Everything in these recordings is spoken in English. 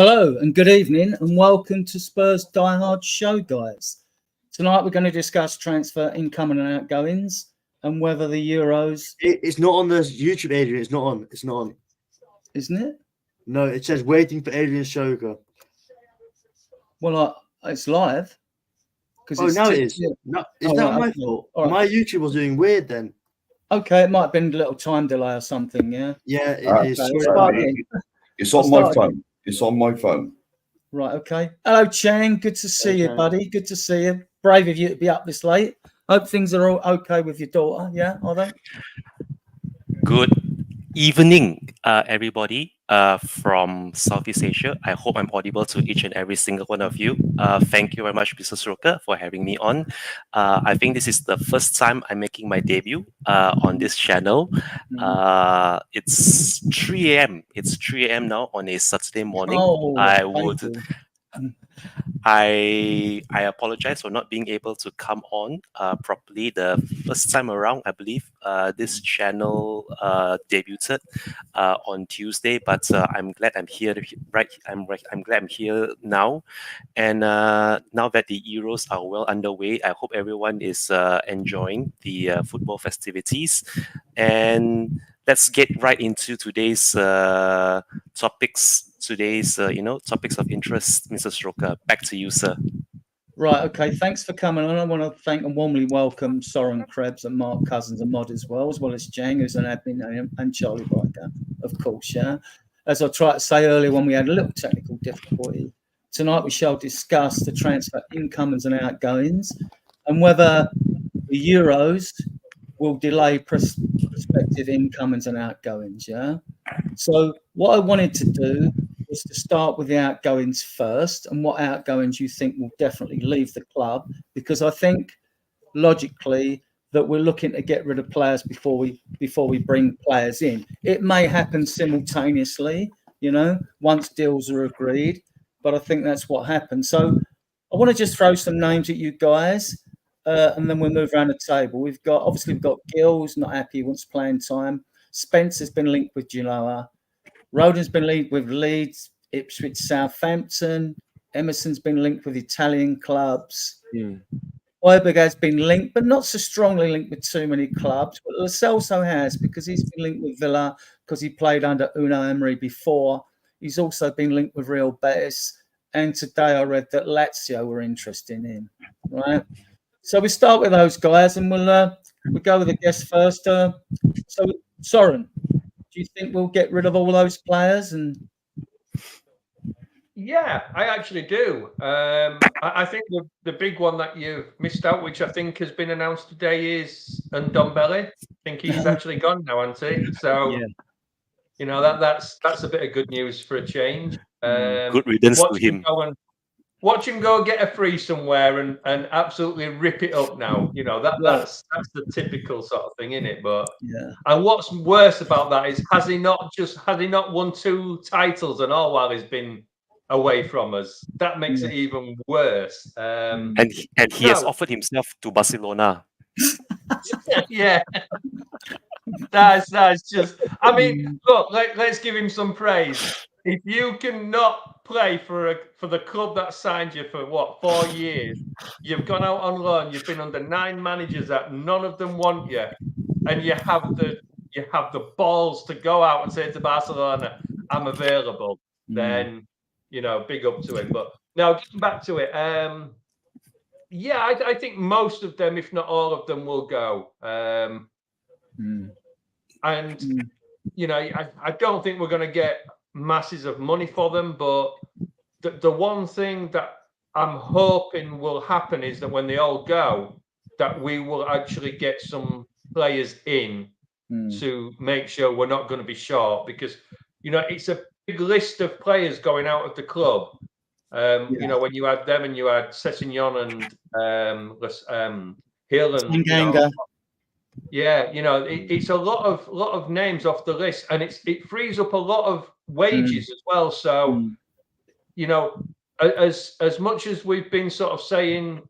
Hello and good evening and welcome to Spurs Diehards show, guys. Tonight we're going to discuss transfer incoming and outgoings and whether the Euros... It's not on the YouTube, Adrian. It's not on. It's not on. Isn't it? No, it says waiting for Adrian Shoga. Well, it's live. Oh, now it is. No, is that my fault? Right. My YouTube was doing weird then. Okay, it might have been a little time delay or something, yeah? Yeah, it is. It's on my phone. It's on my phone. Right, okay. Hello, Chang. Good to see you, buddy. Good to see you. Brave of you to be up this late. Hope things are all okay with your daughter. Yeah, are they? Good evening, everybody from Southeast Asia. I hope I'm audible to each and every single one of you. Thank you very much, Mr. Sroka, for having me on. I think this is the first time I'm making my debut on this channel. It's 3 a.m. It's 3 a.m. now on a Saturday morning. I apologize for not being able to come on properly the first time around. I believe this channel debuted on Tuesday, but I'm glad I'm here. I'm glad I'm here now. And now that the Euros are well underway, I hope everyone is enjoying the football festivities. And let's get right into today's topics. Today's topics of interest, Mr. Sroka. Back to you, sir. Right, okay. Thanks for coming on. I want to thank and warmly welcome Soren Krebs and Mark Cousins and Mod as well as Jang, who's an admin, and Charlie Riker, of course. Yeah. As I tried to say earlier, when we had a little technical difficulty, tonight we shall discuss the transfer incomings and outgoings and whether the Euros will delay prospective incomings and outgoings. Yeah. So what I wanted to do was to start with the outgoings first, and what outgoings you think will definitely leave the club, because I think logically that we're looking to get rid of players before we bring players in. It may happen simultaneously, once deals are agreed, but I think that's what happens. So I want to just throw some names at you guys, and then we'll move around the table. We've got Gill's not happy, he wants playing time. Spencer's been linked with Genoa. Rodon's been linked with Leeds, Ipswich, Southampton. Emerson's been linked with Italian clubs. Højbjerg has been linked, but not so strongly linked with too many clubs. But Lo Celso has, because he's been linked with Villa because he played under Unai Emery before. He's also been linked with Real Betis. And today I read that Lazio were interested in him. Right. So we start with those guys, and we'll go with the guest first. So Soren, do you think we'll get rid of all those players? And yeah, I actually do. I think the big one that you missed out, which I think has been announced today, is Ndombele. I think he's actually gone now, hasn't he? So that's a bit of good news for a change. Good riddance to him. Watch him go get a free somewhere and absolutely rip it up now. That's the typical sort of thing, isn't it? But and what's worse about that is has he not won 2 titles and all while he's been away from us? That makes it even worse. And he has offered himself to Barcelona. Yeah. That's just. I mean, look. Let's give him some praise. If you cannot play for the club that signed you for 4 years, you've gone out on loan, you've been under 9 managers that none of them want you, and you have the balls to go out and say to Barcelona, "I'm available." Then big up to him. But now getting back to it, I think most of them, if not all of them, will go. And I don't think we're going to get masses of money for them, but the one thing that I'm hoping will happen is that when they all go, that we will actually get some players in to make sure we're not going to be short, because it's a big list of players going out of the club. When you had them and you had Sessegnon and Hill and it's a lot of names off the list, and it frees up a lot of wages as well. So as much as we've been sort of saying,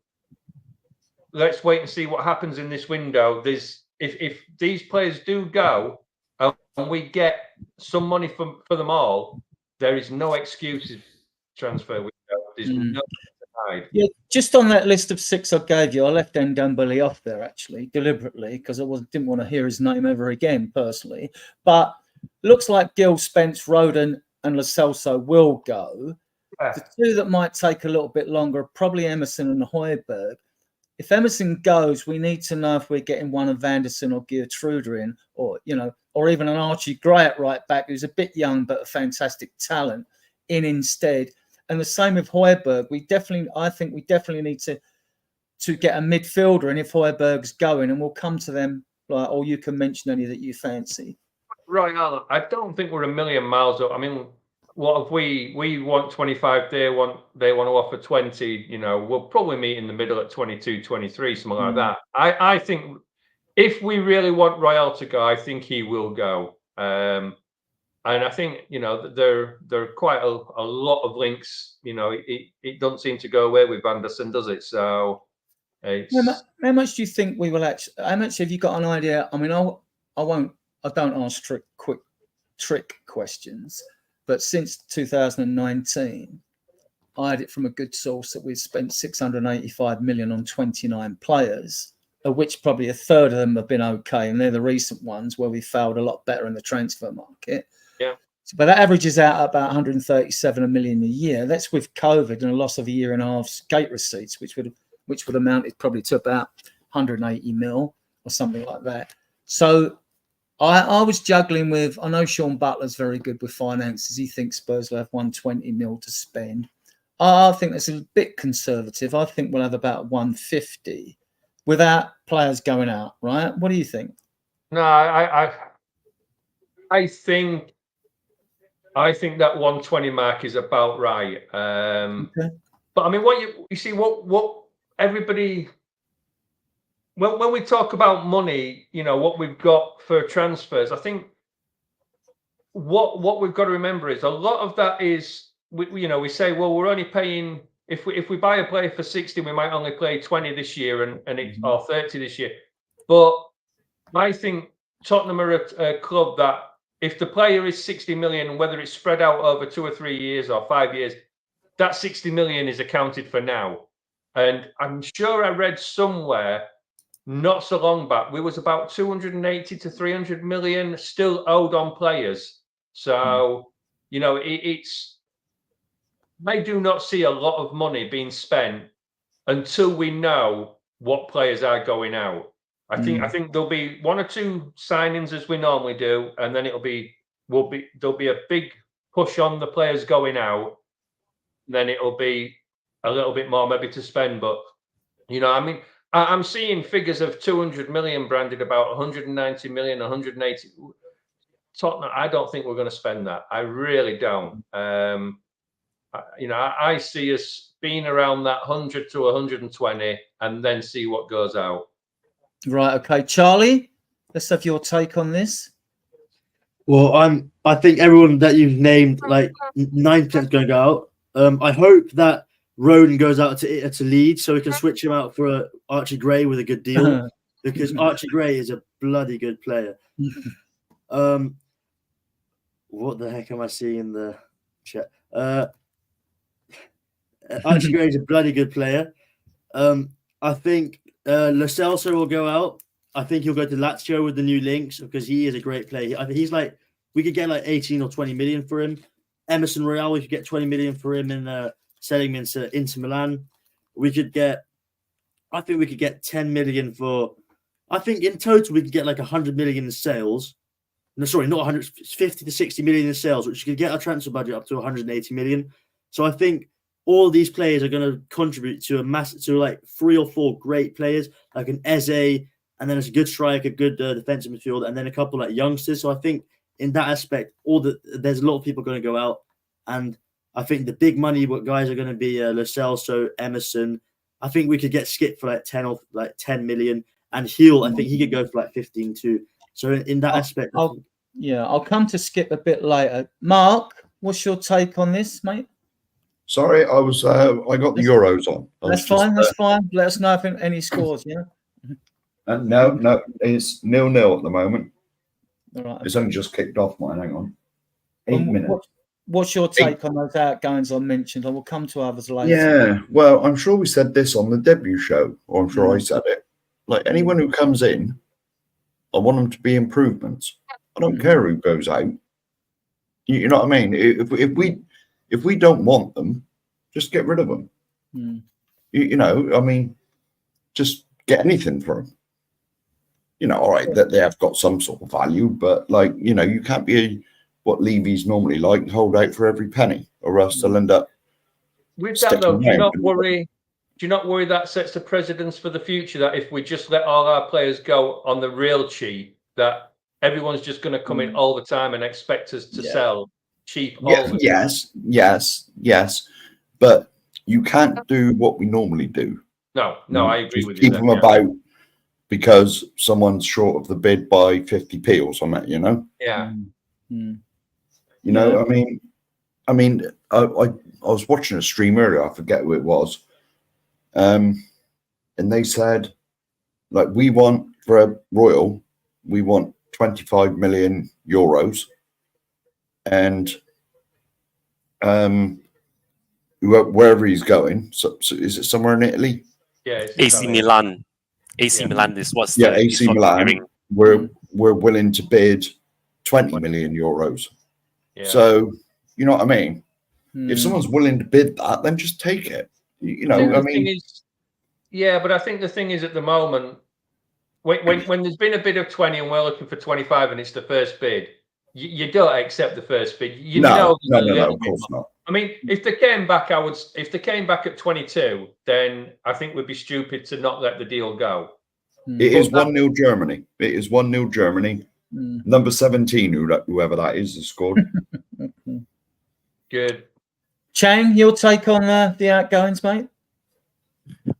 let's wait and see what happens in this window, if these players do go and we get some money for them all, there is no excuses transfer window. There's no hide. Yeah, just on that list of 6 I gave you, I left Ndombele off there actually deliberately because I didn't want to hear his name ever again personally. But looks like Gil, Spence, Roden, and Lo Celso will go. Yeah. The 2 that might take a little bit longer are probably Emerson and Højbjerg. If Emerson goes, we need to know if we're getting one of Vanderson or Geertruida in, or or even an Archie Gray at right back, who's a bit young but a fantastic talent, in instead. And the same with Højbjerg. I think we definitely need to get a midfielder. And if Højbjerg's going, and we'll come to them, or you can mention any that you fancy. Right, Alan. I don't think we're a million miles up. I mean, what if we want 25, they want to offer 20, we'll probably meet in the middle at 22, 23, something like that. I think if we really want Royal to go, I think he will go. And I think, there are quite a lot of links. It doesn't seem to go away with Vanderson, does it? So how much do you think we will actually, how much have you got an idea? I mean, I don't ask quick trick questions. But since 2019, I had it from a good source that we've spent 685 million on 29 players, of which probably a third of them have been okay, and they're the recent ones where we failed a lot better in the transfer market. Yeah. But that averages out at about 137 million a year. That's with COVID and a loss of a year and a half's gate receipts, which would amount probably to about 180 mil or something like that. So I was juggling with, I know Sean Butler's very good with finances. He thinks Spurs will have 120 mil to spend. I think that's a bit conservative. I think we'll have about 150 without players going out, right? What do you think? No, I think that 120 mark is about right. Okay. But I mean, what you see, what everybody, when we talk about money, what we've got for transfers, I think what we've got to remember is a lot of that is, we say, well, we're only paying, if we buy a player for 60, we might only play 20 this year or 30 this year. But I think Tottenham are a club that if the player is 60 million, whether it's spread out over 2 or 3 years or 5 years, that 60 million is accounted for now. And I'm sure I read somewhere not so long back, we was about 280 to 300 million still owed on players. So, I do not see a lot of money being spent until we know what players are going out. I think there'll be 1 or 2 signings as we normally do, and then there'll be a big push on the players going out. Then it'll be a little bit more maybe to spend, but I'm seeing figures of 200 million branded, about 190 million, 180. Tottenham, I don't think we're going to spend that. I really don't. I see us being around that 100 to 120 and then see what goes out. Right. Okay. Charlie, let's have your take on this. Well, I think everyone that you've named, like 9% is going to go out. I hope that Roden goes out to Leeds so we can switch him out for Archie Gray with a good deal because Archie Gray is a bloody good player. What the heck am I seeing in the chat? Archie Gray is a bloody good player. I think Lo Celso will go out. I think he'll go to Lazio with the new links because he is a great player. I think he's like, we could get like 18 or 20 million for him. Emerson Royal, we could get 20 million for him and selling him into Inter Milan. I think we could get 10 million for, I think in total we could get like 100 million in sales. No, sorry, not 100, 50 to 60 million in sales, which could get our transfer budget up to 180 million. So I think all these players are going to contribute to like 3 or 4 great players, like an Eze, and then it's a good striker, good defensive midfielder, and then a couple like youngsters. So I think in that aspect, there's a lot of people going to go out, and I think the big money guys are going to be Lo Celso, Emerson. I think we could get Skip for like 10 million, and Heel. I think he could go for like 15 too. So in that aspect, I'll come to Skip a bit later. Mark, what's your take on this, mate? Sorry, I got the Euros on. That's fine. That's fine. Let us know if any scores. Yeah. No, it's 0-0 at the moment. All right. It's only just kicked off, mine. Hang on. 8 minutes. what's your take on those outgoings I mentioned? I will come to others later. Yeah, well, I'm sure we said this on the debut show, or I'm sure I said it. Like anyone who comes in, I want them to be improvements. I don't care who goes out. You know what I mean? If we don't want them, just get rid of them. You know, I mean, just get anything for them. You know, all right, that they have got some sort of value, but like, you know, you can't be what Levy's normally like, hold out for every penny, or else they'll end up. With that though, do you not worry? Do you not worry that sets the precedence for the future? That if we just let all our players go on the real cheap, that everyone's just going to come in all the time and expect us to sell cheap. Yes, but you can't do what we normally do. No, I agree with you. Keep them about because someone's short of the bid by 50p or something. You know. Yeah. You know, I mean, I was watching a stream earlier. I forget who it was. And they said, like, we want for a Royal, we want 25 million euros, and wherever he's going. So is it somewhere in Italy? Yeah, AC Milan. AC Milan is what's AC Milan. We're willing to bid 20 million euros. Yeah. So you know what I mean. If someone's willing to bid that, then just take it. You know, I mean, but I think the thing is at the moment, when there's been a bid of 20 and we're looking for 25 and it's the first bid, you don't accept the first bid. No, of course not. I mean, if they came back at 22, then I think we'd be stupid to not let the deal go. It is 1-0 Germany. It is 1-0 Germany. Number 17, whoever that is, has scored. Good. Chang, your take on the outgoings, mate?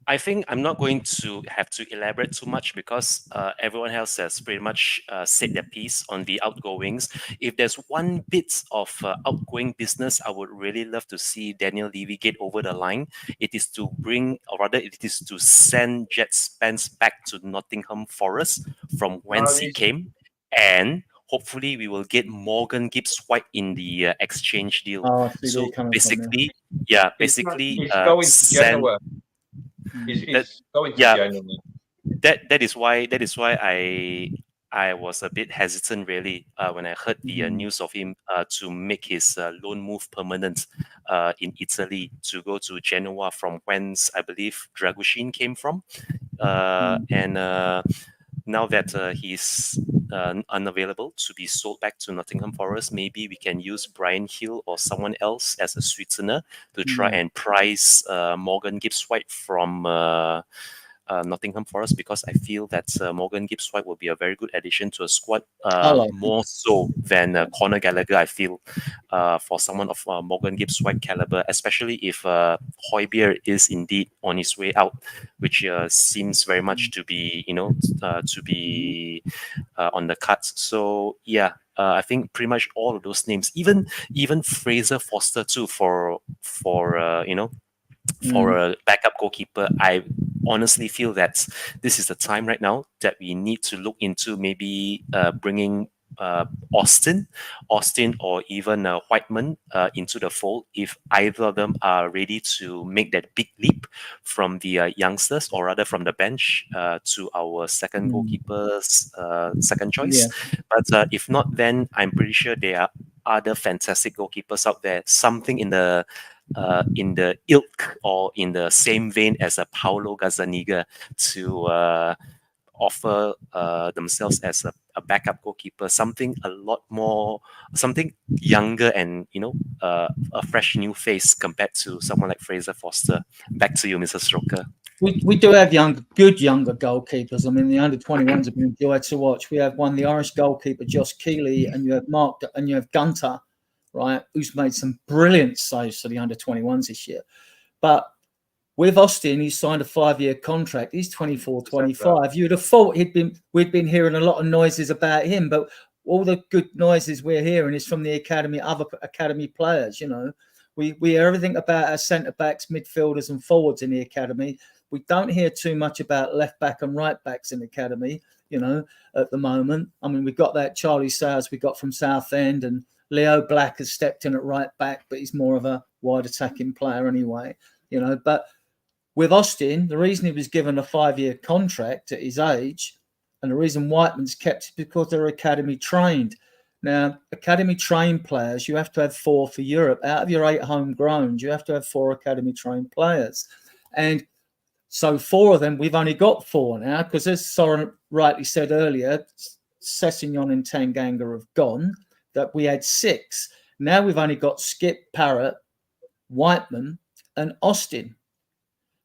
I think I'm not going to have to elaborate too much because everyone else has pretty much said their piece on the outgoings. If there's one bit of outgoing business I would really love to see Daniel Levy get over the line, it is to it is to send Jet Spence back to Nottingham Forest from whence he came, and hopefully we will get Morgan Gibbs-White in the exchange deal. So basically, he's going to Genoa. He's going to Genoa. That is why I was a bit hesitant really when I heard the news of him to make his loan move permanent in Italy to go to Genoa, from whence I believe Dragushin came from, and now that he's unavailable to be sold back to Nottingham Forest, maybe we can use Brian Hill or someone else as a sweetener to try and price Morgan Gibbs-White from Nottingham Forest, because I feel that Morgan Gibbs-White will be a very good addition to a squad, more so than Conor Gallagher, I feel, for someone of Morgan Gibbs-White caliber, especially if Højbjerg is indeed on his way out, which seems very much to be, on the cards. So yeah, I think pretty much all of those names, even Fraser Foster too, for a backup goalkeeper. I honestly feel that this is the time right now that we need to look into maybe bringing Austin or even Whiteman into the fold, if either of them are ready to make that big leap from the youngsters, or rather from the bench to our second goalkeeper's second choice. But if not, then I'm pretty sure there are other fantastic goalkeepers out there, something in the ilk or in the same vein as a Paulo Gazzaniga, to offer themselves as a backup goalkeeper, something younger and a fresh new face compared to someone like Fraser Foster. Back to you, Mr. Stroker. We do have good younger goalkeepers. I mean, the under-21s have been a joy to watch. We have the Irish goalkeeper, Josh Keeley, and you have Mark, and you have Gunter, right, who's made some brilliant saves for the under-21s this year. But with Austin, he's signed a 5-year contract. He's 24, 25. You'd have thought we'd been hearing a lot of noises about him, but all the good noises we're hearing is from the academy, other academy players. We hear everything about our centre backs, midfielders, and forwards in the academy. We don't hear too much about left back and right backs in the academy, at the moment. I mean, we've got that Charlie Sayers we got from Southend, and Leo Black has stepped in at right back, but he's more of a wide attacking player anyway. But with Austin, the reason he was given a 5-year contract at his age, and the reason Whiteman's kept is because they're academy trained. Now, academy trained players, you have to have 4 for Europe. Out of your 8 homegrowns, you have to have 4 academy trained players. And so 4 of them, we've only got 4 now, because as Soren rightly said earlier, Sessignon and Tanganga have gone, that we had 6. Now we've only got Skip, Parrott, Whiteman, and Austin.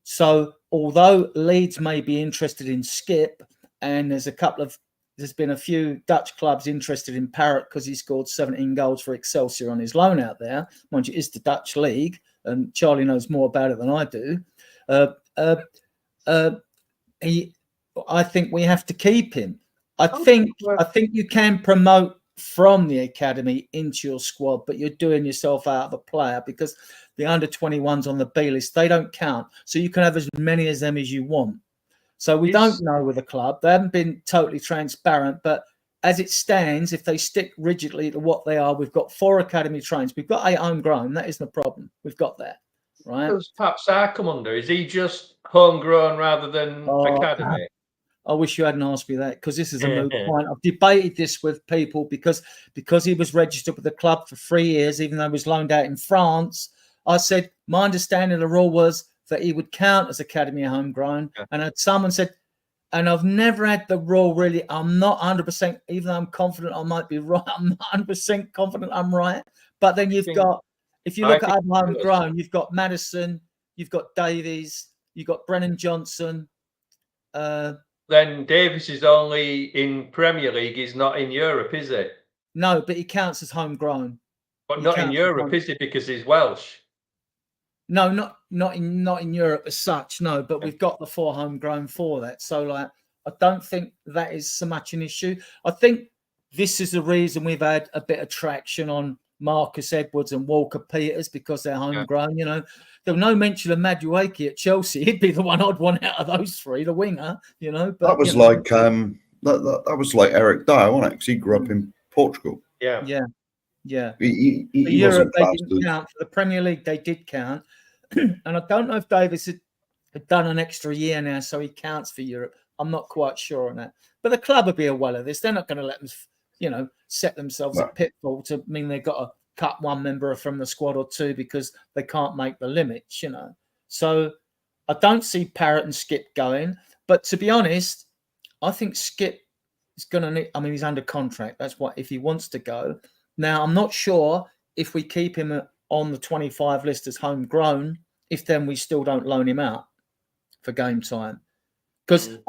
So although Leeds may be interested in Skip, and there's been a few Dutch clubs interested in Parrott because he scored 17 goals for Excelsior on his loan out there. Mind you, it's the Dutch league, and Charlie knows more about it than I do. I think we have to keep him. I think you can promote from the academy into your squad, but you're doing yourself out of a player, because the under-21s on the B list, they don't count. So you can have as many of them as you want. So we don't know with the club. They haven't been totally transparent, but as it stands, if they stick rigidly to what they are, we've got 4 academy trains. We've got 8 homegrown. That isn't a problem. We've got that, right? Does Pat Sarr come under? Is he just homegrown rather than academy? I wish you hadn't asked me that, because this is a moot point. I've debated this with people because he was registered with the club for 3 years, even though he was loaned out in France. I said my understanding of the rule was that he would count as academy homegrown. Yeah. And someone said, and I've never had the rule really. I'm not 100%, even though I'm confident I might be right. I'm not 100% confident I'm right. But then if you look at homegrown, you've got Madison, you've got Davies, you've got Brennan Johnson. Then Davies is only in Premier League. He's not in Europe, is it? No, but he counts as homegrown. But not in Europe, is it? Because he's Welsh. No, not in Europe as such. No, but we've got the 4 homegrown for that. So I don't think that is so much an issue. I think this is the reason we've had a bit of traction on Marcus Edwards and Walker Peters, because they're homegrown. There was no mention of Madueke at Chelsea. He'd be the one I'd want out of those 3, the winger. But that was like that was like Eric Dyer, wasn't it? Because he grew up in Portugal. Yeah. He Europe, they wasn't didn't count. For the Premier League, they did count. And I don't know if Davis had done an extra year now, so he counts for Europe. I'm not quite sure on that. But the club will be aware of this. They're not going to let them, set themselves a pitfall to mean they've got to cut one member from the squad or 2 because they can't make the limits, So I don't see Parrott and Skip going. But to be honest, I think Skip is going to need, he's under contract. That's what, if he wants to go. Now, I'm not sure if we keep him on the 25 list as homegrown, if then we still don't loan him out for game time. Because,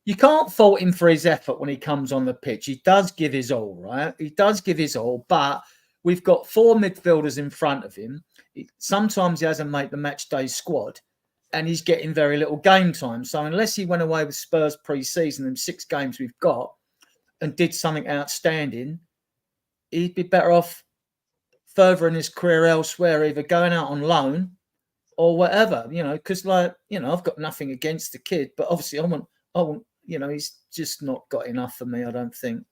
you can't fault him for his effort when he comes on the pitch. He does give his all, right? He does give his all, but we've got 4 midfielders in front of him. Sometimes he hasn't made the match day squad, and he's getting very little game time. So unless he went away with Spurs pre-season in 6 games we've got and did something outstanding, he'd be better off further in his career elsewhere, either going out on loan or whatever, because I've got nothing against the kid, but obviously I want, he's just not got enough for me, I don't think.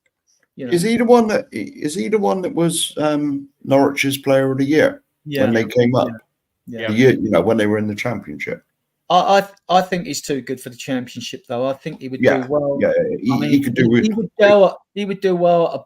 Is he the one that was Norwich's player of the year when they came up? Yeah. The year, when they were in the championship. I think he's too good for the championship, though. I think he would do well. Yeah, he could do. He would do well at a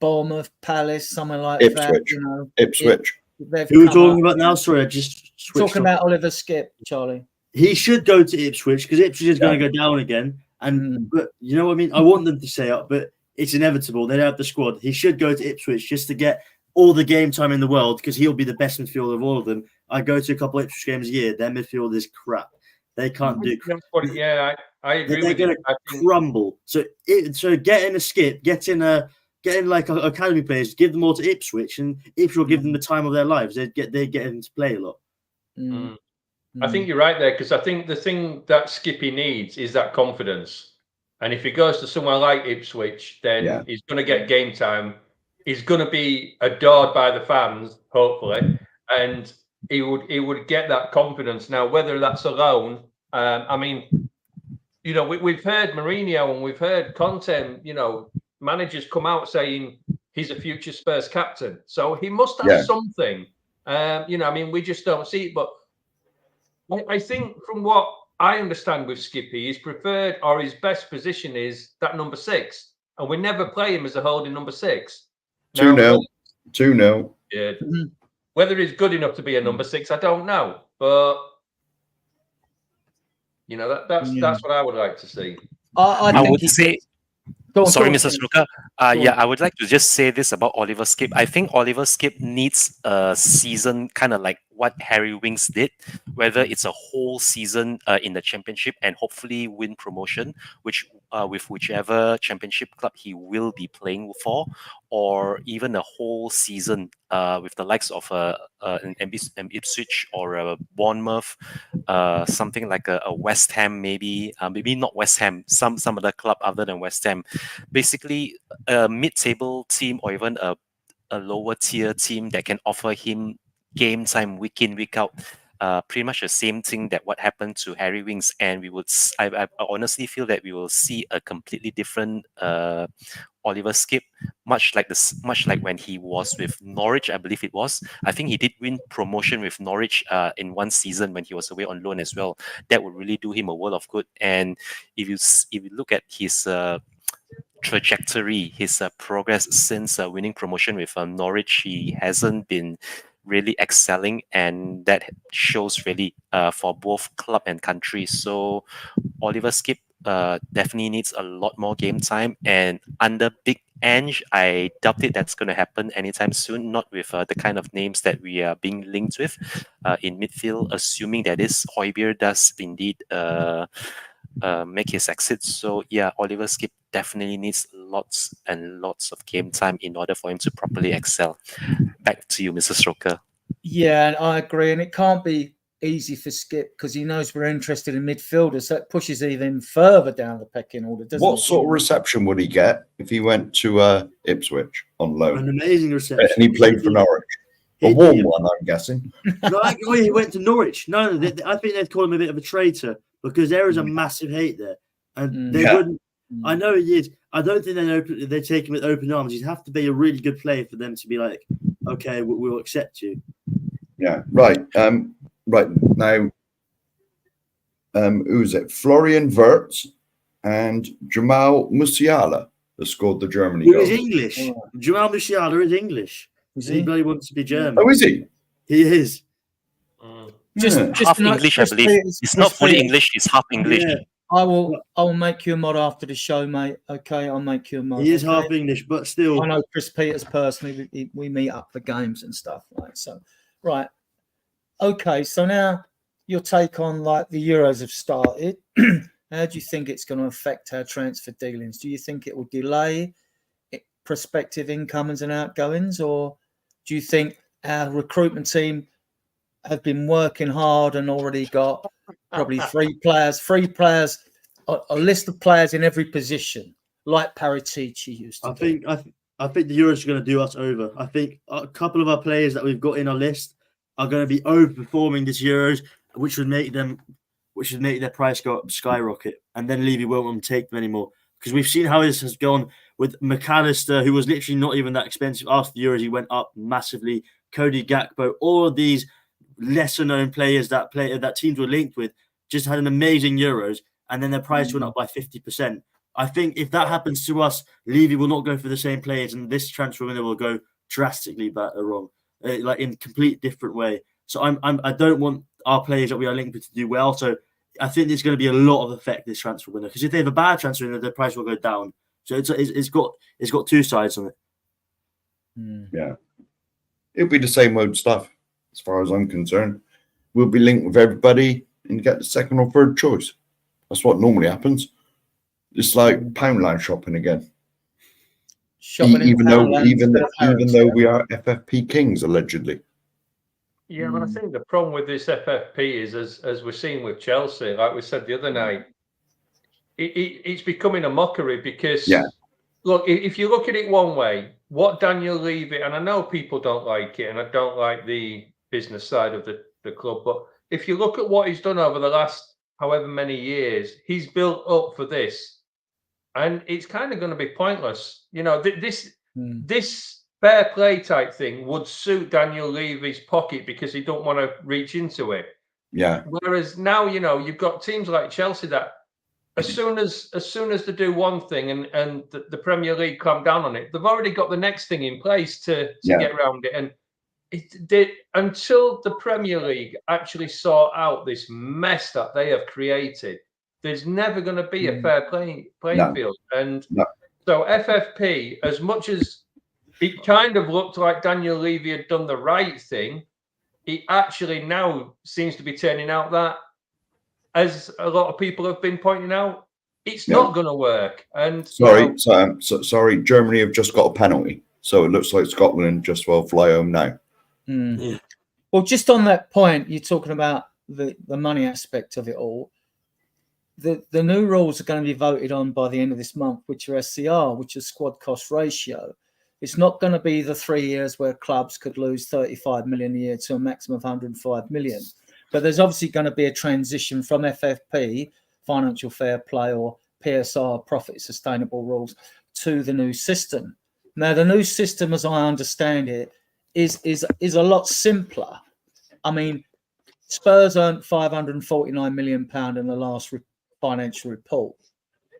Bournemouth, Palace, somewhere like Ipswich. that. Ipswich. Who are we talking about now? Sorry, I just switched talking about Oliver Skip, Charlie. He should go to Ipswich because Ipswich is going to go down again. But you know what I mean? I want them to stay up, but it's inevitable. They don't have the squad. He should go to Ipswich just to get all the game time in the world because he'll be the best midfielder of all of them. I go to a couple of Ipswich games a year. Their midfield is crap. They can't do crap. I agree. They're going to crumble. So getting a Skip, getting like academy players, give them all to Ipswich, and Ipswich will give them the time of their lives. They get them to play a lot. I think you're right there because I think the thing that Skippy needs is that confidence. And if he goes to somewhere like Ipswich, then he's going to get game time. He's going to be adored by the fans, hopefully, and he would get that confidence. Now, whether that's alone, we've heard Mourinho and we've heard Conte, managers come out saying he's a future Spurs captain. So he must have Yeah. something. You know, I mean, we just don't see it. But I think from what I understand with Skippy, his preferred or his best position is that number 6. And we never play him as a holding number 6. 2-0. 2-0. Yeah. Whether he's good enough to be a number 6, I don't know. But you know, that's what I would like to see. I I think would he say. gets- Go on, Sorry, go on, Mr. Tim. Snooker. Go Yeah, on. I would like to just say this about Oliver Skip. I think Oliver Skip needs a season kind of like what Harry Winks did, whether it's a whole season in the championship and hopefully win promotion, which with whichever championship club he will be playing for, or even a whole season with the likes of an Ipswich or a Bournemouth, something like a West Ham, maybe not West Ham, some other club other than West Ham. Basically, a mid-table team or even a lower tier team that can offer him game time week in, week out. Pretty much the same thing that what happened to Harry Winks, and we would. I honestly feel that we will see a completely different Oliver Skip, much like when he was with Norwich, I believe it was. I think he did win promotion with Norwich in one season when he was away on loan as well. That would really do him a world of good. And if you look at his trajectory, his progress since winning promotion with Norwich, he hasn't been really excelling, and that shows really for both club and country. So Oliver Skip definitely needs a lot more game time, and under Big Ange, I doubt that's going to happen anytime soon, not with the kind of names that we are being linked with in midfield, assuming that this Højbjerg does indeed make his exit. So yeah, Oliver Skip definitely needs lots and lots of game time in order for him to properly excel. Back to you, Mr. Stroker. Yeah, and I agree. And it can't be easy for Skip because he knows we're interested in midfielders. So it pushes even further down the pecking order, doesn't it? What sort of reception would he get if he went to Ipswich on loan? An amazing reception. And he played for Norwich. A warm one, I'm guessing. No, he went to Norwich. No, I think they'd call him a bit of a traitor because there is a massive hate there. And they wouldn't. I know he is. I don't think they take him with open arms. You'd have to be a really good player for them to be like, okay, we'll accept you. Yeah, right. Right now, who's it? Florian Wirtz and Jamal Musiala has scored the Germany Who goal. is English? Jamal Musiala is English. Anybody wants to be German? Oh, is he? He is. Just half English, I believe. It's not fully English. It's half English. Yeah. I will make you a mod after the show, mate. Okay, I'll make you a mod. He is half English, but still. I know Chris Peters personally. We meet up for games and stuff, right? So, right. Okay, so now your take on like the Euros have started. How do you think it's going to affect our transfer dealings? Do you think it will delay prospective incomings and outgoings, or do you think our recruitment team have been working hard and already got probably three players, a list of players in every position, like Paratici used to do? I think the Euros are going to do us over. I think a couple of our players that we've got in our list are going to be overperforming this Euros, which would make their price go up, skyrocket, and then Levy won't want to take them anymore. Because we've seen how this has gone with McAllister, who was literally not even that expensive after the Euros. He went up massively. Cody Gakpo, all of these lesser-known players that teams were linked with just had an amazing Euros, and then their price went up by 50%. I think if that happens to us, Levy will not go for the same players, and this transfer window will go drastically wrong, like in complete different way. So I don't want our players that we are linked with to do well. So I think there's going to be a lot of effect this transfer window, because if they have a bad transfer window, their price will go down. So it's got two sides on it. Yeah, it'll be the same old stuff as far as I'm concerned. We'll be linked with everybody and get the second or third choice. That's what normally happens. It's like Poundland shopping again. Even though we are FFP kings allegedly. Yeah, but I think the problem with this FFP is, as we're seeing with Chelsea, like we said the other night, it's becoming a mockery because, look, if you look at it one way, what Daniel Levy, and I know people don't like it, and I don't like the business side of the club, but if you look at what he's done over the last however many years, he's built up for this, and it's kind of going to be pointless. You know, this this fair play type thing would suit Daniel Levy's pocket because he don't want to reach into it. Yeah. Whereas now, you've got teams like Chelsea that as soon as they do one thing and the Premier League clamp down on it, they've already got the next thing in place to get around it. And until the Premier League actually sort out this mess that they have created, there's never going to be a fair playing field. And so FFP, as much as it kind of looked like Daniel Levy had done the right thing, it actually now seems to be turning out that, as a lot of people have been pointing out, it's not going to work. And sorry, Germany have just got a penalty, so it looks like Scotland just will fly home now. Well, just on that point, you're talking about the money aspect of it all. The new rules are going to be voted on by the end of this month, which are SCR, which is squad cost ratio. It's not going to be the 3 years where clubs could lose 35 million a year to a maximum of 105 million. But there's obviously going to be a transition from FFP, financial fair play, or PSR, profit sustainable rules, to the new system. Now, the new system, as I understand it, is a lot simpler. I mean, Spurs earned £549 million in the last financial report.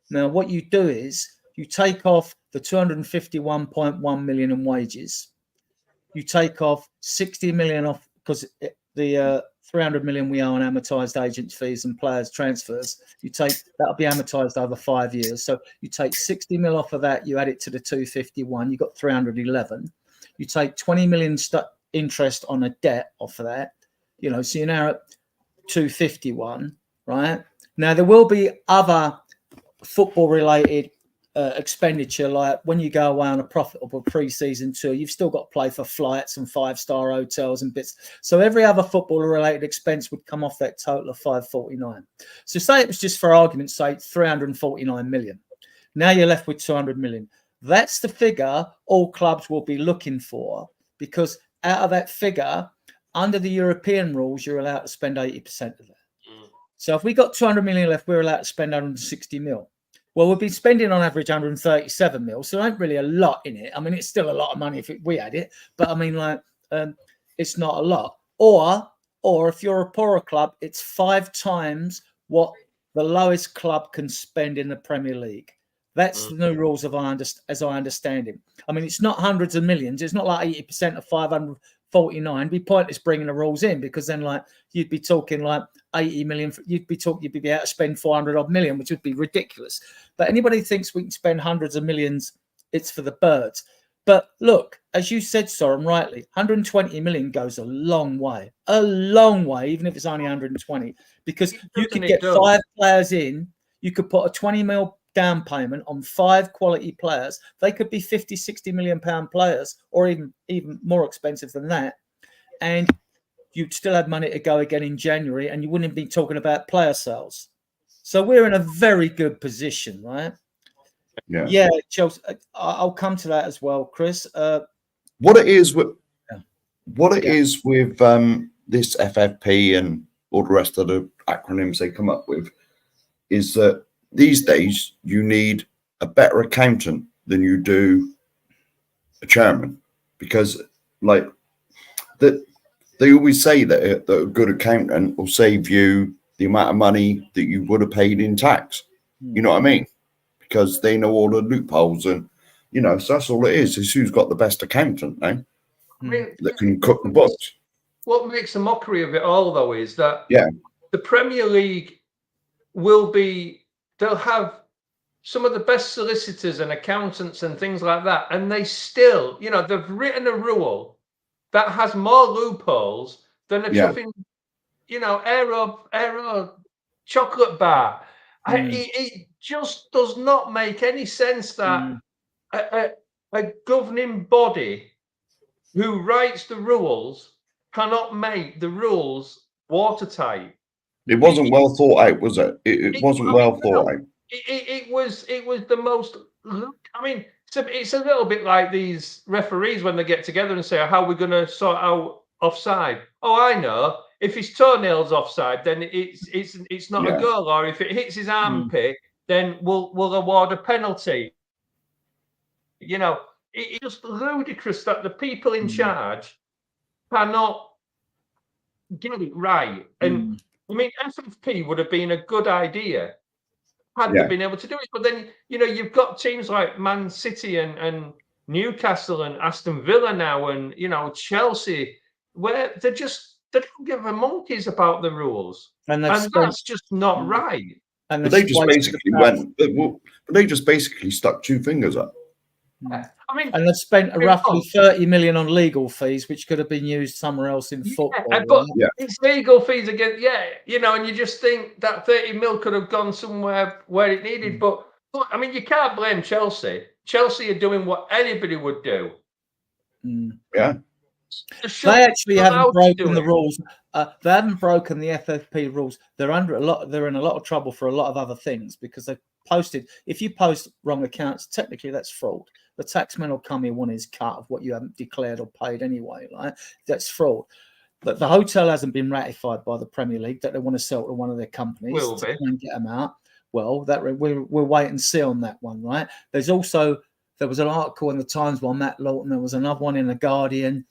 Now, what you do is you take off the 251.1 million in wages. You take off 60 million off, because the 300 million we owe on amortized agent fees and players transfers. That'll be amortized over 5 years. So you take 60 mil off of that, you add it to the 251, you got 311. You take 20 million interest on a debt off of that, so you're now at 251, right? Now, there will be other football-related expenditure, like when you go away on a profitable pre-season tour, you've still got to pay for flights and 5-star hotels and bits. So every other football-related expense would come off that total of 549. So say it was, just for argument's sake, 349 million. Now you're left with 200 million. That's the figure all clubs will be looking for, because out of that figure, under the European rules, you're allowed to spend 80% of that. So if we got 200 million left, we're allowed to spend 160 mil. Well, we've been spending on average 137 mil, so there ain't really a lot in it. I mean, it's still a lot of money if we had it, but I mean, it's not a lot. Or if you're a poorer club, it's 5 times what the lowest club can spend in the Premier League. That's the new rules as I understand it. I mean, it's not hundreds of millions. It's not like 80% of 549. It'd be pointless bringing the rules in, because then you'd be talking like 80 million. You'd be able to spend 400 odd million, which would be ridiculous. But anybody thinks we can spend hundreds of millions, it's for the birds. But look, as you said, Soren, rightly, 120 million goes a long way, even if it's only 120, because you could get 5 players in. You could put a 20 mil down payment on 5 quality players. They could be 50, 60 million pound players, or even more expensive than that. And you'd still have money to go again in January, and you wouldn't be talking about player sales. So we're in a very good position, right? Yeah, Chelsea. I'll come to that as well, Chris. What it is with this FFP and all the rest of the acronyms they come up with is that these days you need a better accountant than you do a chairman, because they always say that a good accountant will save you the amount of money that you would have paid in tax. You know what I mean? Because they know all the loopholes, and so that's all it is who's got the best accountant now that can cook the books. What makes a mockery of it all, though, is that the Premier League they'll have some of the best solicitors and accountants and things like that, and they still, they've written a rule that has more loopholes than a chuffing, Aero chocolate bar. It just does not make any sense that a governing body who writes the rules cannot make the rules watertight. It wasn't well thought out, was it? It wasn't well thought out. It was the most. I mean, it's a little bit like these referees when they get together and say, "How are we going to sort out offside?" Oh, I know. If his toenail's offside, then it's not a goal. Or if it hits his armpit, then we'll award a penalty. it's just ludicrous that the people in charge cannot get it right. And I mean, FFP would have been a good idea had they been able to do it. But then, you've got teams like Man City and Newcastle and Aston Villa now, and Chelsea, where they don't give a monkeys about the rules, and that's just not right. And they just basically they just basically stuck two fingers up. Yeah. I mean, and they've spent roughly 30 million on legal fees, which could have been used somewhere else in football. But it's legal fees again, and you just think that 30 mil could have gone somewhere where it needed. But I mean, you can't blame Chelsea. Chelsea are doing what anybody would do. Yeah. They actually haven't broken the rules. They haven't broken the FFP rules. They're in a lot of trouble for a lot of other things because they've posted. If you post wrong accounts, technically that's fraud. The taxman will come here want his cut of what you haven't declared or paid anyway. Right? That's fraud. But the hotel hasn't been ratified by the Premier League that they want to sell to one of their companies to try and get them out. Well, that we'll wait and see on that one, right? There was an article in the Times by Matt Lawton. There was another one in the Guardian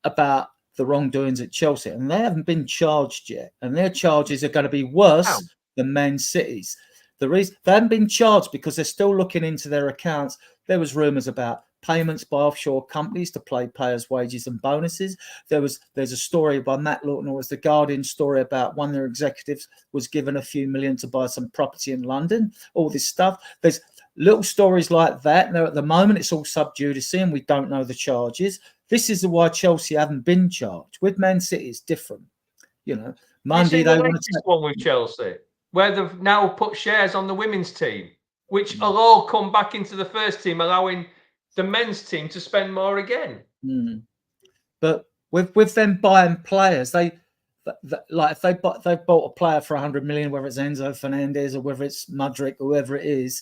about the wrongdoings at Chelsea, and they haven't been charged yet. And their charges are going to be worse than Man City's. The reason they haven't been charged because they're still looking into their accounts. There was rumours about payments by offshore companies to pay players' wages and bonuses. There's a story by Matt Lawton, or was the Guardian story about one of their executives was given a few million to buy some property in London. All this stuff. There's little stories like that. Now at the moment it's all sub judice and we don't know the charges. This is why Chelsea haven't been charged. With Man City, it's different. Monday they want to take one with Chelsea, where they've now put shares on the women's team, which will all come back into the first team, allowing the men's team to spend more again. But with them buying players, if they've bought a player for 100 million, whether it's Enzo Fernandez or whether it's Mudryk, whoever it is,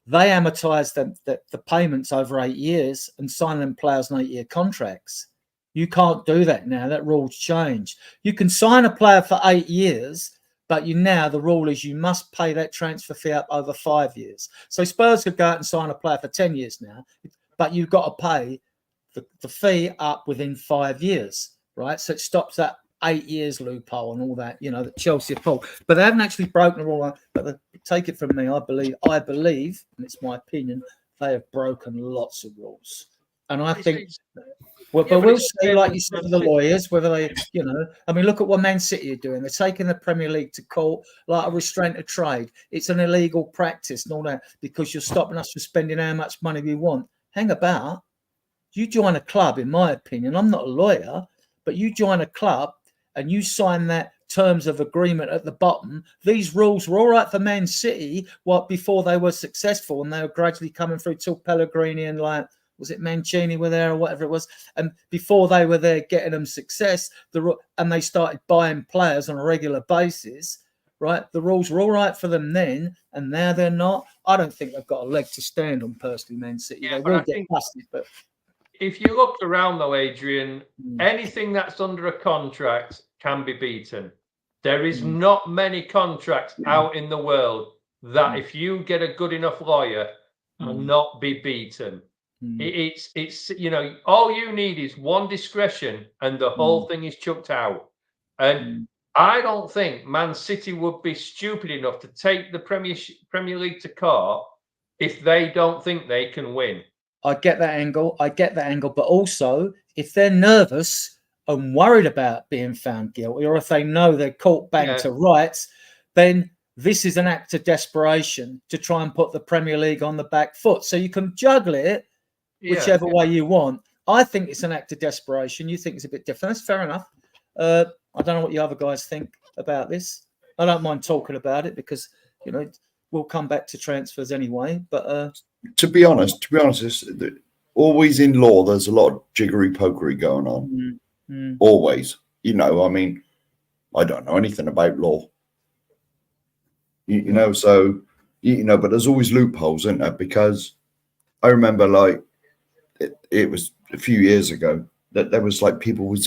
they amortize the payments over 8 years and sign them players on 8-year contracts. You can't do that now. That rule's changed. You can sign a player for 8 years, but the rule is you must pay that transfer fee up over 5 years. So Spurs could go out and sign a player for 10 years now, but you've got to pay the fee up within 5 years, right? So it stops that 8 years loophole and all that, that Chelsea have pulled. But they haven't actually broken the rule. But take it from me, I believe, and it's my opinion, they have broken lots of rules. And I think, but we'll see, like you said, the lawyers, whether they, I mean, look at what Man City are doing. They're taking the Premier League to court like a restraint of trade. It's an illegal practice and all that because you're stopping us from spending how much money we want. Hang about. You join a club, in my opinion. I'm not a lawyer, but you join a club and you sign that terms of agreement at the bottom. These rules were all right for Man City before they were successful, and they were gradually coming through till Pellegrini and was it Mancini were there or whatever it was, and before they were there getting them success, and they started buying players on a regular basis, right? The rules were all right for them then, and now they're not. I don't think they've got a leg to stand on, personally, Man City. They will get busted, but if you look around though, Adrian, anything that's under a contract can be beaten. There is not many contracts out in the world that if you get a good enough lawyer will not be beaten. It's all you need is one discretion and the whole thing is chucked out. And I don't think Man City would be stupid enough to take the Premier League to court if they don't think they can win. I get that angle. But also, if they're nervous and worried about being found guilty, or if they know they're caught back to rights, then this is an act of desperation to try and put the Premier League on the back foot. So you can juggle it whichever way you want. I think it's an act of desperation. You think it's a bit different. That's fair enough. I don't know what you other guys think about this. I don't mind talking about it because, we'll come back to transfers anyway. But to be honest, always in law, there's a lot of jiggery pokery going on. Always, I mean, I don't know anything about law, so, but there's always loopholes, isn't there? Because I remember it was a few years ago that there was people would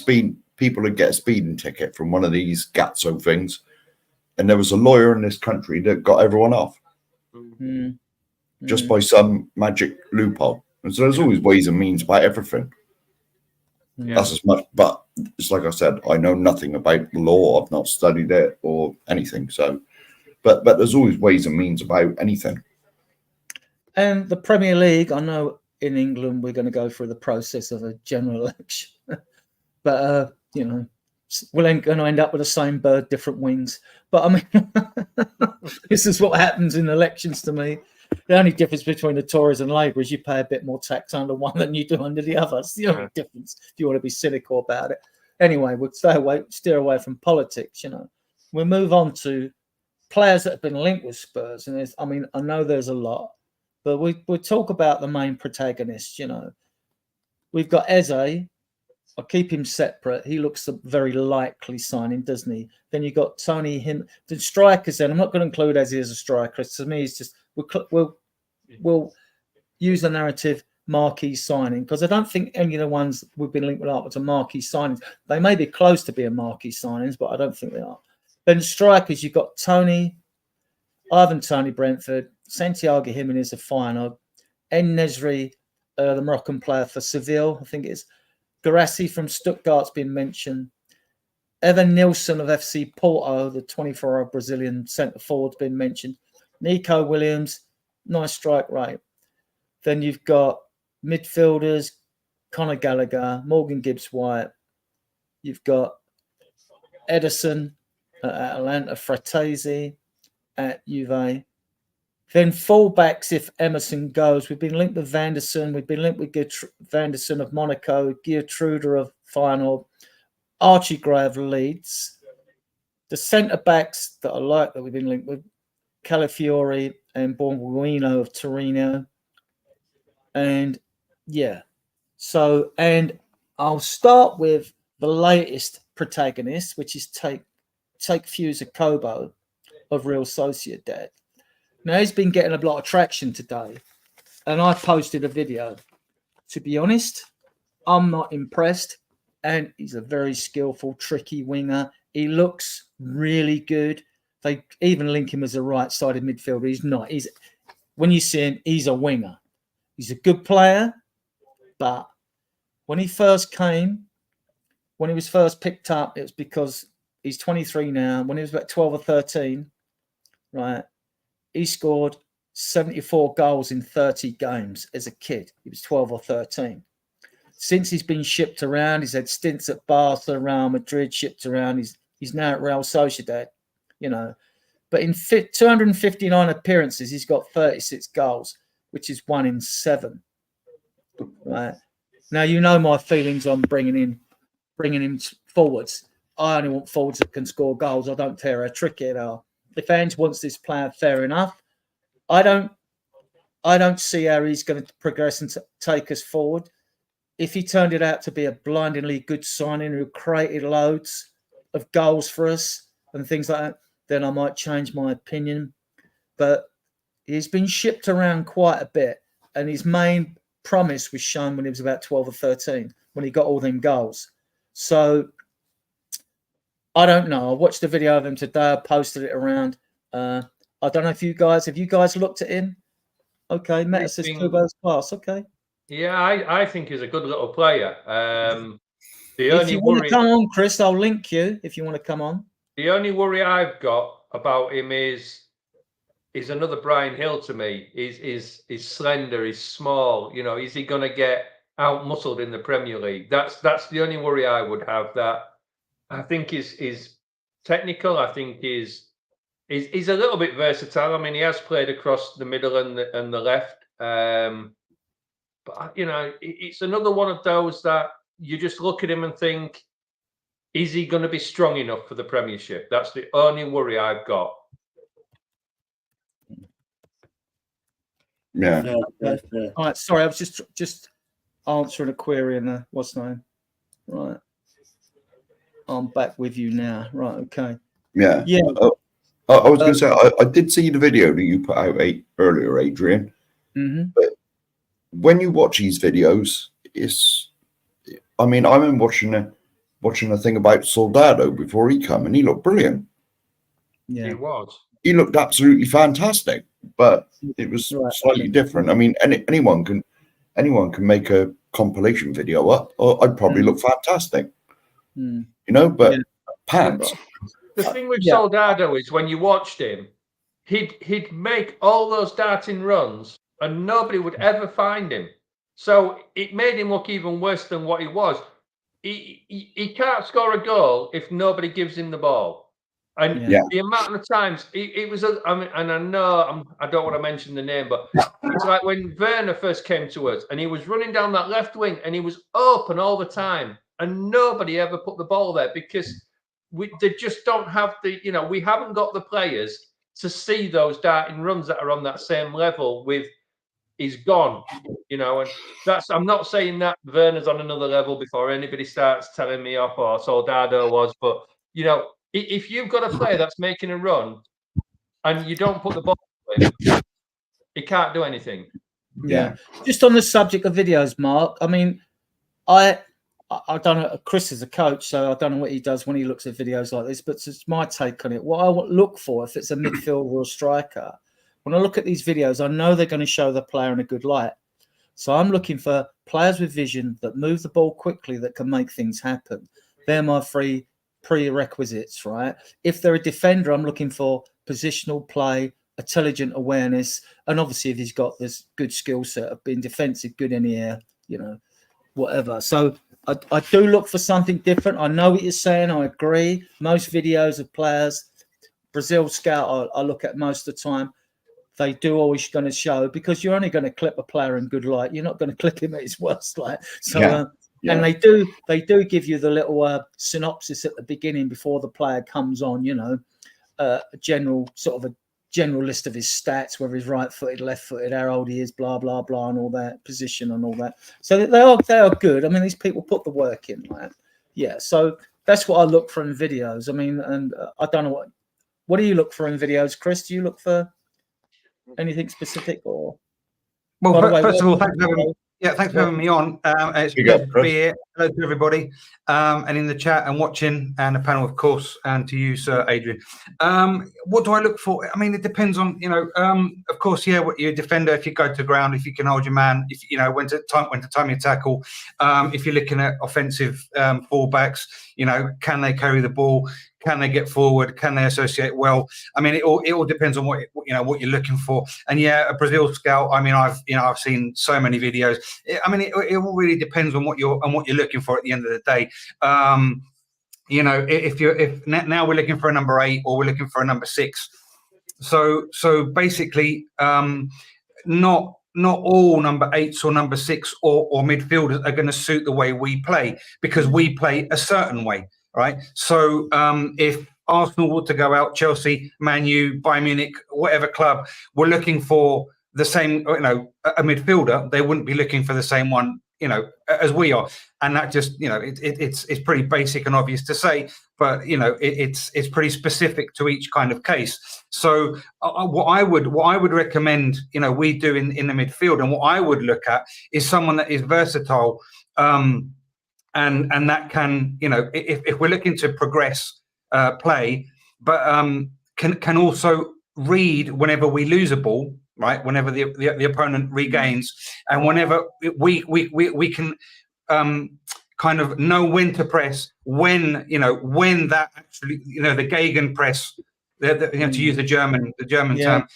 get a speeding ticket from one of these Gatso things. And there was a lawyer in this country that got everyone off just by some magic loophole. And so there's always ways and means about everything. Yeah. That's as much, but it's like I said, I know nothing about the law. I've not studied it or anything. So, but there's always ways and means about anything. And the Premier League, I know in England we're going to go through the process of a general election, but you know, we're going to end up with the same bird, different wings. But I mean, this is what happens in elections to me. The only difference between the Tories and Labour is you pay a bit more tax under one than you do under the other. It's the only difference, if you want to be cynical about it. Anyway, we'll steer away from politics, you know. We'll move on to players that have been linked with Spurs. And I mean, I know there's a lot, but we'll talk about the main protagonists, you know. We've got Eze. I'll keep him separate. He looks a very likely signing, doesn't he? Then you've got Tony, the strikers. Then I'm not going to include Eze as a striker. To me, it's just we'll use the narrative marquee signing, because I don't think any of the ones we've been linked with are marquee signings. They may be close to being marquee signings, but I don't think they are. Then strikers, you've got Tony, Ivan Tony Brentford, Santiago Jimenez, a final, En-Nesyri, the Moroccan player for Seville, I think it is. Guirassy from Stuttgart's been mentioned. Evan Nilsson of FC Porto, the 24-year-old Brazilian centre forward, been mentioned. Nico Williams, nice strike rate. Then you've got midfielders, Conor Gallagher, Morgan Gibbs-White. You've got Ederson at Atalanta, Fratesi at Juve. Then fullbacks, if Emerson goes, we've been linked with Vanderson. We've been linked with Vanderson of Monaco, Geertruida of Feyenoord, Archie Gray of Leeds. The centre-backs that I like that we've been linked with, Calafiori and Borguino of Torino. And yeah, so, and I'll start with the latest protagonist, which is Take Fuser Kobo of Real Sociedad. Now, he's been getting a lot of traction today, and I posted a video. To be honest, I'm not impressed, and he's a very skillful, tricky winger. He looks really good. They even link him as a right-sided midfielder. He's not. When you see him, he's a winger. He's a good player, but when he first came, when he was first picked up, it was because he's 23 now. When he was about 12 or 13, right, he scored 74 goals in 30 games as a kid. He was 12 or 13. Since he's been shipped around, he's had stints at Barca, Real Madrid, shipped around. He's now at Real Sociedad, you know. But in 259 appearances, he's got 36 goals, which is 1 in 7. Right. Now, you know my feelings on bringing him forwards. I only want forwards that can score goals. I don't care how tricky they are. If Ange wants this player, fair enough. I don't see how he's going to progress and take us forward. If he turned it out to be a blindingly good signing who created loads of goals for us and things like that, then I might change my opinion. But he's been shipped around quite a bit, and his main promise was shown when he was about 12 or 13, when he got all them goals. So I don't know. I watched a video of him today. I posted it around. I don't know if have you guys looked at him? Okay, Meta says Kubo's class. Okay. Yeah, I think he's a good little player. If you want to come on, Chris, I'll link you if you want to come on. The only worry I've got about him is another Brian Hill to me. He's slender, he's small. You know, is he going to get out muscled in the Premier League? That's the only worry I would have. That I think is technical. I think he's a little bit versatile. I mean, he has played across the middle and the left. But you know, it's another one of those that you just look at him and think, is he going to be strong enough for the Premiership? That's the only worry I've got. Yeah. All right. Sorry, I was just answering a query in the what's name. Right. I'm back with you now. Right. Okay. Yeah. Yeah. I was going to say I did see the video that you put out earlier, Adrian. Mm-hmm. But when you watch these videos, I remember watching a thing about Soldado before he came, and he looked brilliant. Yeah, he looked absolutely fantastic, but it was slightly different. I mean, anyone anyone can make a compilation video up, or I'd probably look fantastic. You know, but pants. The thing with Yeah. Soldado is when you watched him, he'd make all those darting runs and nobody would ever find him. So it made him look even worse than what he was. He can't score a goal if nobody gives him the ball. And the amount of times it was, I mean, and I know I don't want to mention the name, but it's like when Werner first came to us and he was running down that left wing and he was open all the time and nobody ever put the ball there because they just don't have the, you know, we haven't got the players to see those darting runs that are on that same level with he's gone, you know, and that's, I'm not saying that Werner's on another level before anybody starts telling me off or Soldado was, but, you know, if you've got a player that's making a run and you don't put the ball in, he can't do anything. Yeah. Just on the subject of videos, Mark, I mean, I don't know, Chris is a coach, so I don't know what he does when he looks at videos like this, but it's my take on it. What I look for, if it's a midfielder or a striker, when I look at these videos, I know they're going to show the player in a good light. So I'm looking for players with vision that move the ball quickly, that can make things happen. They're my three prerequisites, right? If they're a defender, I'm looking for positional play, intelligent awareness, and obviously if he's got this good skill set of being defensive, good in the air, you know, whatever. So I do look for something different. I know what you're saying. I agree. Most videos of players, Brazil Scout, I look at most of the time. They do always going to show, because you're only going to clip a player in good light. You're not going to clip him at his worst light. So, and they do give you the little synopsis at the beginning before the player comes on. You know, a general list of his stats, whether he's right-footed, left-footed, how old he is, blah blah blah, and all that, position and all that. So they are good. I mean, these people put the work in, right? Yeah. So that's what I look for in videos. I mean, and I don't know what do you look for in videos, Chris? Do you look for anything specific, or? Well, first of all, thanks for having me. Yeah, thanks for having me on. It's good to be here. Hello to everybody, and in the chat and watching, and the panel, of course, and to you, Sir Adrian. What do I look for? I mean, it depends on, you know, of course, what you're a defender, if you go to ground, if you can hold your man, if you know when to time your tackle. If you're looking at offensive fullbacks, you know, can they carry the ball? Can they get forward? Can they associate well? I mean, it all depends on what what you're looking for. And a Brazil Scout. I mean, I've seen so many videos. I mean, it all really depends on what you're looking for at the end of the day. You know, if now we're looking for a number 8 or we're looking for a number 6. So basically, not all number 8s or number 6 or midfielders are going to suit the way we play, because we play a certain way. Right. So if Arsenal were to go out, Chelsea, Man U, Bayern Munich, whatever club, were looking for the same, you know, a midfielder, they wouldn't be looking for the same one, you know, as we are. And that just, you know, it's pretty basic and obvious to say, but, you know, it's pretty specific to each kind of case. So what I would recommend, you know, we do in the midfield, and what I would look at is someone that is versatile. And that can, you know, if we're looking to progress play, but can also read whenever we lose a ball, right? Whenever the opponent regains, and whenever we can kind of know when to press, when that actually, you know, the Gegenpress, you know, to use the German term,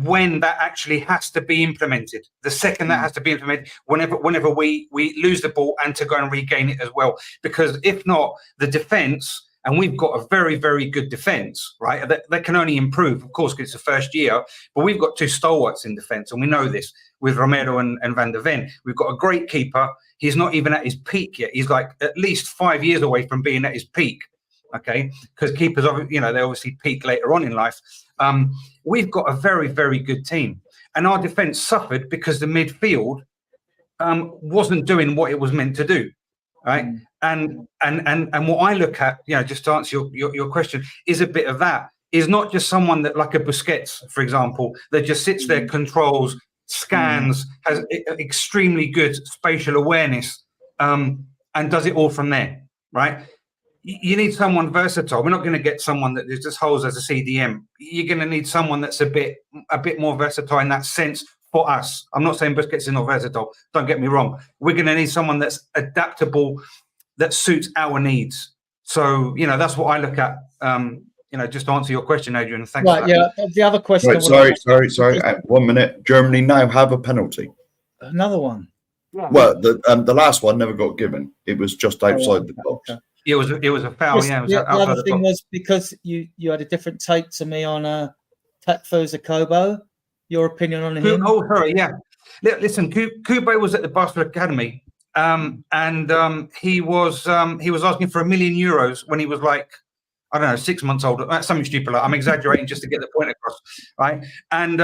when that actually has to be implemented, the second that has to be implemented, whenever we lose the ball, and to go and regain it as well. Because if not, the defense, and we've got a very, very good defense, right? That can only improve, of course, because it's the first year, but we've got 2 stalwarts in defense, and we know this with Romero and Van der Ven. We've got a great keeper. He's not even at his peak yet. He's like at least 5 years away from being at his peak. Okay, because keepers, you know, they obviously peak later on in life. We've got a very, very good team, and our defence suffered because the midfield wasn't doing what it was meant to do, right? And what I look at, you know, just to answer your question, is a bit of that. Is not just someone that, like a Busquets, for example, that just sits there, controls, scans, has extremely good spatial awareness, and does it all from there, right? You need someone versatile. We're not going to get someone that just holds as a CDM. You're going to need someone that's a bit more versatile in that sense, for us. I'm not saying Busquets is not versatile. Don't get me wrong. We're going to need someone that's adaptable, that suits our needs. So, you know, that's what I look at. You know, just to answer your question, Adrian. Thanks. Right, yeah. The other question. Right, sorry. 1 minute. Germany now have a penalty. Another one. Well, the last one never got given. It was just outside the box. Okay. It was a foul. Yes, Yeah. the other thing was because you had a different take to me on Takfusa Kobo. Your opinion on him? Oh, sorry. Yeah. Listen, Kubo was at the Barcelona Academy, and he was asking for €1 million when he was like, I don't know, 6 months old. Something stupid. Like, I'm exaggerating just to get the point across, right? And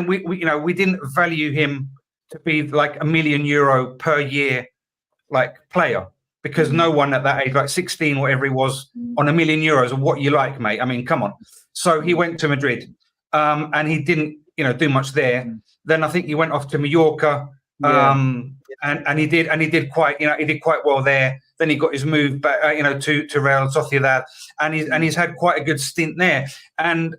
we didn't value him to be like €1 million per year, like player, because no one at that age, like 16, whatever he was, on €1 million or what you like, mate. I mean, come on. So he went to Madrid, and he didn't, do much there. Then I think he went off to Mallorca, and he did quite well there. Then he got his move back, to Real Sociedad, and he's had quite a good stint there. And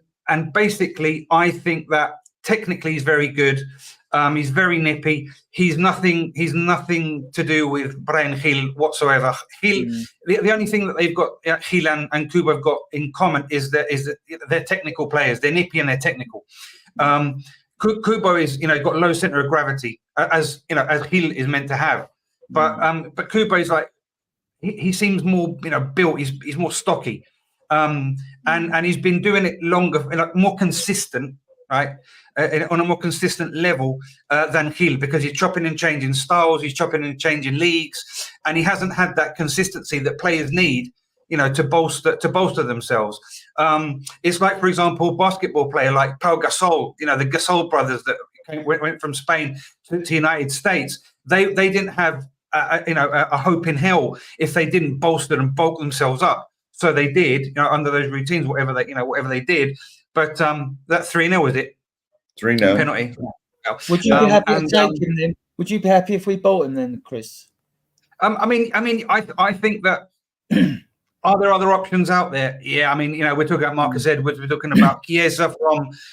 basically, I think that technically he's very good. He's very nippy. He's nothing to do with Brian Gil whatsoever. The only thing that they've got, Gil and Kubo have got in common is that they're technical players. They're nippy and they're technical. Kubo is, got low center of gravity, as Gil is meant to have. But Kubo is like, he seems more, built. He's more stocky, and he's been doing it longer, more consistent, right? On a more consistent level than Gil, because he's chopping and changing styles, he's chopping and changing leagues, and he hasn't had that consistency that players need, to bolster themselves. It's like, for example, basketball player like Pau Gasol, the Gasol brothers that went from Spain to the United States. They didn't have a hope in hell if they didn't bolster and bulk themselves up. So they did, under those routines, whatever they did. But that 3-0, is it? 3-0 penalty. Would you be happy to take him then? Would you be happy if we bought him then, Chris? I think that are there other options out there? Yeah, we're talking about Marcus Edwards, we're talking about Chiesa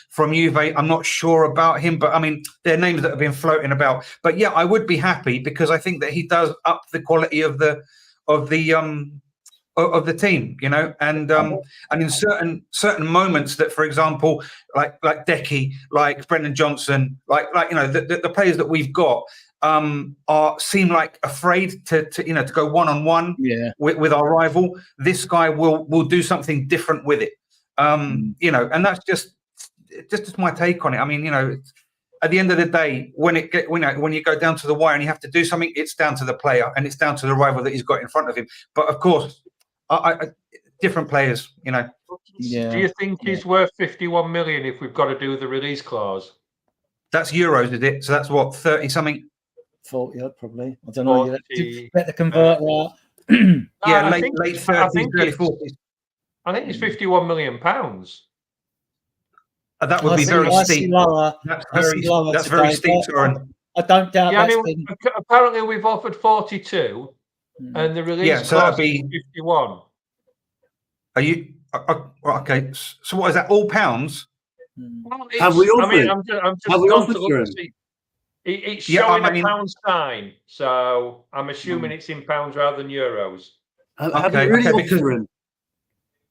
from Juve. I'm not sure about him, but there are names that have been floating about. But yeah, I would be happy because I think that he does up the quality of the team, and in certain moments that, for example, like Decky, like Brendan Johnson, the players that we've got seem like afraid to go one-on-one with our rival. This guy will do something different with it, and that's just my take on it. At the end of the day, when you go down to the wire and you have to do something, it's down to the player and it's down to the rival that he's got in front of him. But of course, different players, Do you think he's worth 51 million if we've got to do the release clause? That's euros, is it? So that's what, 30 something? 40 odd, probably. I don't know. Better convert that. Late 30s, early 40s. I think it's 51 million pounds. That would be very steep. That's very steep, Soren. I don't doubt apparently we've offered 42. And the release clause is 51. Are you okay? So what is that? All pounds? Well, have we offered? I'm just going to look to see. It's showing a pound sign, so I'm assuming it's in pounds rather than euros. Have we really offered?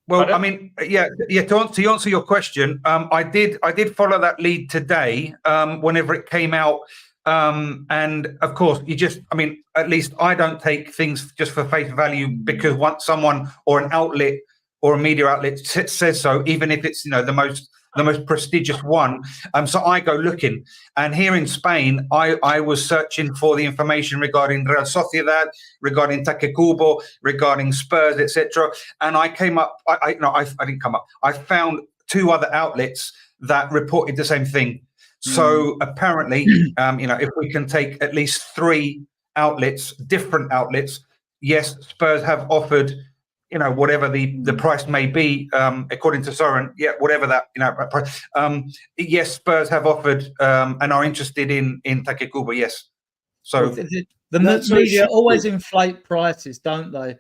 Well, To answer your question, I did follow that lead today. Whenever it came out. And of course, at least I don't take things just for face value because once someone or an outlet or a media outlet says so, even if it's the most prestigious one. So I go looking, and here in Spain, I was searching for the information regarding Real Sociedad, regarding Takekubo, regarding Spurs, etc. And I came up. I didn't come up. I found 2 other outlets that reported the same thing. So apparently, if we can take at least 3 different outlets, yes, Spurs have offered, whatever the price may be, according to Soren, whatever that, price. Yes, Spurs have offered and are interested in Takekubo, yes. So the media always inflate prices, don't they?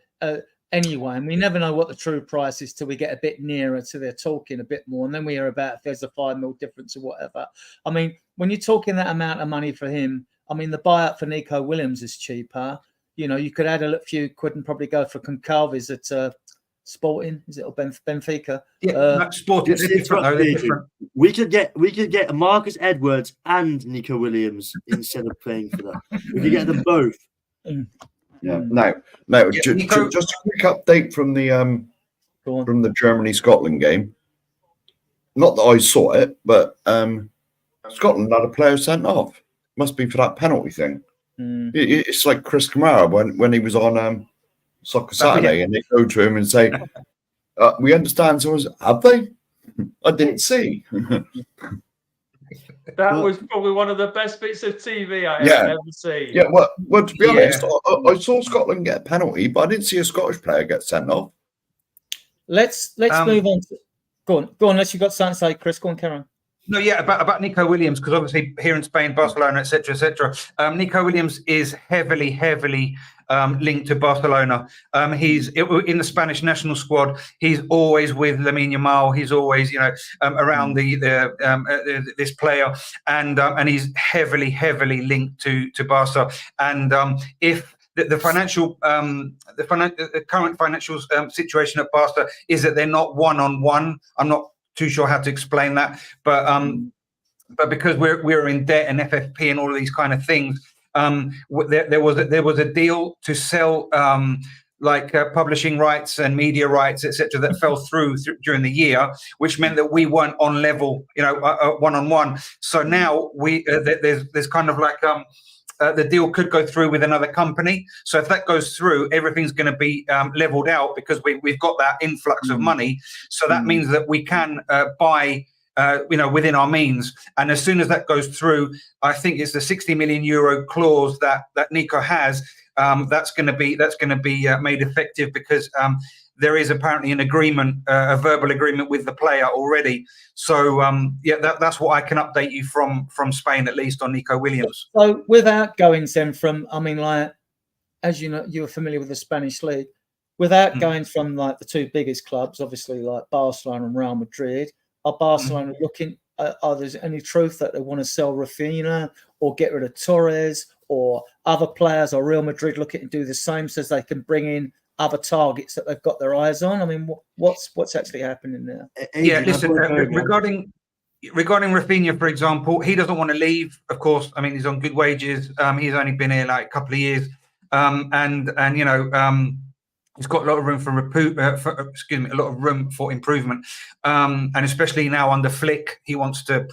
anyway, and we never know what the true price is till we get a bit nearer to they're talking a bit more, and then we hear about if there's a $5 million difference or whatever. I mean, when you're talking that amount of money for him, I mean, the buyout for Nico Williams is cheaper. You know, you could add a few quid and probably go for Concalves at Sporting, is it, or Benfica? Yeah, Sporting. They're different, though. They're different. We could get Marcus Edwards and Nico Williams instead of playing for that. We could get them both. Yeah. No. Just a quick update from the Germany-Scotland game. Not that I saw it, but Scotland had a player sent off. Must be for that penalty thing. It's like Chris Kamara when he was on Soccer Saturday, and they go to him and say, "We understand." Someone's, have they? I didn't see. That was probably one of the best bits of TV I have ever seen. Yeah, well, to be honest, I saw Scotland get a penalty, but I didn't see a Scottish player get sent off. Let's move on. Go on. Unless you've got something to say, Chris. Go on, Karen. No, yeah, about Nico Williams, because obviously here in Spain, Barcelona, etc. Nico Williams is heavily linked to Barcelona. He's in the Spanish national squad. He's always with Lamine Yamal. He's always, around this player, and he's heavily linked to Barca. And if the current financial situation at Barca is that they're not one-on-one, I'm not too sure how to explain that, but because we're in debt and FFP and all of these kind of things, there was a deal to sell publishing rights and media rights, etc., that fell through during the year, which meant that we weren't on level, one-on-one. So now there's kind of like the deal could go through with another company. So if that goes through, everything's going to be leveled out because we've got that influx of money. So that means that we can buy, within our means. And as soon as that goes through, I think it's the 60 million euro clause that Nico has. That's going to be made effective because there is apparently an agreement, a verbal agreement with the player already. So that's what I can update you from Spain, at least on Nico Williams. So without going then from, I mean, like, as you know, you're familiar with the Spanish league, without going from like the two biggest clubs, obviously like Barcelona and Real Madrid, are Barcelona looking, are there any truth that they want to sell Rafinha or get rid of Torres, or other players, or Real Madrid looking to do the same so they can bring in other targets that they've got their eyes on? I mean, what's actually happening there? Yeah, listen, regarding Rafinha, for example, he doesn't want to leave. Of course, I mean, he's on good wages. He's only been here like a couple of years, and he's got a lot of room a lot of room for improvement, and especially now under Flick, he wants to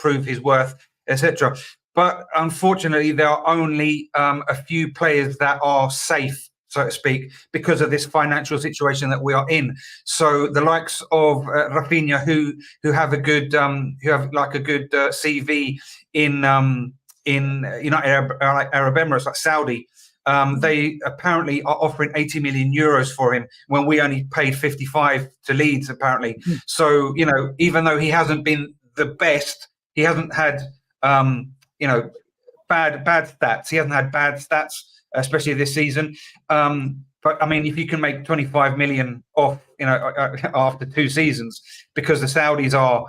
prove his worth, etc. But unfortunately, there are only a few players that are safe, so to speak, because of this financial situation that we are in. So the likes of Rafinha, who have a good CV in United Arab Emirates, like Saudi. They apparently are offering 80 million euros for him when we only paid 55 to Leeds, apparently. So, even though he hasn't been the best, he hasn't had, bad stats. He hasn't had bad stats, especially this season. But I mean, if you can make 25 million off, after 2 seasons, because the Saudis are,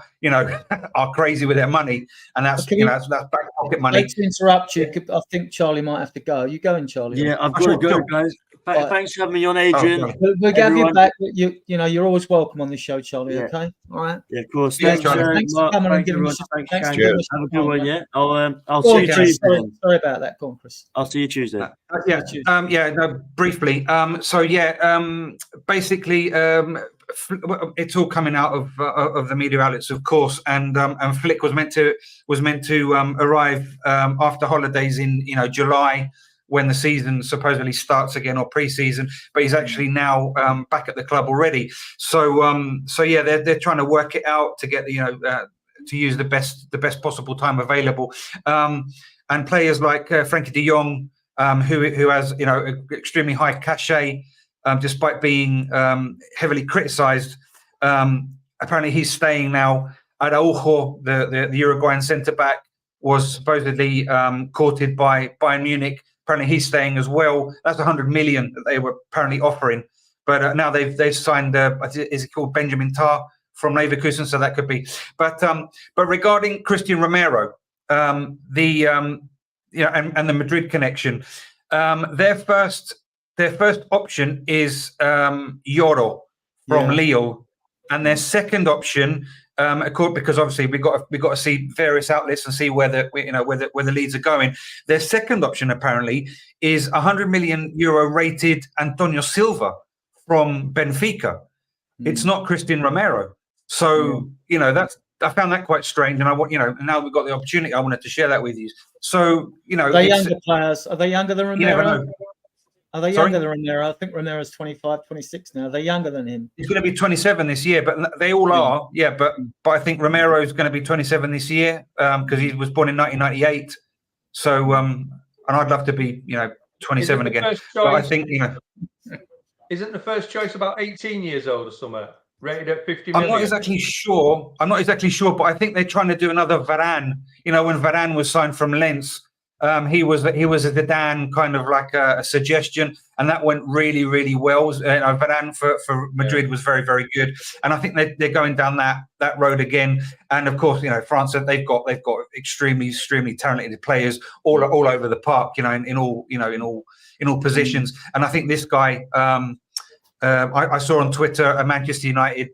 are crazy with their money, and that's that's back pocket money. To interrupt you, I think Charlie might have to go. You going, Charlie? Yeah, I've got to go, guys. Thanks for having me on, Adrian. We'll have you back. You're always welcome on this show, Charlie. Yeah. Okay, all right. Yeah, of course. Thanks for coming and giving us. Thanks. Have a good one. Yeah, I'll see you Tuesday. Sorry about that. Go on, Chris. I'll see you Tuesday. Briefly. Basically, it's all coming out of the media outlets, of course, and Flick was meant to arrive after holidays in July, when the season supposedly starts again, or pre-season, but he's actually now back at the club already. So they're trying to work it out to get to use the best possible time available. And players like Frankie de Jong, who has extremely high cachet, despite being heavily criticised. Apparently, he's staying now. Araujo, the Uruguayan centre back, was supposedly courted by Bayern Munich. Apparently, he's staying as well. That's 100 million that they were apparently offering. but now they've signed. Is it called Benjamin Tarr from Leverkusen? So that could be. But regarding Christian Romero, and the Madrid connection, their first option is Yoro from Lille, and their second option, because obviously we got to see various outlets and see where the leads are going. Their second option apparently is 100 million euro rated Antonio Silva from Benfica. It's not Christian Romero. So I found that quite strange, and now we've got the opportunity. I wanted to share that with you. So they're younger players. Are they younger than Romero? Are they Sorry? younger than Romero? I think Romero's 25, 26 now. They're younger than him. He's going to be 27 this year, but they all are. Yeah, but I think Romero is going to be 27 this year because he was born in 1998. So, and I'd love to be, 27 again. But I think, Isn't the first choice about 18 years old or something? Rated at 50 million? I'm not exactly sure, but I think they're trying to do another Varane. When Varane was signed from Lens, he was a Zidane kind of like a suggestion, and that went really, really well. Varane for Madrid was very, very good, and I think they're going down that road again. And of course, France, they've got extremely, extremely talented players all over the park. In all positions. And I think this guy. I saw on Twitter a Manchester United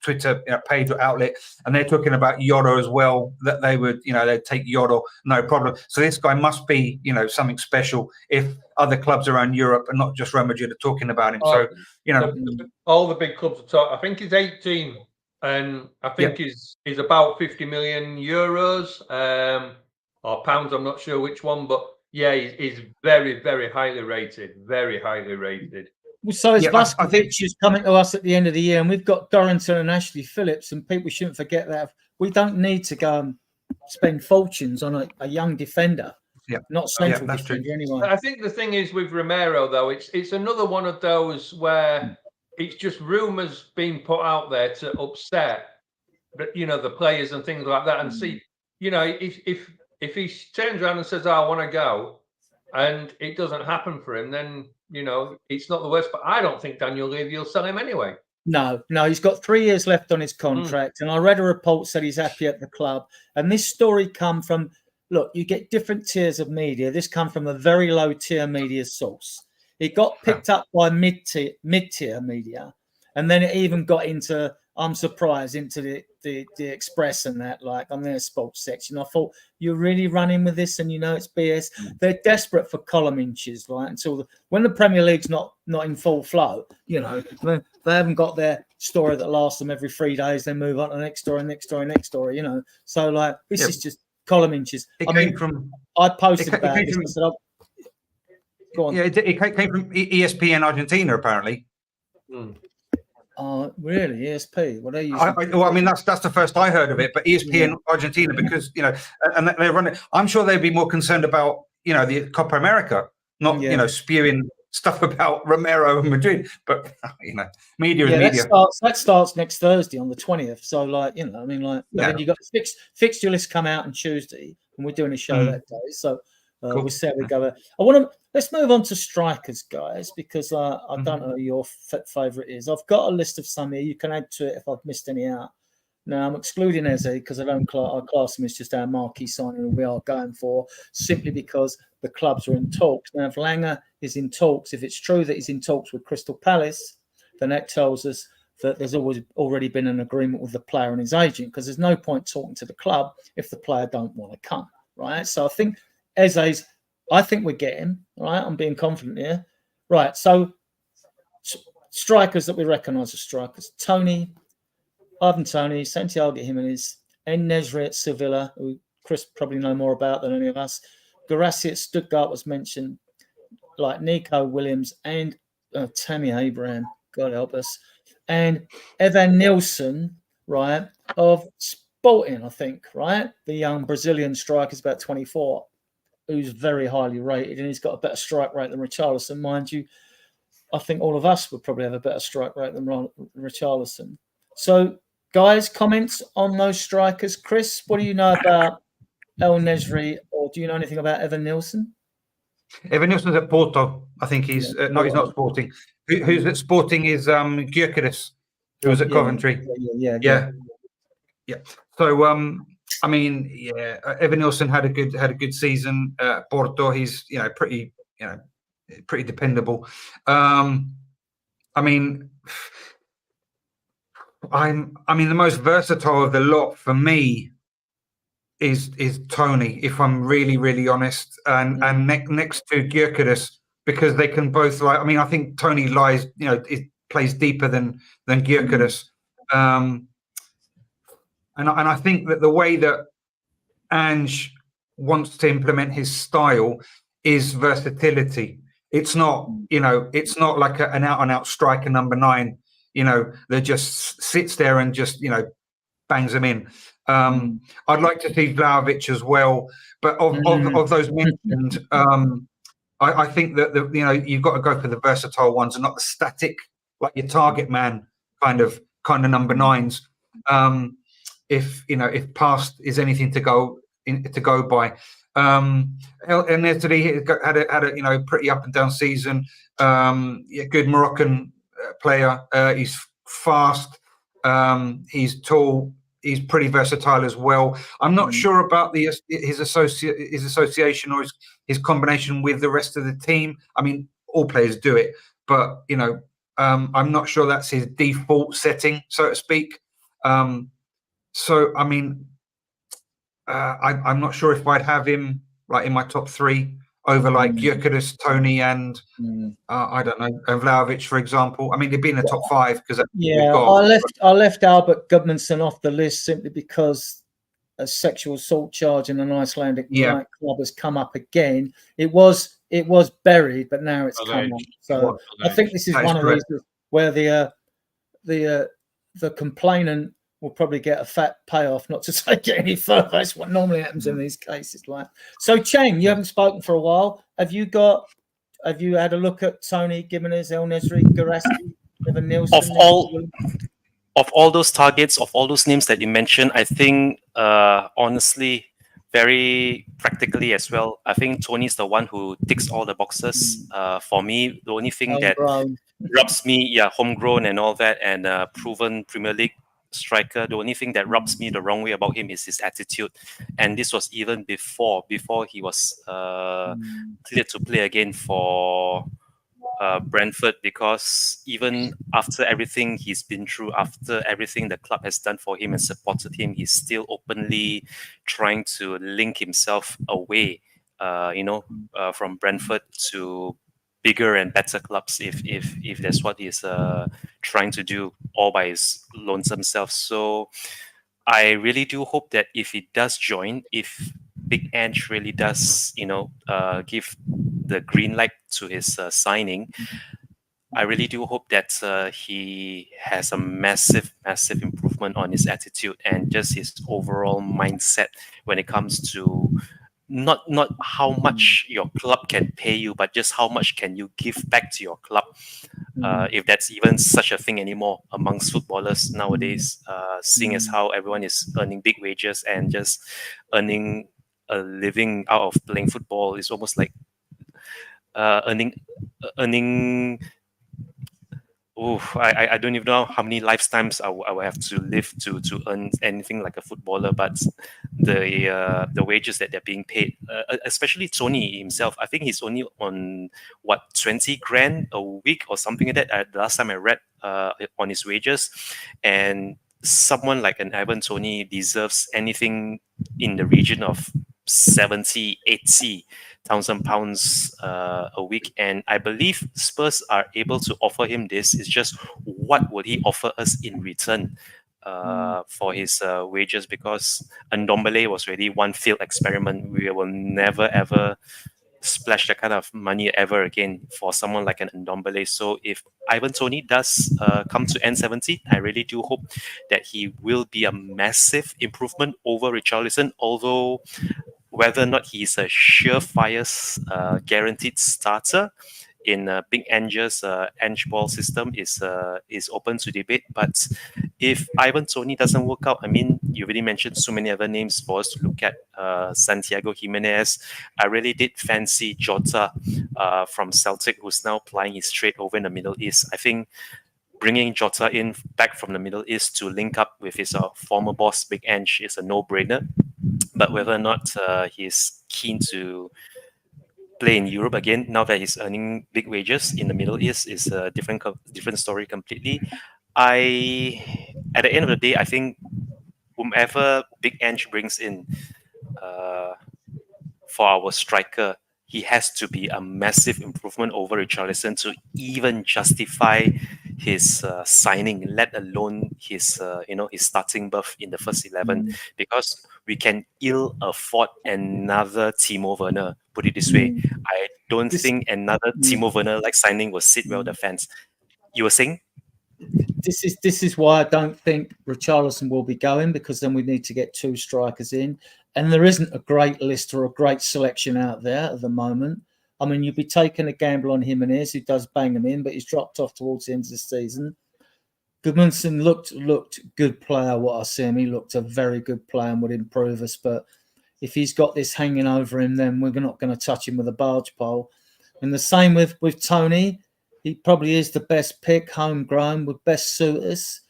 Twitter page or outlet, and they're talking about Yoro as well. That they would, they'd take Yoro, no problem. So this guy must be, something special if other clubs around Europe and not just Real Madrid are talking about him. All the big clubs are talking. I think he's 18, and I think he's about 50 million euros or pounds. I'm not sure which one, but he's very, very highly rated. Very highly rated. So it's Vuskovic is coming to us at the end of the year, and we've got Dorrington and Ashley Phillips, and people shouldn't forget that. We don't need to go and spend fortunes on a young defender, not central defender anyway. I think the thing is with Romero, though, it's another one of those where it's just rumours being put out there to upset, the players and things like that. And see, if he turns around and says, "I want to go," and it doesn't happen for him, then it's not the worst. But I don't think Daniel Levy will sell him anyway. No, he's got 3 years left on his contract, and I read a report said he's happy at the club. And this story come from, look, you get different tiers of media. This come from a very low tier media source. It got picked up by mid tier media, and then it even got into, I'm surprised, into the Express and that, like on their sports section. I thought, you're really running with this, and it's BS. They're desperate for column inches, right? Until when the Premier League's not in full flow, they haven't got their story that lasts them every 3 days. They move on to the next story, next story, next story. So like this is just column inches. I posted about this. I said, go on. Yeah, it came from ESPN Argentina, apparently. Oh, really? ESP? What are you? That's the first I heard of it. But ESPN Argentina, because and they're running. I'm sure they'd be more concerned about the Copa America, not spewing stuff about Romero and Madrid. But media is media. That starts next Thursday on the 20th. So then you got fixture list come out on Tuesday, and we're doing a show that day. So we'll see how we go. Let's move on to strikers, guys, because I don't know who your favourite is. I've got a list of some here. You can add to it if I've missed any out. Now, I'm excluding Eze because I class him as just our marquee signing we are going for, simply because the clubs are in talks. Now, if Langer is in talks, if it's true that he's in talks with Crystal Palace, then that tells us that there's already been an agreement with the player and his agent, because there's no point talking to the club if the player don't want to come, right? So I think Eze's... I think we get him, right? I'm being confident here. Right, so strikers that we recognise as strikers. Ivan Toney, Santiago Jimenez, En-Nesyri at Sevilla, who Chris probably know more about than any of us. Guirassy at Stuttgart was mentioned, like Nico Williams and Tammy Abraham, God help us. And Evan Nilsson, right, of Sporting, I think, right? The young Brazilian striker is about 24. Who's very highly rated, and he's got a better strike rate than Richarlison. Mind you, I think all of us would probably have a better strike rate than Richarlison. So, guys, comments on those strikers. Chris, what do you know about El-Nesyri, or do you know anything about Evan Nilsson? Evan Nilsson's at Porto. I think he's no, he's not Sporting. Who's at Sporting is Gyökeres, who was at Coventry. Yeah. So I mean, Evan Nilsson had a good season at Porto. He's pretty dependable. I mean, the most versatile of the lot for me is Tony, if I'm really honest, and next to Gyökeres, because they can both I think Tony plays deeper than Gyökeres, and I think that the way that Ange wants to implement his style is versatility. It's not like an out-and-out striker number 9, that just sits there and just bangs them in. I'd like to see Vlahovic as well, but of those mentioned, I think that you've got to go for the versatile ones and not the static, like your target man kind of number 9s. If past is anything to go by. El Nesri had a pretty up and down season. Good Moroccan player. He's fast. He's tall. He's pretty versatile as well. I'm not sure about his association or his combination with the rest of the team. I mean, all players do it, but I'm not sure that's his default setting, so to speak. So I mean, I'm not sure if I'd have him in my top 3 over Gyökeres, Tony, and I don't know, and Vlahovic, for example. I mean, they'd be in the top 5 because I left Albert Gudmundsson off the list simply because a sexual assault charge in an Icelandic nightclub has come up again. It was buried, but now it's come up. So I think this is one of these where the complainant will probably get a fat payoff not to take it any further. That's what normally happens in these cases. So, Cheng, you haven't spoken for a while. Have you had a look at Tony, Gimenez, El Nesri, Garaski, Evan Nilsson? Of all those targets, of all those names that you mentioned, I think, honestly, very practically as well, I think Tony's the one who ticks all the boxes. For me, the only thing that rubs me, homegrown and all that, and proven Premier League striker, the only thing that rubs me the wrong way about him is his attitude, and this was even before he was cleared to play again for Brentford, because even after everything he's been through, after everything the club has done for him and supported him, he's still openly trying to link himself away from Brentford to bigger and better clubs, if that's what he's trying to do all by his lonesome self. So I really do hope that if he does join, if Big Ange really does, give the green light to his signing, I really do hope that he has a massive improvement on his attitude and just his overall mindset when it comes to not how much your club can pay you, but just how much can you give back to your club, if that's even such a thing anymore amongst footballers nowadays, seeing as how everyone is earning big wages and just earning a living out of playing football. Is almost like earning I don't even know how many lifetimes I will have to live to earn anything like a footballer. But the wages that they're being paid, especially Tony himself, I think he's only on 20 grand a week or something like that. The last time I read on his wages, and someone like an Ivan Toney deserves anything in the region of 70,000-80,000 pounds a week, and I believe Spurs are able to offer him this. It's just what would he offer us in return for his wages, because Ndombele was really one failed experiment. We will never ever splash that kind of money ever again for someone like an Ndombele. So if Ivan Toney does come to N70, I really do hope that he will be a massive improvement over Richarlison, although whether or not he's a surefire guaranteed starter in Big Ange's Ange ball system is open to debate. But if Ivan Toney doesn't work out, I mean, you already mentioned so many other names for us to look at. Santiago Jimenez. I really did fancy Jota from Celtic, who's now plying his trade over in the Middle East. I think bringing Jota in back from the Middle East to link up with his former boss, Big Ange, is a no-brainer. But whether or not he's keen to play in Europe again, now that he's earning big wages in the Middle East, is a different story completely. At the end of the day, I think whomever Big Ange brings in for our striker, he has to be a massive improvement over Richarlison to even justify his signing, let alone his his starting berth in the first 11. Because we can ill afford another Timo Werner. Put it this way, I don't think another Timo Werner like signing will sit well with the fans. You were saying? This is why I don't think Richarlison will be going, because then we need to get 2 strikers in, and there isn't a great list or a great selection out there at the moment. I mean, you'd be taking a gamble on Jimenez, who does bang them in, but he's dropped off towards the end of the season. Goodmanson looked good player. What I see him, he looked a very good player and would improve us. But if he's got this hanging over him, then we're not going to touch him with a barge pole. And the same with Toney. He probably is the best pick, homegrown, would best suit us.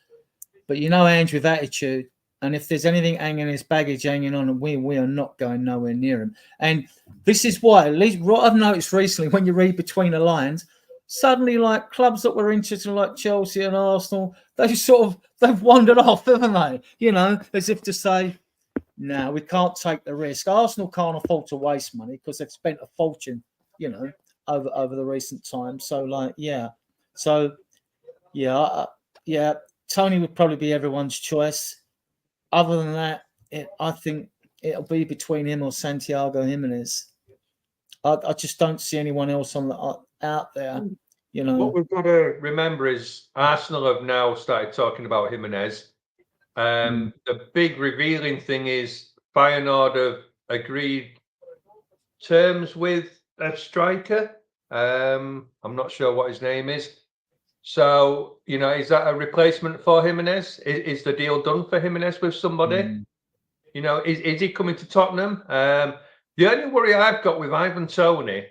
But Ange with attitude. And if there's anything hanging, his baggage hanging on, we are not going nowhere near him. And this is why, at least what I've noticed recently, when you read between the lines, suddenly like clubs that were interested, like Chelsea and Arsenal, they've wandered off, haven't they? As if to say, no, we can't take the risk. Arsenal can't afford to waste money because they've spent a fortune, over the recent times. So Toney would probably be everyone's choice. Other than that, I think it'll be between him or Santiago Jimenez. I just don't see anyone else out there. What we've got to remember is Arsenal have now started talking about Jimenez. The big revealing thing is Feyenoord have agreed terms with a striker. I'm not sure what his name is. So, is that a replacement for Jimenez? Is the deal done for Jimenez with somebody? Is he coming to Tottenham? The only worry I've got with Ivan Toney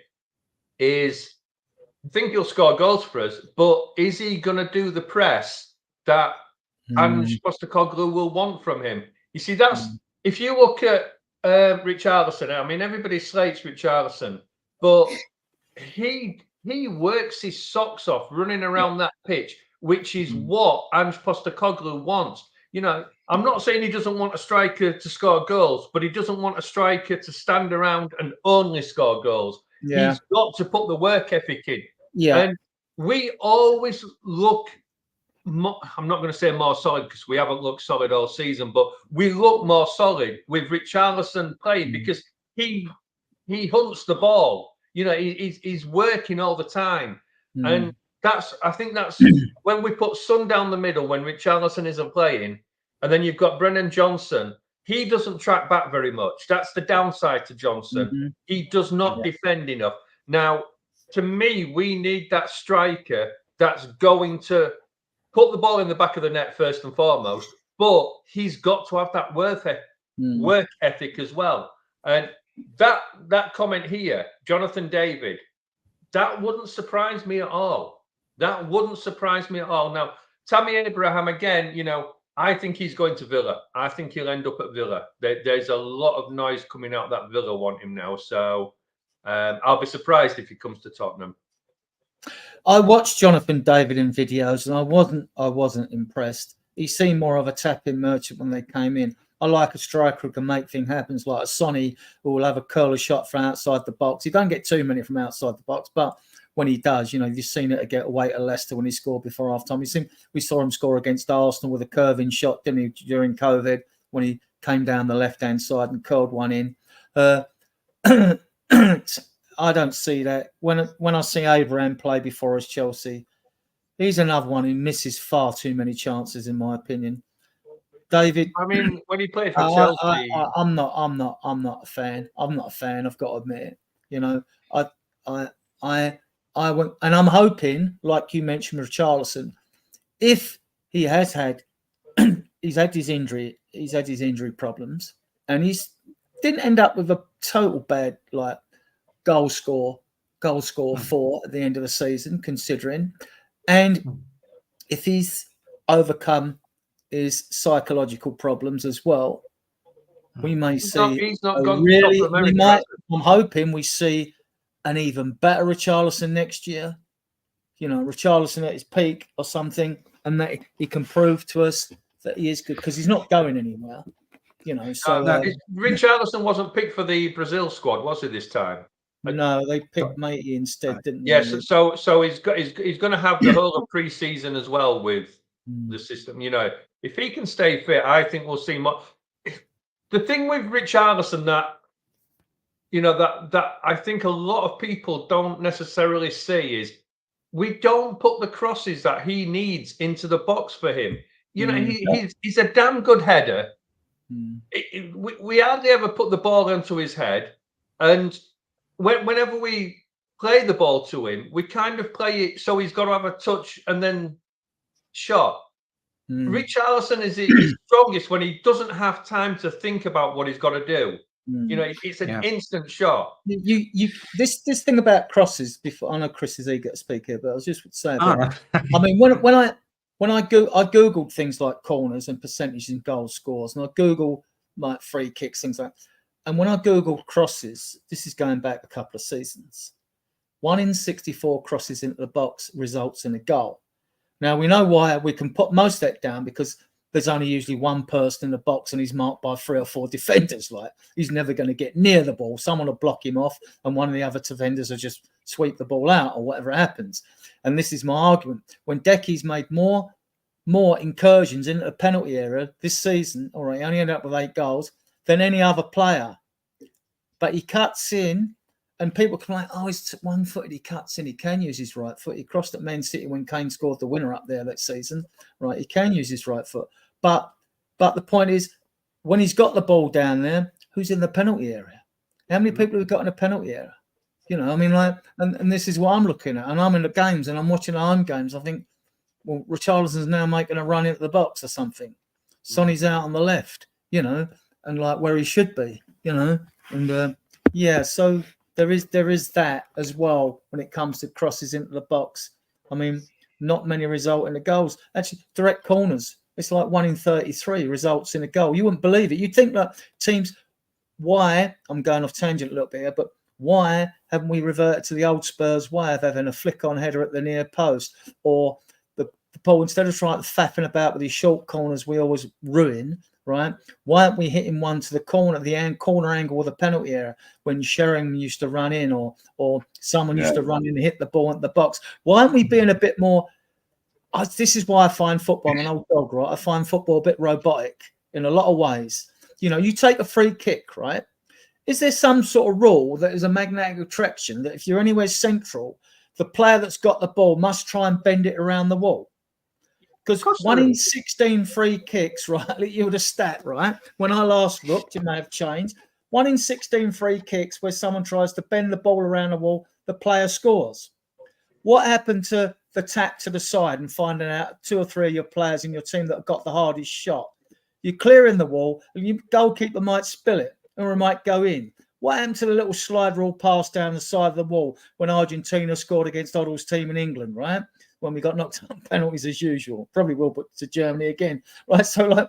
is I think he'll score goals for us, but is he going to do the press that Ange Postecoglou will want from him? You see, that's if you look at Richarlison. I mean, everybody slates Richarlison, but he works his socks off running around that pitch, which is what Ange Postecoglou wants. I'm not saying he doesn't want a striker to score goals, but he doesn't want a striker to stand around and only score goals. Yeah. He's got to put the work ethic in. Yeah. And we always look I'm not going to say more solid because we haven't looked solid all season, but we look more solid with Richarlison playing because he hunts the ball. He's working all the time. And I think that's when we put Son down the middle when Richarlison isn't playing, and then you've got Brennan Johnson. He doesn't track back very much. That's the downside to Johnson. He does not defend enough. Now, to me, we need that striker that's going to put the ball in the back of the net first and foremost, but he's got to have that work ethic as well. And that comment here, Jonathan David, that wouldn't surprise me at all. That wouldn't surprise me at all. Now, Tammy Abraham, again, I think he's going to Villa. I think he'll end up at Villa. There's a lot of noise coming out that Villa want him now. So I'll be surprised if he comes to Tottenham. I watched Jonathan David in videos and I wasn't impressed. He seemed more of a tapping merchant when they came in. I like a striker who can make things happen, like a Sonny who will have a curler shot from outside the box. He don't get too many from outside the box, but when he does, you've seen it get away at Leicester when he scored before half-time. We saw him score against Arsenal with a curving shot, didn't he, during COVID when he came down the left-hand side and curled one in. I don't see that. When I see Abraham play before us, Chelsea, he's another one who misses far too many chances, in my opinion. David, I mean, when he played for Chelsea, I'm not a fan. I'm not a fan. I've got to admit it. I'm hoping, like you mentioned with Richarlison, if he has had, he's had his injury problems, and he's didn't end up with a total bad like goal score for at the end of the season, considering, and if he's overcome his psychological problems as well, we may see. He's not gone to South America. I'm hoping we see an even better Richarlison next year. You know, Richarlison at his peak or something, and that he can prove to us that he is good because he's not going anywhere. You know, so Richarlison wasn't picked for the Brazil squad, was he this time? No, they picked Matey instead, didn't they? Yes, so he's going to have the whole of pre-season as well with the system. You know, if he can stay fit, I think we'll see more. The thing with Richarlison that I think a lot of people don't necessarily see is we don't put the crosses that he needs into the box for him. You know, he's a damn good header. We hardly ever put the ball into his head, and whenever we play the ball to him, we kind of play it so he's got to have a touch and then shot. Richarlison is his strongest when he doesn't have time to think about what he's got to do. You know, it's an instant shot. This thing about crosses. Before I know Chris is eager to speak here, but I was just saying. I mean, when I googled things like corners and percentages and goal scores, and I Google like free kicks, things like. And when I googled crosses, this is going back a couple of seasons. 1 in 64 crosses into the box results in a goal. Now we know why we can put most of that down because there's only usually one person in the box and he's marked by 3 or 4 defenders. Like he's never going to get near the ball. Someone will block him off and one of the other defenders will just sweep the ball out or whatever happens. And this is my argument. When Decky's made more incursions into the penalty area this season, all right, he only ended up with 8 goals than any other player. But he cuts in and people can like, oh, he's one-footed, he cuts in, he can use his right foot. He crossed at Man City when Kane scored the winner up there that season. Right, he can use his right foot. But the point is, when he's got the ball down there, who's in the penalty area? How many people have got in the penalty area? You know, I mean, like, and this is what I'm looking at. And I'm in the games and I'm watching our home games. I think, well, Richarlison's now making a run into the box or something. Sonny's out on the left, you know, and like where he should be, you know. And so there is that as well when it comes to crosses into the box. I mean, not many result in the goals. Actually, direct corners, it's like 1 in 33 results in a goal. You wouldn't believe it. You'd think that teams, why, I'm going off tangent a little bit here, but why haven't we reverted to the old Spurs way of having a flick-on header at the near post, or the ball, instead of trying to faffing about with these short corners we always ruin, right? Why aren't we hitting one to the corner, the corner angle of the penalty area when Sheringham used to run in or someone used to run in and hit the ball into the box? Why aren't we being a bit more... this is why I find football, I'm an old dog, right? I find football a bit robotic in a lot of ways. You know, you take a free kick, right? Is there some sort of rule that is a magnetic attraction that if you're anywhere central, the player that's got the ball must try and bend it around the wall? Because 1 in 16 free kicks, right? You would have stat, right? When I last looked, it may have changed. 1 in 16 free kicks where someone tries to bend the ball around the wall, the player scores. What happened to the tap to the side and finding out 2 or 3 of your players in your team that have got the hardest shot? You're clearing the wall, and your goalkeeper might spill it, or it might go in. What happened to the little slide rule pass down the side of the wall when Argentina scored against Oddle's team in England, right? When we got knocked out on penalties as usual. Probably will, but to Germany again, right? So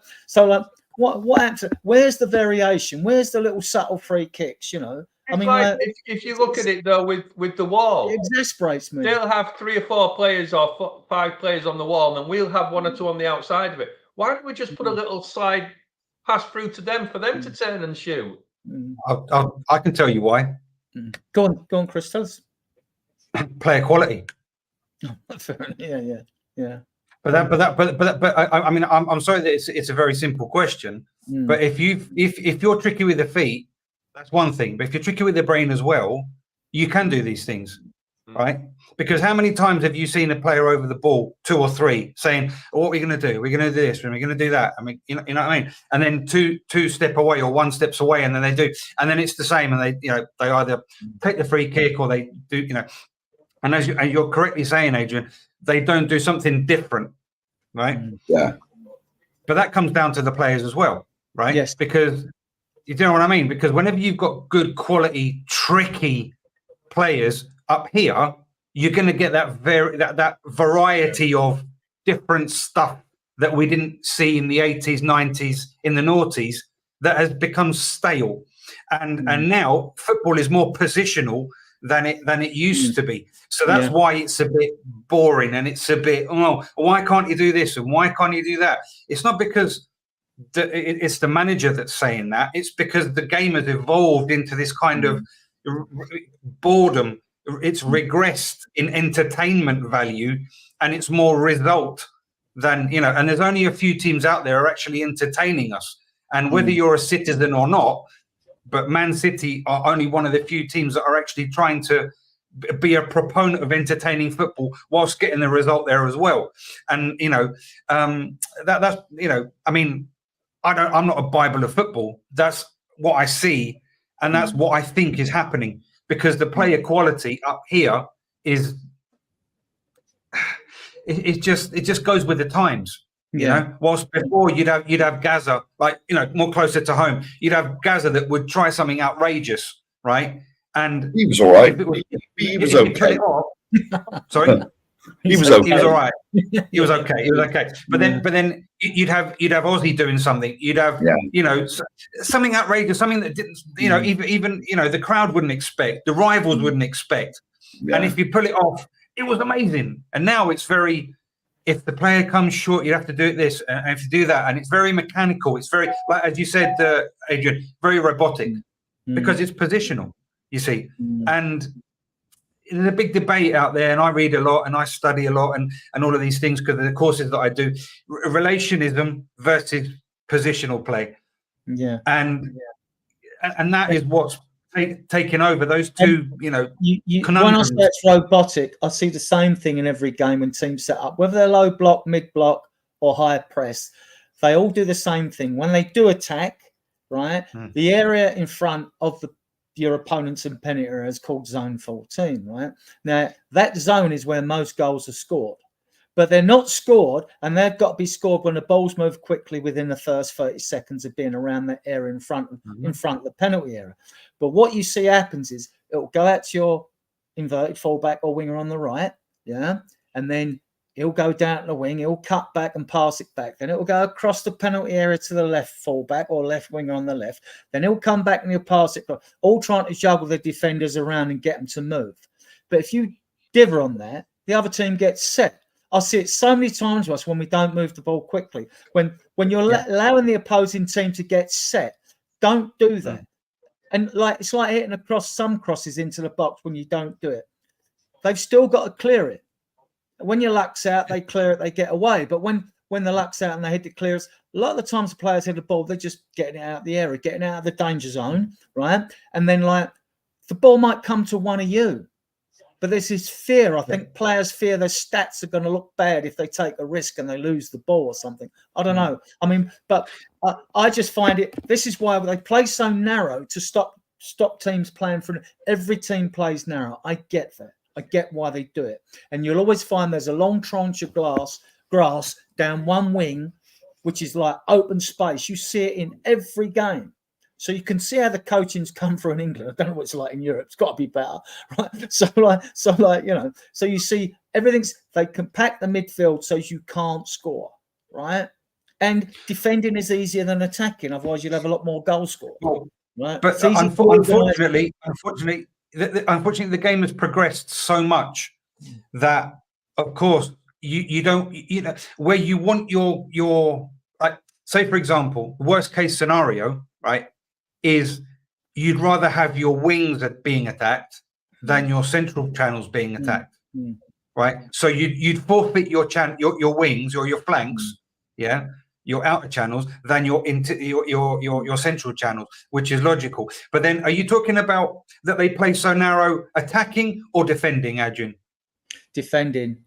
what happened to, where's the variation? Where's the little subtle free kicks, you know? I mean, like, if you look at it though, with the wall, it exasperates me. They'll have 3 or 4 players or 5 players on the wall, and then we'll have 1 or 2 on the outside of it. Why don't we just put a little slide pass through to them for them to turn and shoot? I can tell you why. Go on, Chris. Tell us. Player quality. Yeah. But I mean, I'm sorry that it's a very simple question. But if you're tricky with the feet, that's one thing. But if you're tricky with the brain as well, you can do these things, right? Because how many times have you seen a player over the ball, 2 or 3, saying, oh, "What are we going to do? We're going to do this, and we're going to do that." I mean, you know what I mean? And then two step away or 1 steps away, and then they do, and then it's the same, and they either take the free kick or they do, And as you're correctly saying, Adrian, they don't do something different, right? Yeah. But that comes down to the players as well, right? Yes. Because you know what I mean? Because whenever you've got good quality, tricky players up here, you're going to get that variety of different stuff that we didn't see in the 80s, 90s, in the noughties, that has become stale. And now football is more positional than it used to be. So that's why it's a bit boring, and it's a bit, oh, why can't you do this and why can't you do that? It's not because it's the manager that's saying that. It's because the game has evolved into this kind of boredom. It's regressed in entertainment value, and it's more result than, and there's only a few teams out there are actually entertaining us. And whether you're a citizen or not, but Man City are only one of the few teams that are actually trying to be a proponent of entertaining football whilst getting the result there as well. And that's I mean, I'm not a Bible of football. That's what I see, and that's what I think is happening, because the player quality up here is it just goes with the times. You know, whilst before you'd have Gaza, like, more closer to home, you'd have Gaza that would try something outrageous, right? And he was all right. He was okay. Sorry, he was okay. He was all right. He was okay. He was okay. But then you'd have Ozzy doing something. You'd have something outrageous, something that didn't, even the crowd wouldn't expect, the rivals wouldn't expect. Yeah. And if you pull it off, it was amazing. And now it's very, if the player comes short, you have to do it this, and if you do that, and it's very mechanical. It's very, like as you said, Adrian, very robotic, because it's positional. You see, and there's a big debate out there, and I read a lot, and I study a lot, and all of these things because of the courses that I do. Relationism versus positional play, and that is what's taking over those two, when I say it's robotic, I see the same thing in every game when teams set up, whether they're low block, mid block, or high press. They all do the same thing. When they do attack, right, the area in front of your opponent's in penalty area is called zone 14, right? Now, that zone is where most goals are scored. But they're not scored, and they've got to be scored when the balls move quickly within the first 30 seconds of being around that area in front of the penalty area. But what you see happens is it will go out to your inverted fullback or winger on the right, and then he'll go down to the wing, he'll cut back and pass it back. Then it will go across the penalty area to the left fullback or left winger on the left. Then he'll come back and he'll pass it, all trying to juggle the defenders around and get them to move. But if you diver on that, the other team gets set. I see it so many times with us when we don't move the ball quickly. When you're allowing the opposing team to get set, don't do that. And it's like hitting some crosses into the box when you don't do it. They've still got to clear it. When your luck's out, they clear it, they get away. But when the luck's out and they hit the clearance, a lot of the times the players hit the ball, they're just getting it out of the area, getting out of the danger zone, right? And then the ball might come to one of you. But this is fear. I think players fear their stats are going to look bad if they take a risk and they lose the ball or something. I don't know. I mean, but I just find this is why they play so narrow, to stop teams playing for it. Every team plays narrow. I get that. I get why they do it. And you'll always find there's a long tranche of grass down one wing, which is like open space. You see it in every game. So you can see how the coaching's come through in England. I don't know what it's like in Europe. It's got to be better, right? So you see they compact the midfield so you can't score, right? And defending is easier than attacking. Otherwise, you'll have a lot more goals scored, right? But unfortunately, the game has progressed so much that, of course, you don't, where you want your like, say for example, the worst case scenario, right, is you'd rather have your wings being attacked than your central channels being attacked, right? So you'd forfeit your wings or your flanks, your outer channels, than your central channels, which is logical. But then, are you talking about that they play so narrow, attacking or defending, Adrian? Defending.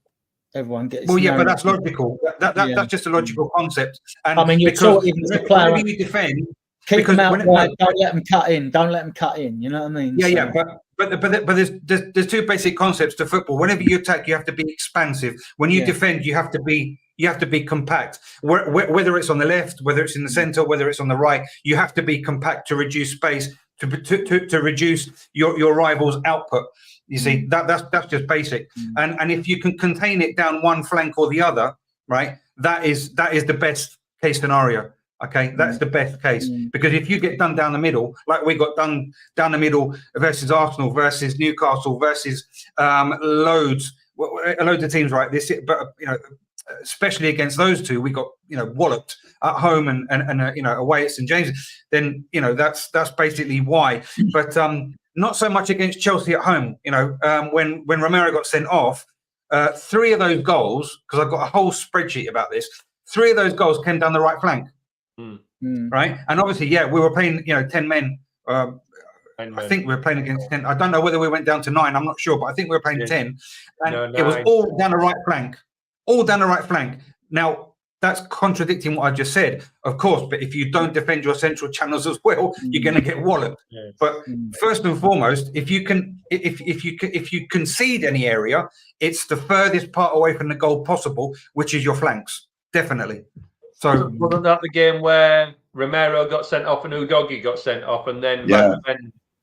Everyone gets. Well, but that's logical. That's just a logical concept. And I mean, you're talking to the player. You defend. Keep them out wide. Don't let them cut in. Don't let them cut in. You know what I mean? Yeah, But there's two basic concepts to football. Whenever you attack, you have to be expansive. When you defend, you have to be compact. Whether it's on the left, whether it's in the centre, whether it's on the right, you have to be compact to reduce space, to reduce your rival's output. You see, that's just basic. And if you can contain it down one flank or the other, right, that is the best case scenario. Okay, that's the best case, because if you get done down the middle, like we got done down the middle versus Arsenal, versus Newcastle, versus loads of teams, right? But especially against those two, we got walloped at home and away at St James's. Then that's basically why. But not so much against Chelsea at home. When Romero got sent off, 3 of those goals, because I've got a whole spreadsheet about this, 3 of those goals came down the right flank. Right, and obviously, we were playing 10 men. I think we were playing against 10. I don't know whether we went down to 9. I'm not sure, but I think we were playing 10, and it was all down the right flank. All down the right flank. Now that's contradicting what I just said, of course. But if you don't defend your central channels as well, you're going to get walloped. But first and foremost, if you concede any area, it's the furthest part away from the goal possible, which is your flanks, definitely. So wasn't that the game where Romero got sent off and Udogie got sent off, and then Van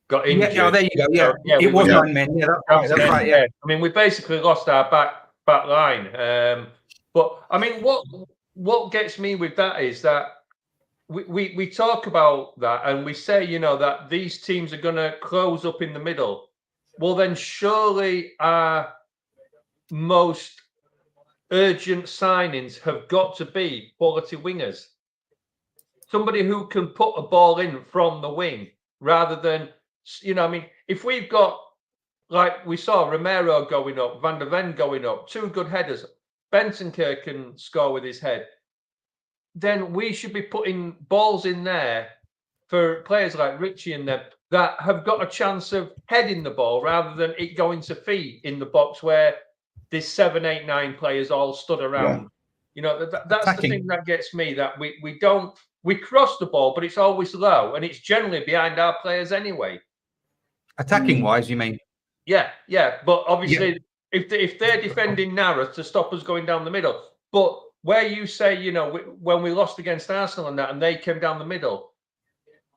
got injured? Yeah, there you go. Yeah, it was 9 men. Yeah, that's right. Yeah, I mean, we basically lost our back line. But I mean, what gets me with that is that we talk about that and we say, that these teams are going to close up in the middle. Well, then surely our most urgent signings have got to be quality wingers. Somebody who can put a ball in from the wing rather than, if we've got, like we saw Romero going up, Van der Ven going up, 2 good headers, Bentancur can score with his head, then we should be putting balls in there for players like Richie and them that have got a chance of heading the ball rather than it going to feet in the box where there's 7, 8, 9 players all stood around. That's attacking. The thing that gets me, that we cross the ball, but it's always low and it's generally behind our players anyway. Attacking wise, you mean? Yeah. But obviously, if they're defending narrow to stop us going down the middle, but where you say, when we lost against Arsenal and that, and they came down the middle,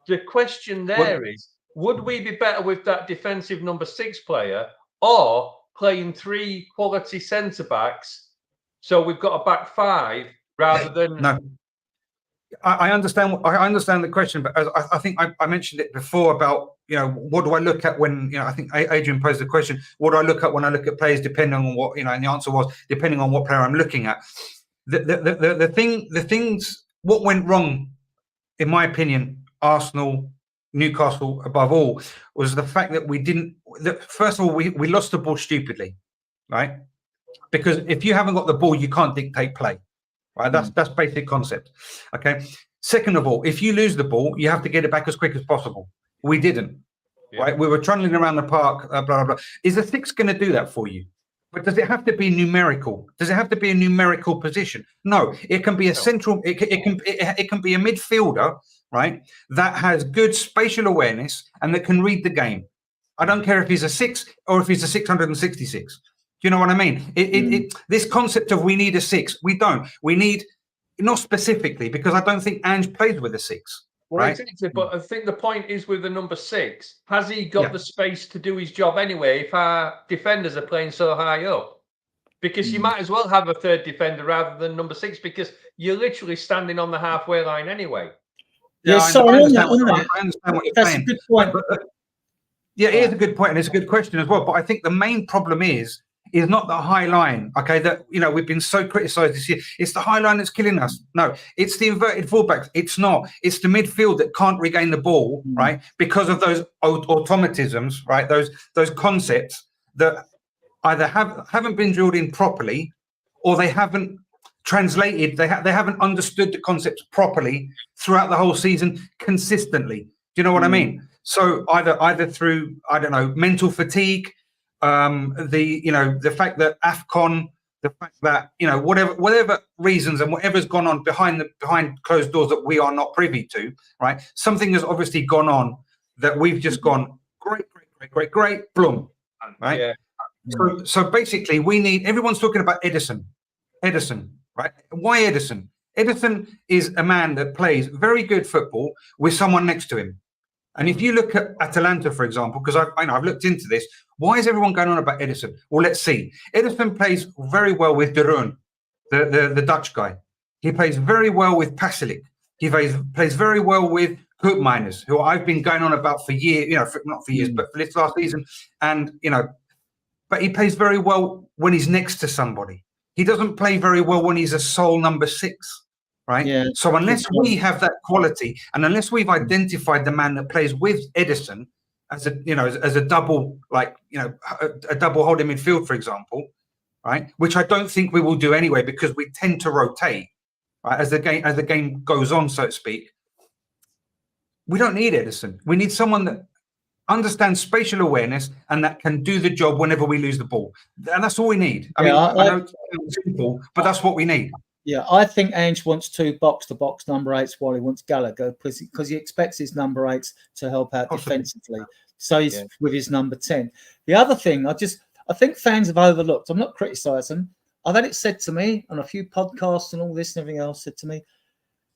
the question there is, would we be better with that defensive number 6 player, or playing 3 quality centre backs, so we've got a back 5 rather than? No, I understand. I understand the question, but I think I mentioned it before about what do I look at when I think Adrian posed the question. What do I look at when I look at players, depending on what and the answer was depending on what player I'm looking at. The things what went wrong, in my opinion, Arsenal, Newcastle above all, was the fact that we didn't. First of all, we lost the ball stupidly, right? Because if you haven't got the ball, you can't dictate play, right? That's basic concept. Okay. Second of all, if you lose the ball, you have to get it back as quick as possible. We didn't, right? We were trundling around the park, blah blah blah. Is the 6 going to do that for you? But does it have to be numerical? Does it have to be a numerical position? No, it can be a central. It can be a midfielder, right? That has good spatial awareness and that can read the game. I don't care if he's a 6 or if he's a 666. Do you know what I mean? This concept of we need a 6, we don't. We need, not specifically, because I don't think Ange plays with a 6. Well, right? Exactly, but I think the point is with the number 6, has he got the space to do his job anyway if our defenders are playing so high up? Because you might as well have a 3rd defender rather than number 6, because you're literally standing on the halfway line anyway. I understand what you're That's saying. a good point. It is a good point, and it's a good question as well. But I think the main problem is not the high line, okay, that we've been so criticised this year. It's the high line that's killing us. No, it's the inverted fullbacks. It's not. It's the midfield that can't regain the ball, right, because of those automatisms, right, those concepts that either haven't been drilled in properly, or they haven't translated. They haven't understood the concepts properly throughout the whole season consistently. Do you know what I mean? So either through, I don't know, mental fatigue, the fact that AFCON, the fact that whatever reasons and whatever's gone on behind closed doors that we are not privy to, right? Something has obviously gone on that we've just gone great, great, bloom, right? Yeah. So basically, we need. Everyone's talking about Edison, right? Why Edison? Edison is a man that plays very good football with someone next to him. And if you look at Atalanta, for example, because I've looked into this, why is everyone going on about Edison? Well, let's see. Edison plays very well with De Roon, the Dutch guy. He plays very well with Pasalic. He plays very well with Koopmeiners, who I've been going on about for years, not for years, but for this last season. And, but he plays very well when he's next to somebody. He doesn't play very well when he's a sole number 6. Right. Yeah. So unless we have that quality, and unless we've identified the man that plays with Edison as a double, a double holding midfield, for example, right, which I don't think we will do anyway, because we tend to rotate, right, as the game goes on, so to speak. We don't need Edison. We need someone that understands spatial awareness and that can do the job whenever we lose the ball. And that's all we need. I know it's simple, but that's what we need. Yeah, I think Ange wants 2 box-to-box number 8s while he wants Gallagher, because he expects his number 8s to help out defensively. So he's with his number 10. The other thing, I think fans have overlooked. I'm not criticising. I've had it said to me on a few podcasts and all this and everything else said to me,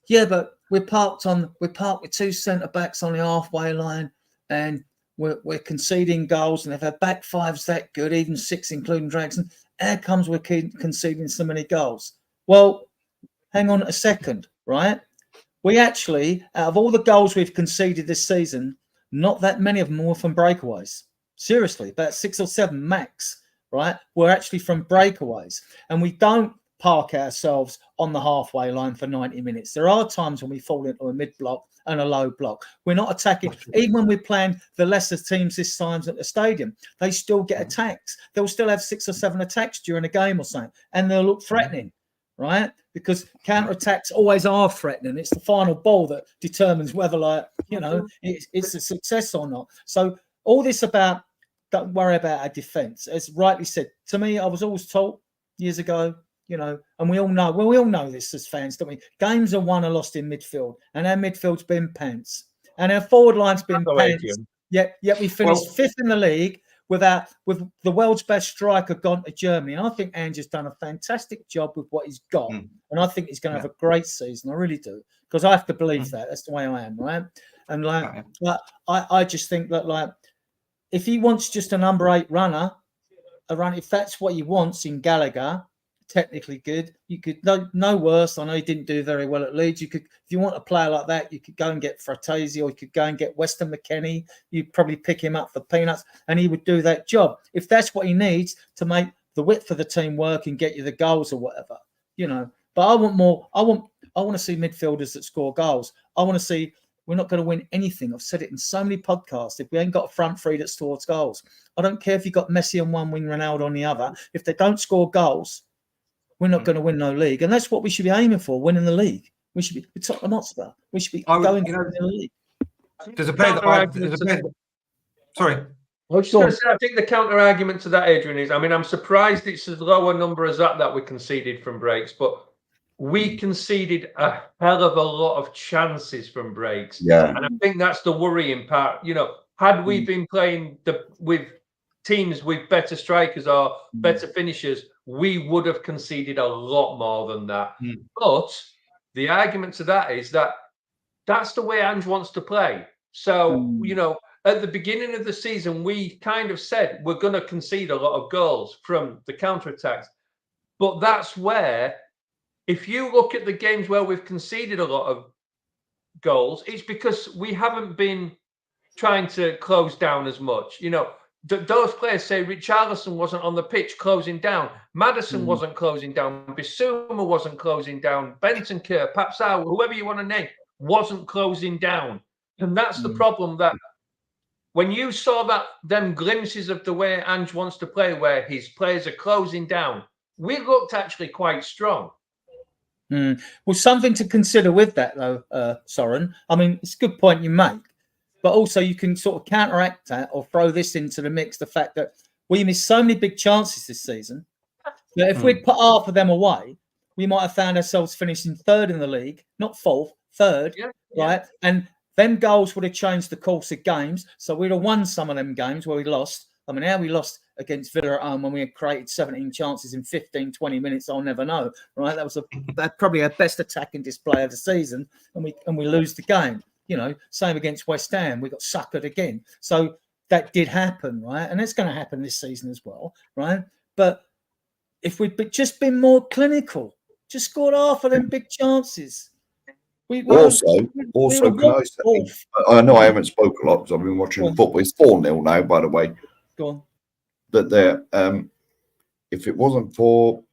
yeah, but we're parked with 2 centre backs on the halfway line, and we're conceding goals, and they've had back 5s that good, even 6 including Dragson. How comes we're conceding so many goals? Well, hang on a second, right? We actually, out of all the goals we've conceded this season, not that many of them were from breakaways. Seriously, about 6 or 7 max, right? We're actually from breakaways. And we don't park ourselves on the halfway line for 90 minutes. There are times when we fall into a mid-block and a low block. We're not attacking. Even when we're playing the lesser teams this time at the stadium, they still get attacks. They'll still have 6 or 7 attacks during a game or something, and they'll look threatening. Right, because counter-attacks always are threatening. It's the final ball that determines whether, it's a success or not. So all this about don't worry about our defence, as rightly said to me. I was always taught years ago, and we all know this as fans, don't we? Games are won or lost in midfield, and our midfield's been pants, and our forward line's been pants. Yet we finished 5th in the league. With the world's best striker gone to Germany. And I think Ange has done a fantastic job with what he's got. And I think he's going to have a great season. I really do. Because I have to believe that. That's the way I am, right? And I just think that if he wants just a number 8 runner, if that's what he wants in Gallagher, technically good. You could no worse. I know he didn't do very well at Leeds. You could, if you want a player like that, you could go and get Fratesi, or you could go and get Weston McKennie. You'd probably pick him up for peanuts, and he would do that job if that's what he needs to make the width of the team work and get you the goals or whatever, But I want more. I want to see midfielders that score goals. I want to see. We're not going to win anything. I've said it in so many podcasts. If we ain't got a front three that scores goals, I don't care if you got Messi on one wing, Ronaldo on the other. If they don't score goals, we're not going to win no league, and that's what we should be aiming for: winning the league. We should be Tottenham Hotspur. We should be going to the league. There's a player sorry. I was just going to say, I think the counter argument to that, Adrian, is I'm surprised it's as low a number as that we conceded from breaks, but we conceded a hell of a lot of chances from breaks. Yeah, and I think that's the worrying part. Had we been playing with teams with better strikers or better finishers, we would have conceded a lot more than that. But the argument to that is that that's the way Ange wants to play. So, at the beginning of the season, we kind of said we're going to concede a lot of goals from the counterattacks. But that's where, if you look at the games where we've conceded a lot of goals, it's because we haven't been trying to close down as much. Those players say Richarlison wasn't on the pitch closing down. Maddison wasn't closing down. Bissouma wasn't closing down. Bentancur, Papsau, whoever you want to name, wasn't closing down. And that's the problem, that when you saw them glimpses of the way Ange wants to play, where his players are closing down, we looked actually quite strong. Well, something to consider with that, though, Soren. It's a good point you make. But also you can sort of counteract that or throw this into the mix, the fact that we missed so many big chances this season that if we'd put half of them away, we might have found ourselves finishing 3rd in the league, not 4th, 3rd, right? And them goals would have changed the course of games. So we'd have won some of them games where we lost. I mean, how we lost against Villa at home when we had created 17 chances in 15, 20 minutes, I'll never know, right? That was probably our best attacking display of the season, and we lose the game. You know, same against West Ham, we got suckered again. So that did happen, right? And it's going to happen this season as well, right? But if we'd just been more clinical, just scored half of them big chances. Also, can I say, I know I haven't spoken a lot because I've been watching the football. It's 4-0 now, by the way. Go on. That there, if it wasn't for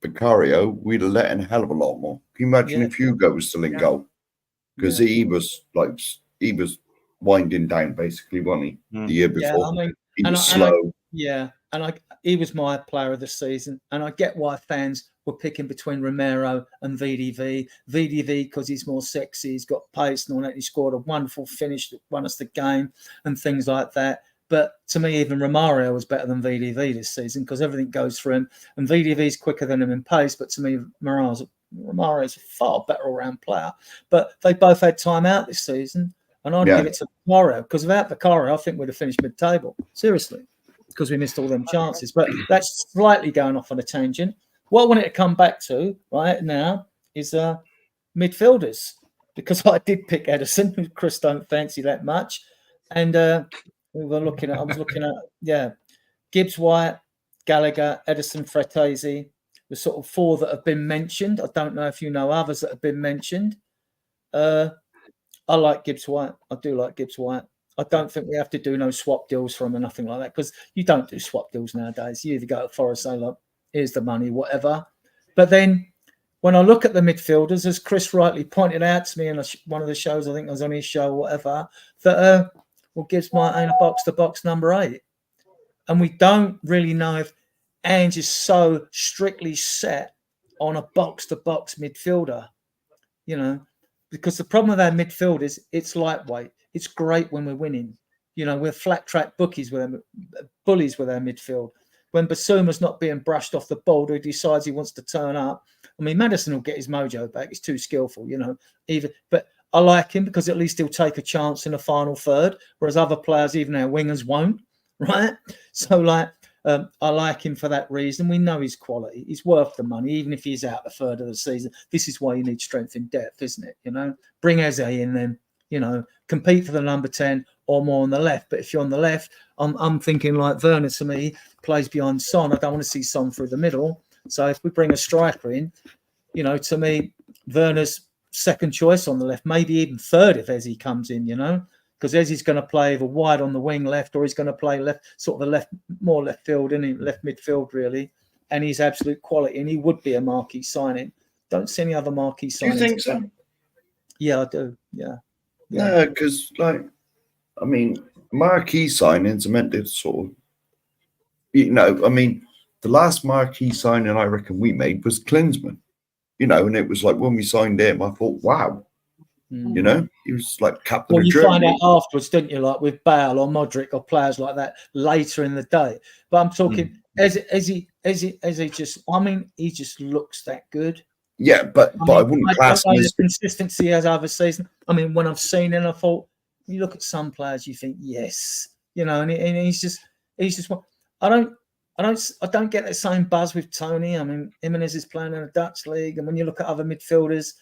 Vicario, we'd have let in a hell of a lot more. Can you imagine if Hugo was still in goal? Because he was winding down basically, wasn't he? The year before. I mean, he was slow. He was my player of the season, and I get why fans were picking between Romero and VDV. VDV because he's more sexy, he's got pace and all that. He scored a wonderful finish that won us the game and things like that. But to me, even Romario was better than VDV this season because everything goes through him. And VDV is quicker than him in pace. But to me, Romario is a far better all-round player. But they both had time out this season. And I'd give it to Vicario because without Vicario, I think we'd have finished mid-table. Seriously. Because we missed all them chances. But that's slightly going off on a tangent. What I wanted to come back to right now is midfielders. Because I did pick Edison, who Chris don't fancy that much. And I was looking at Gibbs White, Gallagher, Edison, Fratesi, the sort of 4 that have been mentioned. I don't know if you know others that have been mentioned. I like Gibbs White. I do like Gibbs White. I don't think we have to do no swap deals for him or nothing like that because you don't do swap deals nowadays. You either go to Forest, say, look, here's the money, whatever. But then when I look at the midfielders, as Chris rightly pointed out to me in one of the shows, I think I was on his show, whatever, that Gibbs might own a box-to-box number 8. And we don't really know if Ange is so strictly set on a box-to-box midfielder, you know, because the problem with our midfield is it's lightweight. It's great when we're winning. You know, we're flat-track bullies with our midfield. When Basuma's not being brushed off the ball, he decides he wants to turn up. I mean, Maddison will get his mojo back. He's too skillful, you know. But I like him because at least he'll take a chance in the final third, whereas other players, even our wingers, won't, right? So, I like him for that reason. We know his quality. He's worth the money, even if he's out the third of the season. This is why you need strength in depth, isn't it? You know, bring Eze in then, you know, compete for the number 10 or more on the left. But if you're on the left, I'm thinking like Werner to me plays behind Son. I don't want to see Son through the middle. So if we bring a striker in, you know, to me, Werner's second choice on the left, maybe even third if Eze comes in, you know, because Eze's going to play either wide on the wing left or he's going to play left, sort of more left field, and left midfield really. And he's absolute quality, and he would be a marquee signing. Don't see any other marquee signings. Do you think so? Yeah, I do. Yeah. Yeah, because I mean, marquee signings are meant to sort of, you know, I mean, the last marquee signing I reckon we made was Klinsmann, you know, and it was like when we signed him, I thought, wow, you know, he was like captain of Germany. Well, you find out afterwards, didn't you, like with Bale or Modric or players like that later in the day. But I'm talking, as he just, I mean, he just looks that good. Yeah, but I wouldn't class him as consistency as other season. I mean, when I've seen him, I thought, you look at some players, you think, yes, you know, and he's just. I don't get the same buzz with Tony. I mean, Jimenez is playing in a Dutch league, and when you look at other midfielders,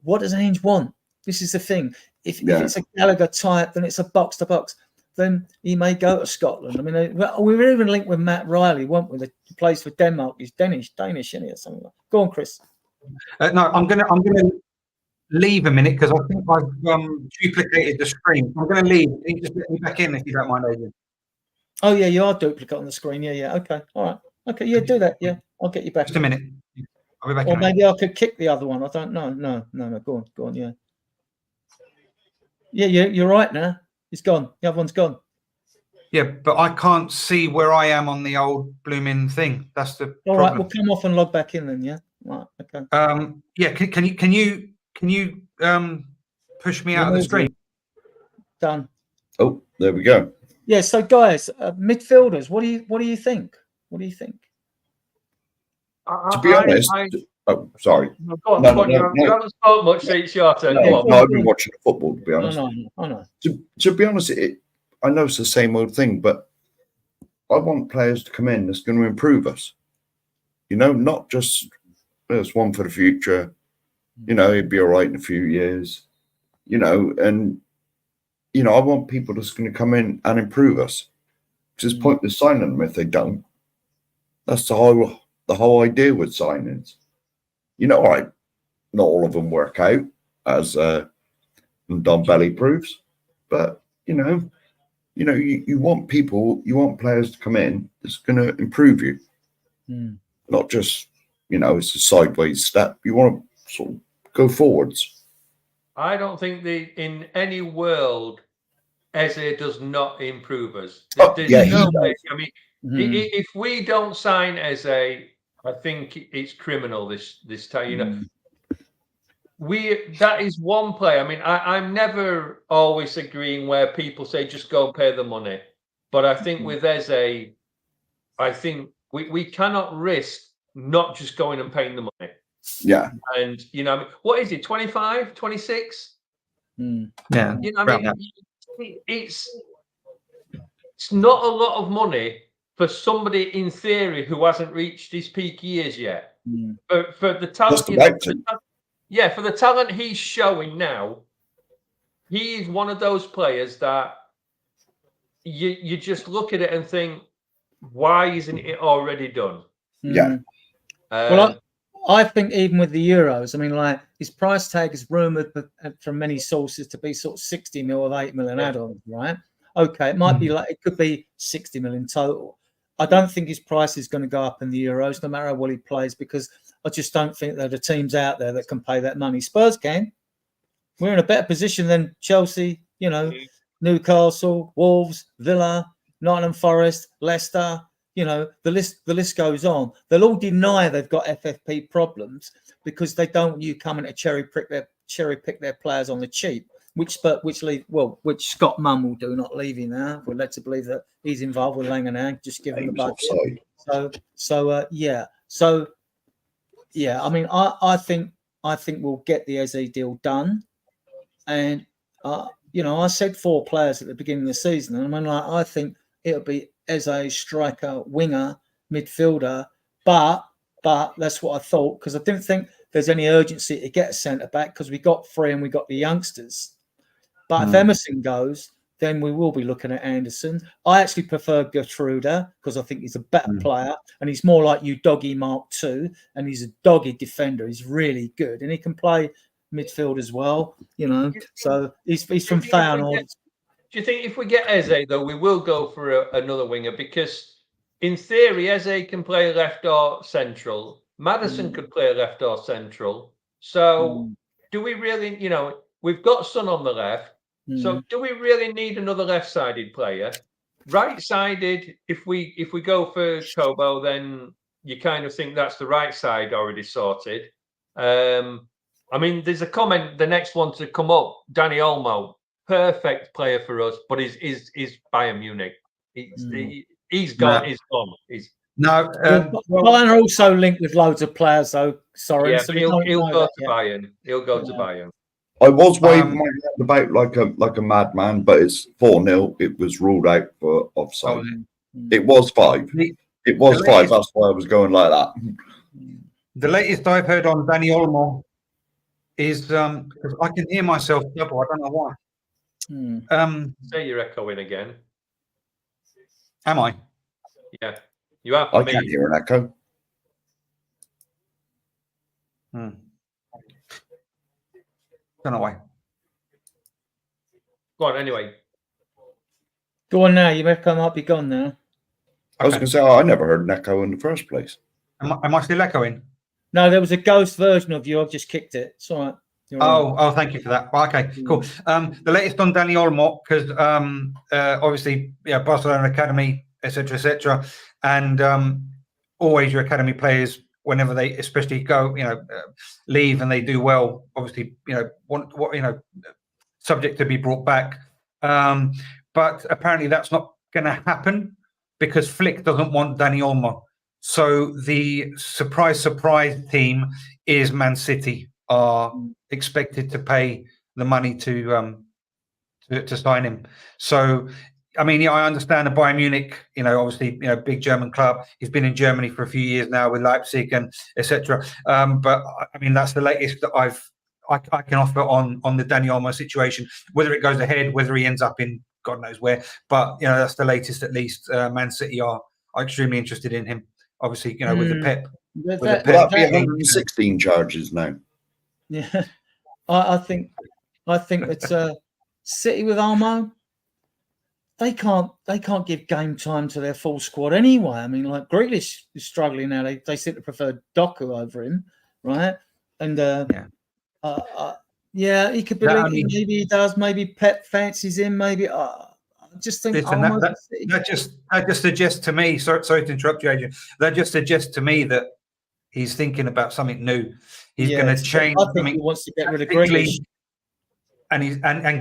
what does Ange want? This is the thing. If it's a Gallagher type, then it's a box to box. Then he may go to Scotland. I mean, we were even linked with Matt Riley, weren't we? The plays for Denmark. He's Danish, isn't he, or something like that? Go on, Chris. No, I'm gonna leave a minute because I think I've duplicated the screen. I'm gonna leave. Can you just let me back in if you don't mind, Adrian? Oh yeah, you are duplicate on the screen. Yeah. Okay, all right. Okay, yeah, do that. Yeah, I'll get you back. Just a minute. I'll be back. Or maybe I could kick the other one. I don't know. No. Go on. Yeah. Yeah. You're right now. It's gone. The other one's gone. Yeah, but I can't see where I am on the old blooming thing. That's the all problem. Right. We'll come off and log back in then. Yeah. Right. Okay. Yeah. Can you push me out of the screen? Done. Oh, there we go. Yeah. So guys, midfielders, what do you think? What do you think? To be honest, Oh, sorry. No, go on, you haven't spoke much, so it's your turn. Go on. No, I've been watching the football, to be honest. I know. To be honest, I know it's the same old thing, but I want players to come in that's going to improve us. You know, not just there's one for the future. You know, he'd be all right in a few years. You know, and you know, I want people that's going to come in and improve us. It's pointless signing them if they don't. That's the whole idea with signings. You know, not all of them work out, as Don Belly proves, but you want players to come in that's going to improve you, not just it's a sideways step. You want to sort of go forwards. I don't think in any world Eze does not improve us. There's no way. I mean, if we don't sign Eze, I think it's criminal this time. You know, that is one player. I mean, I'm never always agreeing where people say just go and pay the money, but I think with Eze, I think we cannot risk not just going and paying the money. Yeah, and I mean, what is it? 25, 26? Yeah, I mean, it's not a lot of money for somebody in theory who hasn't reached his peak years yet. For the talent, for the talent he's showing now, he is one of those players that you just look at it and think, why isn't it already done? Yeah. Well, I think even with the Euros, I mean, like his price tag is rumored from many sources to be sort of 60 mil with 8 million add-ons, right? Okay, it might be it could be 60 million total. I don't think his price is going to go up in the Euros, no matter how well he plays, because I just don't think there are teams out there that can pay that money. Spurs can. We're in a better position than Chelsea, Newcastle, Wolves, Villa, Nottingham Forest, Leicester. The list goes on. They'll all deny they've got FFP problems because they don't want you coming to cherry pick their players on the cheap, which Scott Munn will do, not leaving now. We're led to believe that he's involved with Lang and Ange, just giving the budget. I mean, I think we'll get the Eze deal done, and I said 4 players at the beginning of the season, and I mean, I think it'll be Eze, striker, winger, midfielder, but that's what I thought, because I didn't think there's any urgency to get a centre back because we got 3 and we got the youngsters. But if Emerson goes, then we will be looking at Anderson. I actually prefer Gertruda because I think he's a better player and he's more like you Doggy Mark II, and he's a doggy defender. He's really good and he can play midfield as well, So he's from Feyenoord. Do you think if we get Eze, though, we will go for another winger? Because in theory, Eze can play left or central. Maddison could play left or central. So do we really, we've got Son on the left. So do we really need another left-sided player? Right-sided, if we go for Kobo, then you kind of think that's the right side already sorted. I mean, there's a comment, the next one to come up, Danny Olmo. Perfect player for us, but he's Bayern Munich. He's gone. He's gone. Bayern are also linked with loads of players, though. Sorry, so he'll go to Bayern. He'll go to Bayern. I was waving my hand about like a madman, but it's 4-0. It was ruled out for offside. It was 5. It was 5. That's why I was going like that. The latest I've heard on Danny Olmo is because I can hear myself double. I don't know why. Say you're echoing again. Am I? Yeah, you are. I can't hear an echo. Don't know why. Go on, anyway. Go on now. Your echo might be gone now. I was going to say, I never heard an echo in the first place. Am I still echoing? No, there was a ghost version of you. I've just kicked it. It's all right. Oh, thank you for that. Well, okay, cool. The latest on Danny Olmo, because obviously, Barcelona Academy, etc., and always your academy players, whenever they, especially go, leave and they do well, obviously, subject to be brought back. But apparently, that's not going to happen because Flick doesn't want Danny Olmo. So the surprise team is Man City are expected to pay the money to sign him. So, I mean, I understand the Bayern Munich, obviously, big German club. He's been in Germany for a few years now with Leipzig and etc. But I mean, that's the latest that I can offer on the Dani Olmo situation. Whether it goes ahead, whether he ends up in God knows where, but that's the latest. At least Man City are extremely interested in him. Obviously, with the Pep. Will that be 116 charges now? Yeah, I think it's City with Olmo. They can't give game time to their full squad anyway. I mean, like Grealish is struggling now. They seem to prefer Doku over him, right? And he could be. Maybe he does. Maybe Pep fancies him. Maybe. I just think that just suggests to me. Sorry to interrupt you, Adrian. That just suggests to me that he's thinking about something new. He's going to change. I think he wants to get rid of Grealish. And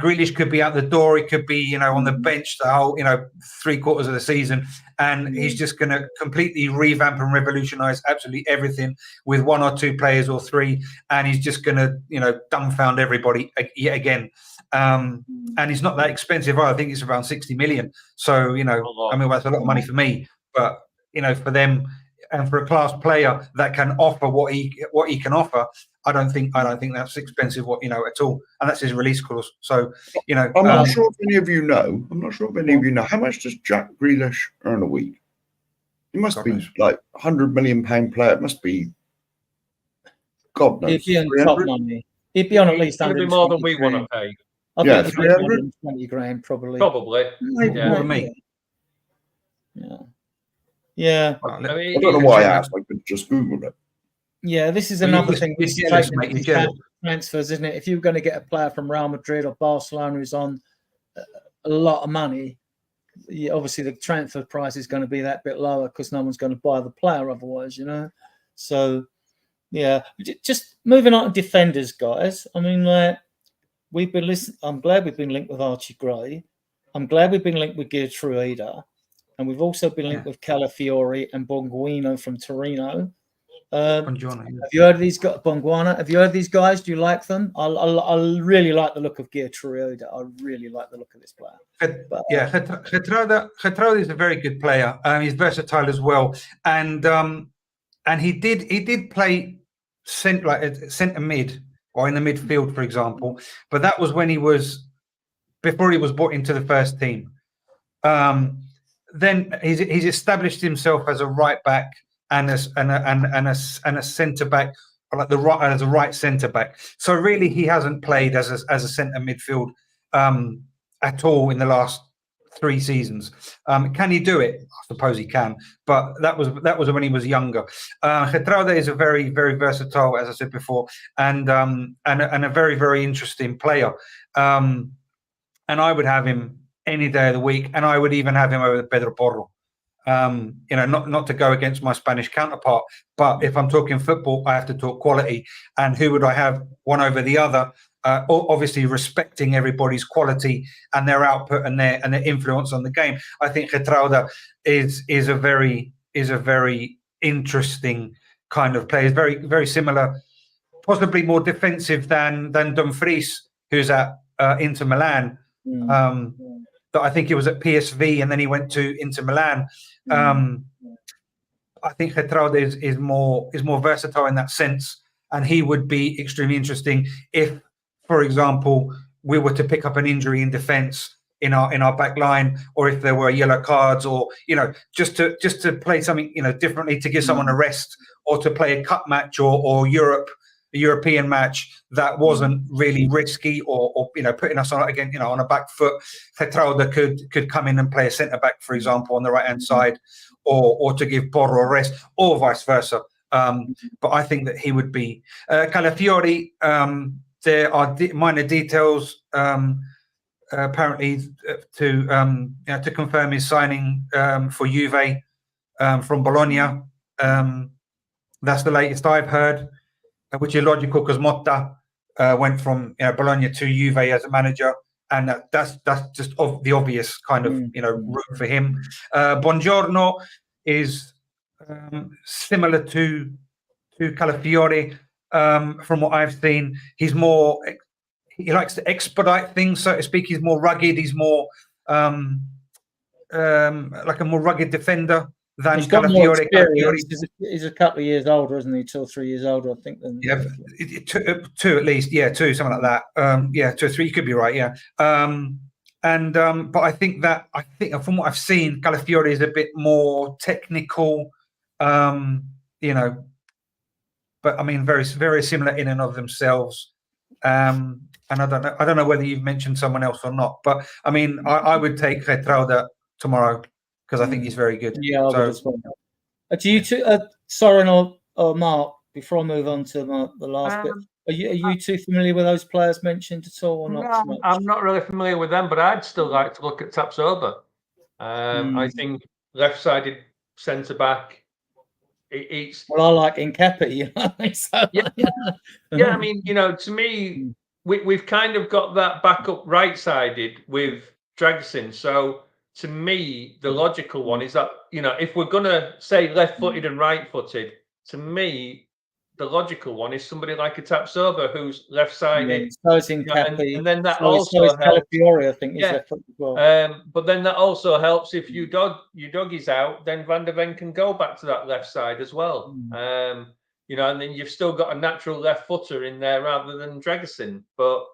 Grealish could be out the door. He could be, on the bench the whole, 3/4 of the season, and he's just going to completely revamp and revolutionise absolutely everything with 1 or 2 players or 3, and he's just going to, dumbfound everybody yet again. And he's not that expensive. I think it's around 60 million. So, that's a lot of money for me, but for them and for a class player that can offer what he can offer, I don't think that's expensive, at all. And that's his release clause. So, I'm not sure if any of you know. How much does Jack Grealish earn a week? He must be like £100 million player. It must be, God knows. He'd be on top money. He'd be on at least $100 more than we want to pay. I think 320 grand probably. Probably. More than me. Yeah. I don't know why I asked. I could just Google it. Yeah, this is another thing. Transfers, isn't it? If you're going to get a player from Real Madrid or Barcelona who's on a lot of money, obviously the transfer price is going to be that bit lower because no one's going to buy the player otherwise, So, yeah, just moving on to defenders, guys. I mean, we've been listening. I'm glad we've been linked with Archie Gray. I'm glad we've been linked with Geertruida. And we've also been linked with Calafiori and Bonguino from Torino. Have you heard of these guys? Bonguana? Have you heard of these guys? Do you like them? I really like the look of Geertruida. I really like the look of this player. Geertruida is a very good player. He's versatile as well, and he did play centre mid or in the midfield, for example. But that was when before he was brought into the first team. Then he's established himself as a right back and a centre back, like as a right centre back. So really, he hasn't played as a centre midfield at all in the last 3 seasons. Can he do it? I suppose he can, but that was when he was younger. Geertruida is a very, very versatile, as I said before, and a very, very interesting player. And I would have him any day of the week, and I would even have him over Pedro Porro. Not to go against my Spanish counterpart, but if I'm talking football, I have to talk quality. And who would I have one over the other? Obviously, respecting everybody's quality and their output and their influence on the game. I think Geertruida is a very interesting kind of player. He's very, very similar, possibly more defensive than Dumfries, who's at Inter Milan. But I think he was at PSV and then he went to Inter Milan. I think Geertruida is more versatile in that sense, and he would be extremely interesting if, for example, we were to pick up an injury in defence in our back line, or if there were yellow cards, or just to play something differently, to give someone a rest, or to play a cup match or a European match that wasn't really risky or putting us on again on a back foot. Geertruida could come in and play a centre back, for example, on the right hand side, or to give Porro a rest, or vice versa. But I think that he would be Calafiori. There are minor details apparently to confirm his signing for Juve from Bologna. That's the latest I've heard, which is logical because Motta went from Bologna to Juve as a manager, and that's just the obvious kind of route for him. Buongiorno is similar to Calafiore. From what I've seen, he likes to expedite things, so to speak. He's more rugged. He's more like a more rugged defender than he's got more Calafiore. experience. He's a couple of years older, isn't he? 2 or 3 years older, I think. Than two at least. Yeah, two, something like that. 2 or 3. You could be right. Yeah. But I think from what I've seen, Calafiore is a bit more technical. But I mean, very, very similar in and of themselves. And I don't know whether you've mentioned someone else or not. But I mean, I would take Geertruida tomorrow because I think he's very good. Yeah, I would as well. Do you two, Soren or Mark? Before I move on to the last bit, are you two familiar with those players mentioned at all, or not? No, so much? I'm not really familiar with them, but I'd still like to look at Tapsoba. I think left-sided centre back. Well, I like Nketiah. I mean, to me, we've kind of got that backup right-sided with Dragusin. So to me, the logical one is that if we're gonna say left-footed and right-footed, to me, the logical one is somebody like a Tapsoba who's left-sided. And then that also helps. Calafiore, I think, is left-footed as well. But then that also helps if you doggy's out, then Van der Ven can go back to that left side as well. And then you've still got a natural left footer in there rather than Dragusin. But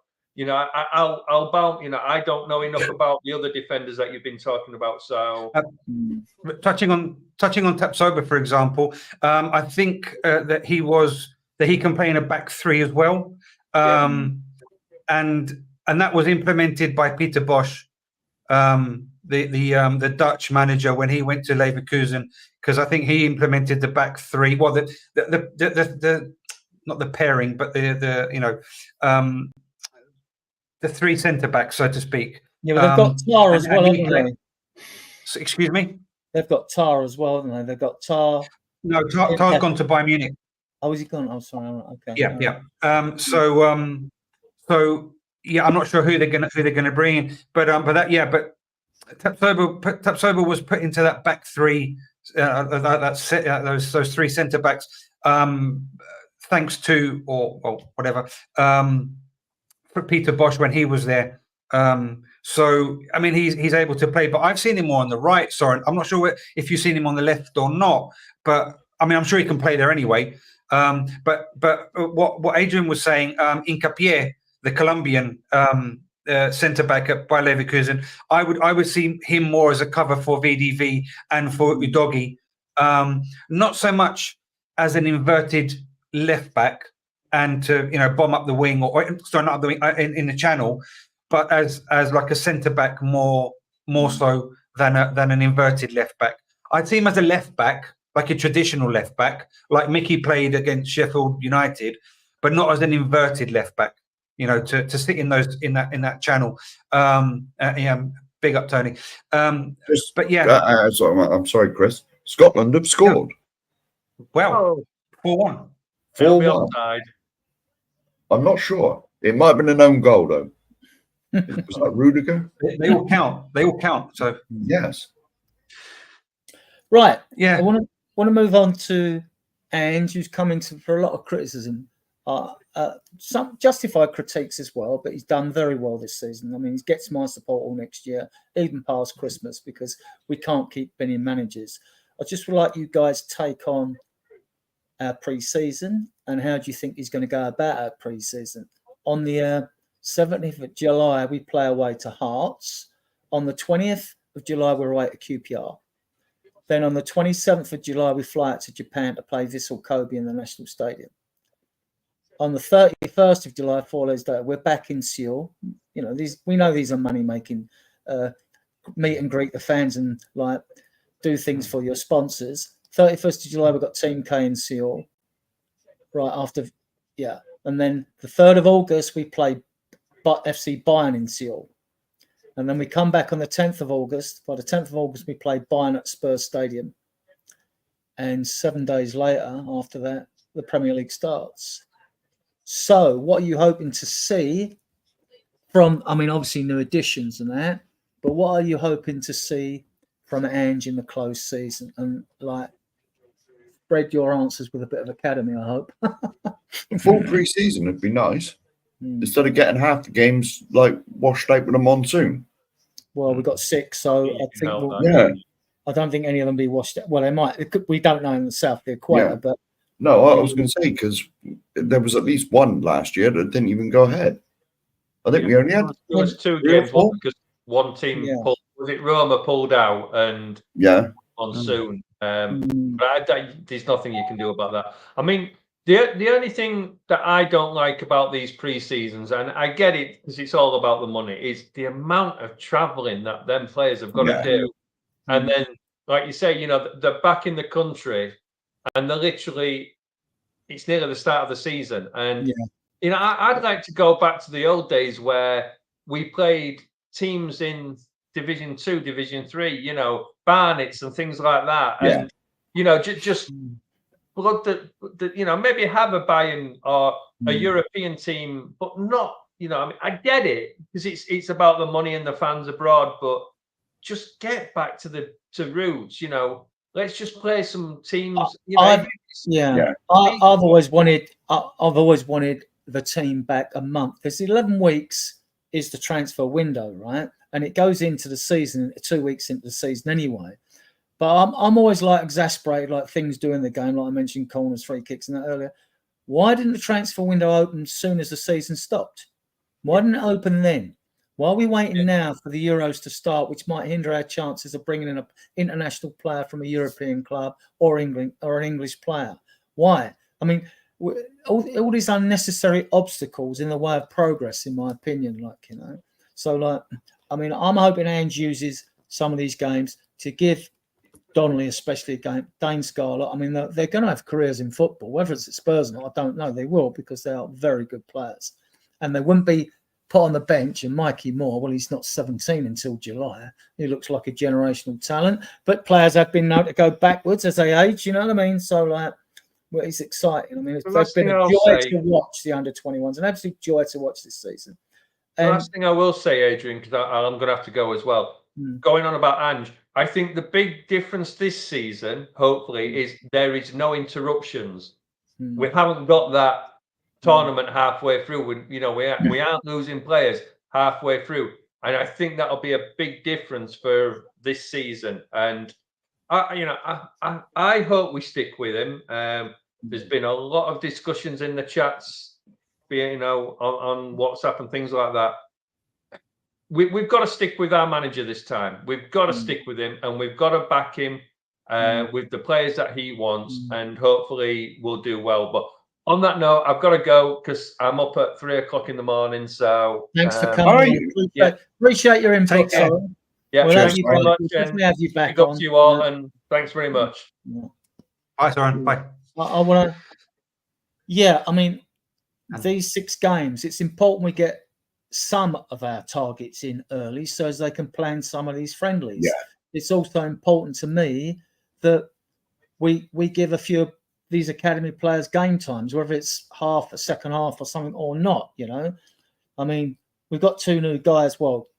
I'll bounce. I don't know enough about the other defenders that you've been talking about. So touching on Tapsoba, for example, I think that he can play in a back three as well, and that was implemented by Peter Bosz, the Dutch manager, when he went to Leverkusen, because I think he implemented the back three. Well, the not the pairing, but the three centre backs, so to speak. Yeah, but they've got Tar as well, haven't they? Excuse me? They've got Tar as well, haven't they? They've got Tar. No, Tar's gone to Bayern Munich. Oh, is he gone? Oh, sorry. Okay. Yeah. So yeah, I'm not sure who they're gonna bring in, but Tapsoba was put into that back three, those three centre backs, thanks to or whatever. For Peter Bosz when he was there. So I mean he's able to play, but I've seen him more on the right. Sorry, I'm not sure if you've seen him on the left or not, but I mean I'm sure he can play there anyway. But what Adrian was saying, Nketiah, the Colombian centre back at Bayer Leverkusen, I would see him more as a cover for VDV and for Udogie, not so much as an inverted left back and to bomb up the wing or sorry, not up the wing in the channel, but as like a centre back more so than an inverted left back. I'd see him as a left back, like a traditional left back, like Mickey played against Sheffield United, but not as an inverted left back. To sit in that channel. Big up, Tony. But yeah, I'm sorry, Chris. Scotland have scored. Well, 4-1. 4-1. I'm not sure. It might have been an own goal though. Was that Rudiger? They all count. So yes. Right. Yeah. I want to move on to Ange, who's coming for a lot of criticism. Some justified critiques as well, but he's done very well this season. I mean, he gets my support all next year, even past Christmas, because we can't keep binning managers. I just would like you guys to take on our pre-season, and how do you think he's going to go about our pre-season? On the 17th of July, we play away to Hearts. On the 20th of July, we're away to QPR. Then on the 27th of July, we fly out to Japan to play Vissel Kobe in the National Stadium. On the 31st of July, 4 days later, we're back in Seoul. We know these are money-making, meet and greet the fans and do things for your sponsors. 31st of July, we've got Team K in Seoul. Right after, and then the 3rd of August, we play FC Bayern in Seoul. And then we come back on the 10th of August. By the 10th of August, we play Bayern at Spurs Stadium. And 7 days later, after that, the Premier League starts. So what are you hoping to see from, obviously new additions and that, but what are you hoping to see from Ange in the close season? And spread your answers with a bit of academy, I hope. Full pre-season would be nice. Instead of getting half the games like washed out with a monsoon. Well, we've got 6, so I think I don't think any of them be washed out. Well, they might. We don't know in the south of the equator, but no, I was going to say, because there was at least one last year that didn't even go ahead. I think we only had there was 2 games because one team pulled. Was it Roma pulled out and monsoon? But there's nothing you can do about that. I mean, the only thing that I don't like about these pre-seasons, and I get it because it's all about the money, is the amount of travelling that them players have got to do. And then, like you say, they're back in the country, and they're literally, it's nearly the start of the season. And I'd like to go back to the old days where we played teams in Division 2, Division 3, Barnets and things like that. And just blood that maybe have a Bayern or a European team, but not. I mean, I get it because it's about the money and the fans abroad, but just get back to roots. Let's just play some teams. I've always wanted the team back a month. There's 11 weeks is the transfer window, right? And it goes into the season 2 weeks into the season anyway. But I'm always like exasperated, like things do in the game, like I mentioned corners, free kicks, and that earlier. Why didn't the transfer window open as soon as the season stopped? Why didn't it open then? Why are we waiting now for the Euros to start, which might hinder our chances of bringing in an international player from a European club or England or an English player? Why? I mean, all these unnecessary obstacles in the way of progress, in my opinion, So, I mean, I'm hoping Ange uses some of these games to give Donnelly, especially against Dane Scarlett. I mean, they're going to have careers in football. Whether it's at Spurs or not, I don't know. They will, because they are very good players. And they wouldn't be put on the bench. And Mikey Moore, well, he's not 17 until July. He looks like a generational talent. But players have been known to go backwards as they age, you know what I mean? So, well, it's exciting. I mean, it's been a joy to watch the under-21s, an absolute joy to watch this season. The last thing I will say, Adrian, because I'm going to have to go as well, going on about Ange, I think the big difference this season, hopefully, is there is no interruptions. We haven't got that tournament halfway through. We aren't losing players halfway through, and I think that'll be a big difference for this season. And I hope we stick with him. There's been a lot of discussions in the chats, on WhatsApp and things like that. We've got to stick with our manager this time. We've got to stick with him, and we've got to back him with the players that he wants, and hopefully we'll do well. But on that note, I've got to go because I'm up at 3 o'clock in the morning. So thanks for coming. Appreciate your input. Thank you very much. And have you back big up to you all, and thanks very much. Bye, Soren. Bye. I want to. I mean, these 6 games, it's important we get some of our targets in early so as they can plan some of these friendlies. It's also important to me that we give a few of these academy players game times, whether it's half, a second half or something or not, I mean, we've got 2 new guys,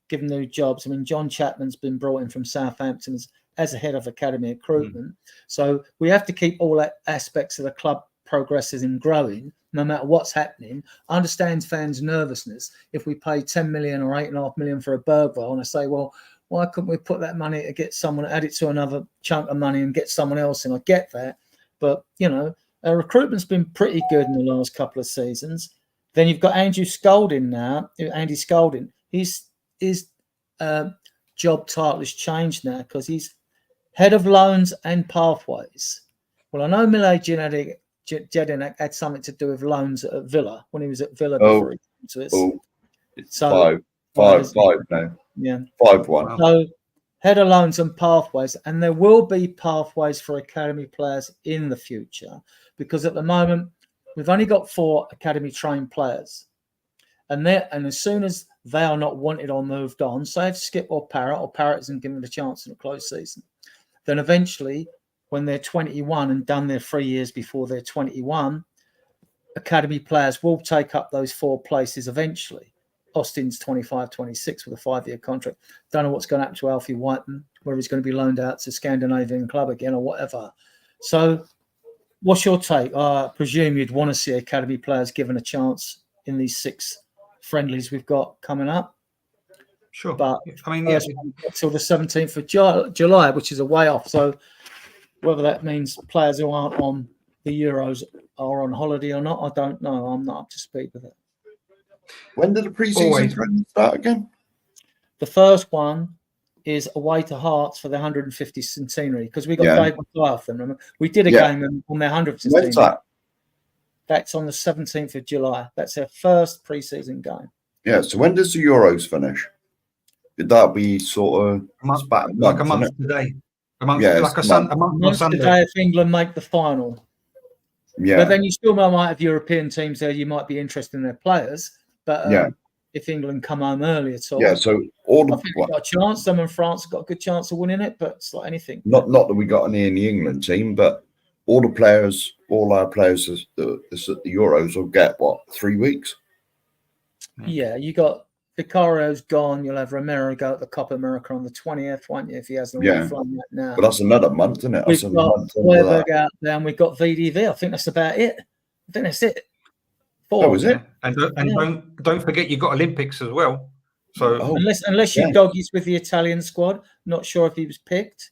given new jobs. I mean, John Chapman's been brought in from Southampton as a head of academy recruitment. So we have to keep all aspects of the club progressing and growing, no matter what's happening. I understand fans' nervousness if we pay 10 million or 8.5 million for a Bergvall, and I say, well, why couldn't we put that money to get someone, add it to another chunk of money and get someone else in? I get that. But, our recruitment's been pretty good in the last couple of seasons. Then you've got Andy Scolding now. Andy Scolding, his job title has changed now because he's head of loans and pathways. Well, I know Milad Jedinak had something to do with loans at Villa when he was at Villa before he came to us. It's five now. Yeah. 5-1. So head of loans and pathways, and there will be pathways for academy players in the future, because at the moment we've only got 4 academy trained players, and as soon as they are not wanted or moved on, say if Skip or Parrott isn't given a chance in a close season, then eventually when they're 21 and done their 3 years before they're 21, academy players will take up those 4 places eventually. Austin's 25, 26 with a 5-year contract. Don't know what's going to happen to Alfie Whiteman, whether he's going to be loaned out to Scandinavian club again or whatever. So What's your take? I presume you'd want to see academy players given a chance in these 6 friendlies we've got coming up. Sure. But I mean, yeah, until the 17th of July, which is a way off. So whether that means players who aren't on the Euros are on holiday or not, I don't know. I'm not up to speed with it. When did the pre-season friendly start again? The first one is away to Hearts for the 150th centenary because we got David Guy off them. Remember? We did a game on their 100th centenary. When's that? That's on the 17th of July. That's their first pre-season game. Yeah. So when does the Euros finish? Would that be sort of like a month today? A month, like a month on Sunday. Today if England make the final. Yeah. But then you still might have European teams there. You might be interested in their players. But if England come home early at all, so all I think we've got a chance. Them and France have got a good chance of winning it, but it's like anything. Not that we got any in the England team, but all our players at the Euros will get 3 weeks. Yeah, you got Vicario's gone. You'll have Romero go at the Copa America on the 20th, won't you? If he hasn't already flown that now. But that's another month, isn't it? We've got Weberg out there, and we've got VDV. I think that's about it. I think that's it. 4. That was it. And don't forget you've got Olympics as well. So unless you doggies with the Italian squad, not sure if he was picked.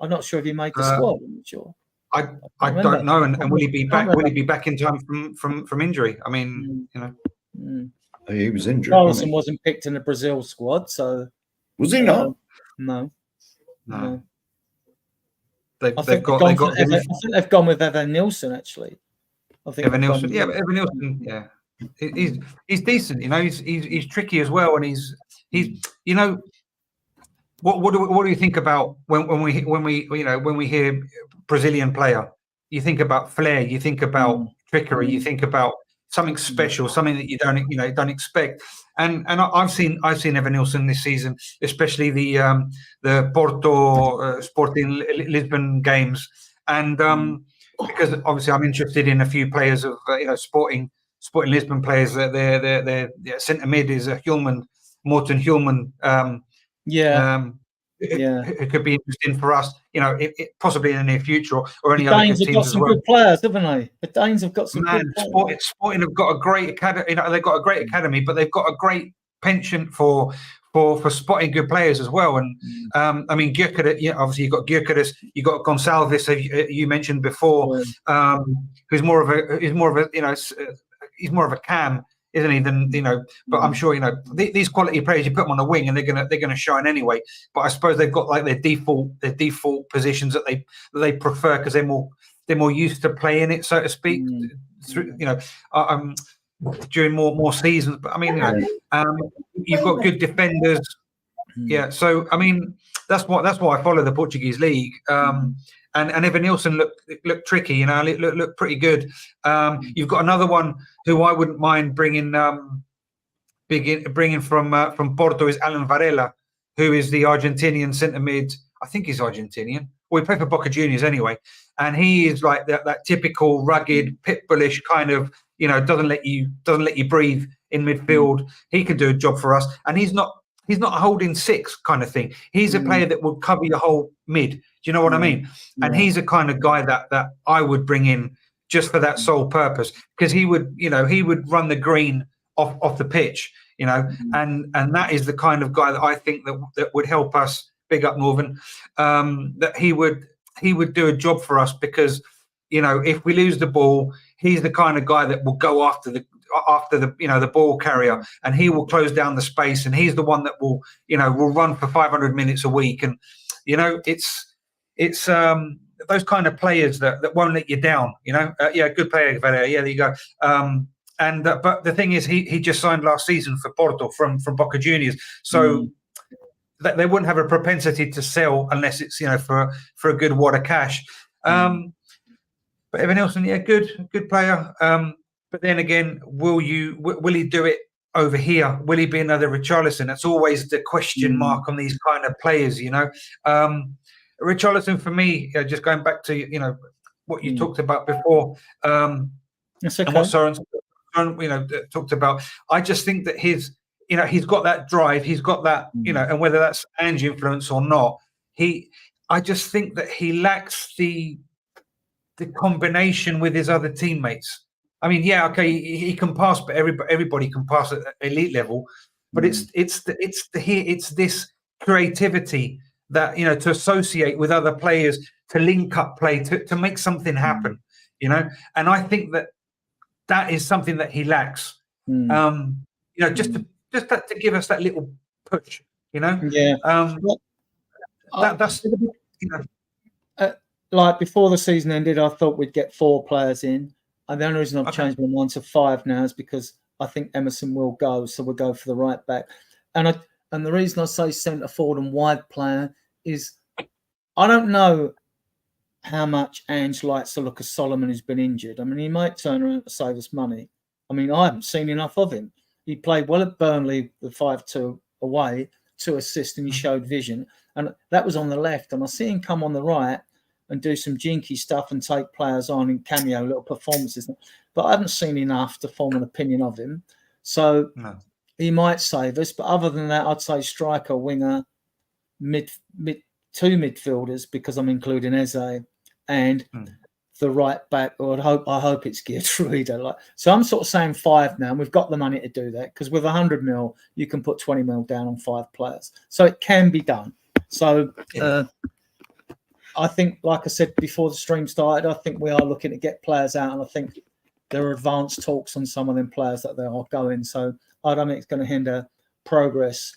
I'm not sure if he made the squad. I'm not sure. I don't know. And will he be back? Will he be back in time from injury? I mean, he was injured. Carlson wasn't picked in the Brazil squad, so was he not? No. I think they've gone with Evan Nilsson actually. I think Evan Nilsson, Evan Nilsson, he's decent. He's tricky as well, and he's what do you think about when we hear Brazilian player? You think about flair, you think about trickery, you think about something special, something that you don't expect. And I've seen Evan Nilsson this season, especially the Porto Sporting Lisbon games, and because obviously I'm interested in a few players of Sporting Lisbon players. Their centre mid is Morten Hjulman. It could be interesting for us, possibly in the near future or any other good teams. The Danes have got some good players, haven't they? The Danes have got some good players. Sporting have got a great academy. They've got a great academy, but they've got a great penchant for spotting good players as well. And I mean, Gyökeres, obviously you've got Gyökeres, you've got Gonçalves, you mentioned before, who's more of a cam, isn't he? But I'm sure these quality players, you put them on the wing and they're gonna shine anyway. But I suppose they've got like their default positions that they prefer because they're more used to playing it, so to speak. During more seasons. But I mean, you've got good defenders. Yeah, so I mean that's why I follow the Portuguese league. And Evan Nilsson looked tricky, looked pretty good. You've got another one who I wouldn't mind bringing from Porto is Alan Varela, who is the Argentinian centre mid. I think he's Argentinian. Well, he played for Boca Juniors anyway, and he is like that typical rugged, pitbullish kind of, doesn't let you breathe in midfield. He can do a job for us, and he's not a holding six kind of thing. He's a player that will cover your whole mid. Do you know what I mean? And he's the kind of guy that I would bring in just for that sole purpose, because he would run the green off the pitch, and that is the kind of guy that I think that would help us. Big up Northern, that he would do a job for us, because if we lose the ball, he's the kind of guy that will go after the ball carrier, and he will close down the space, and he's the one that will run for 500 minutes a week, and it's those kind of players that won't let you down. Good player. Yeah, there you go. But the thing is, he just signed last season for Porto from Boca Juniors, so. That they wouldn't have a propensity to sell unless it's for a good wad of cash. But Evan Nilsson, good player. But then again, will he do it over here? Will he be another Richarlison? That's always the question mark on these kind of players. Richarlison for me, just going back to what you talked about before, and what Soren talked about. I just think that he's got that drive, he's got that, and whether that's Ange influence or not, I just think that he lacks the the combination with his other teammates. I mean, yeah, okay, he can pass, but everybody can pass at elite level. But it's this creativity that, you know, to associate with other players, to link up play, to make something happen, you know. And I think that is something that he lacks. You know, just to give us that little push, you know. Yeah. That's you know. Like before the season ended, I thought we'd get 4 players in, and the only reason I've changed my mind to 5 now is because I think Emerson will go, so we'll go for the right back. And the reason I say centre forward and wide player is I don't know how much Ange likes to look at Solomon, who's been injured. I mean, he might turn around to save us money. I mean, I haven't seen enough of him. He played well at Burnley, the 5-2 away, 2 assists, and he showed vision. And that was on the left. And I see him come on the right and do some jinky stuff and take players on in cameo little performances. But I haven't seen enough to form an opinion of him. So he might save us. But other than that, I'd say striker, winger, mid 2 midfielders, because I'm including Eze, and the right back, or I hope it's Geertruida. So I'm sort of saying 5 now, and we've got the money to do that, because with 100 mil, you can put 20 mil down on 5 players. So it can be done. So I think, like I said before the stream started, I think we are looking to get players out, and I think there are advanced talks on some of them players that they are going. So I don't think it's going to hinder progress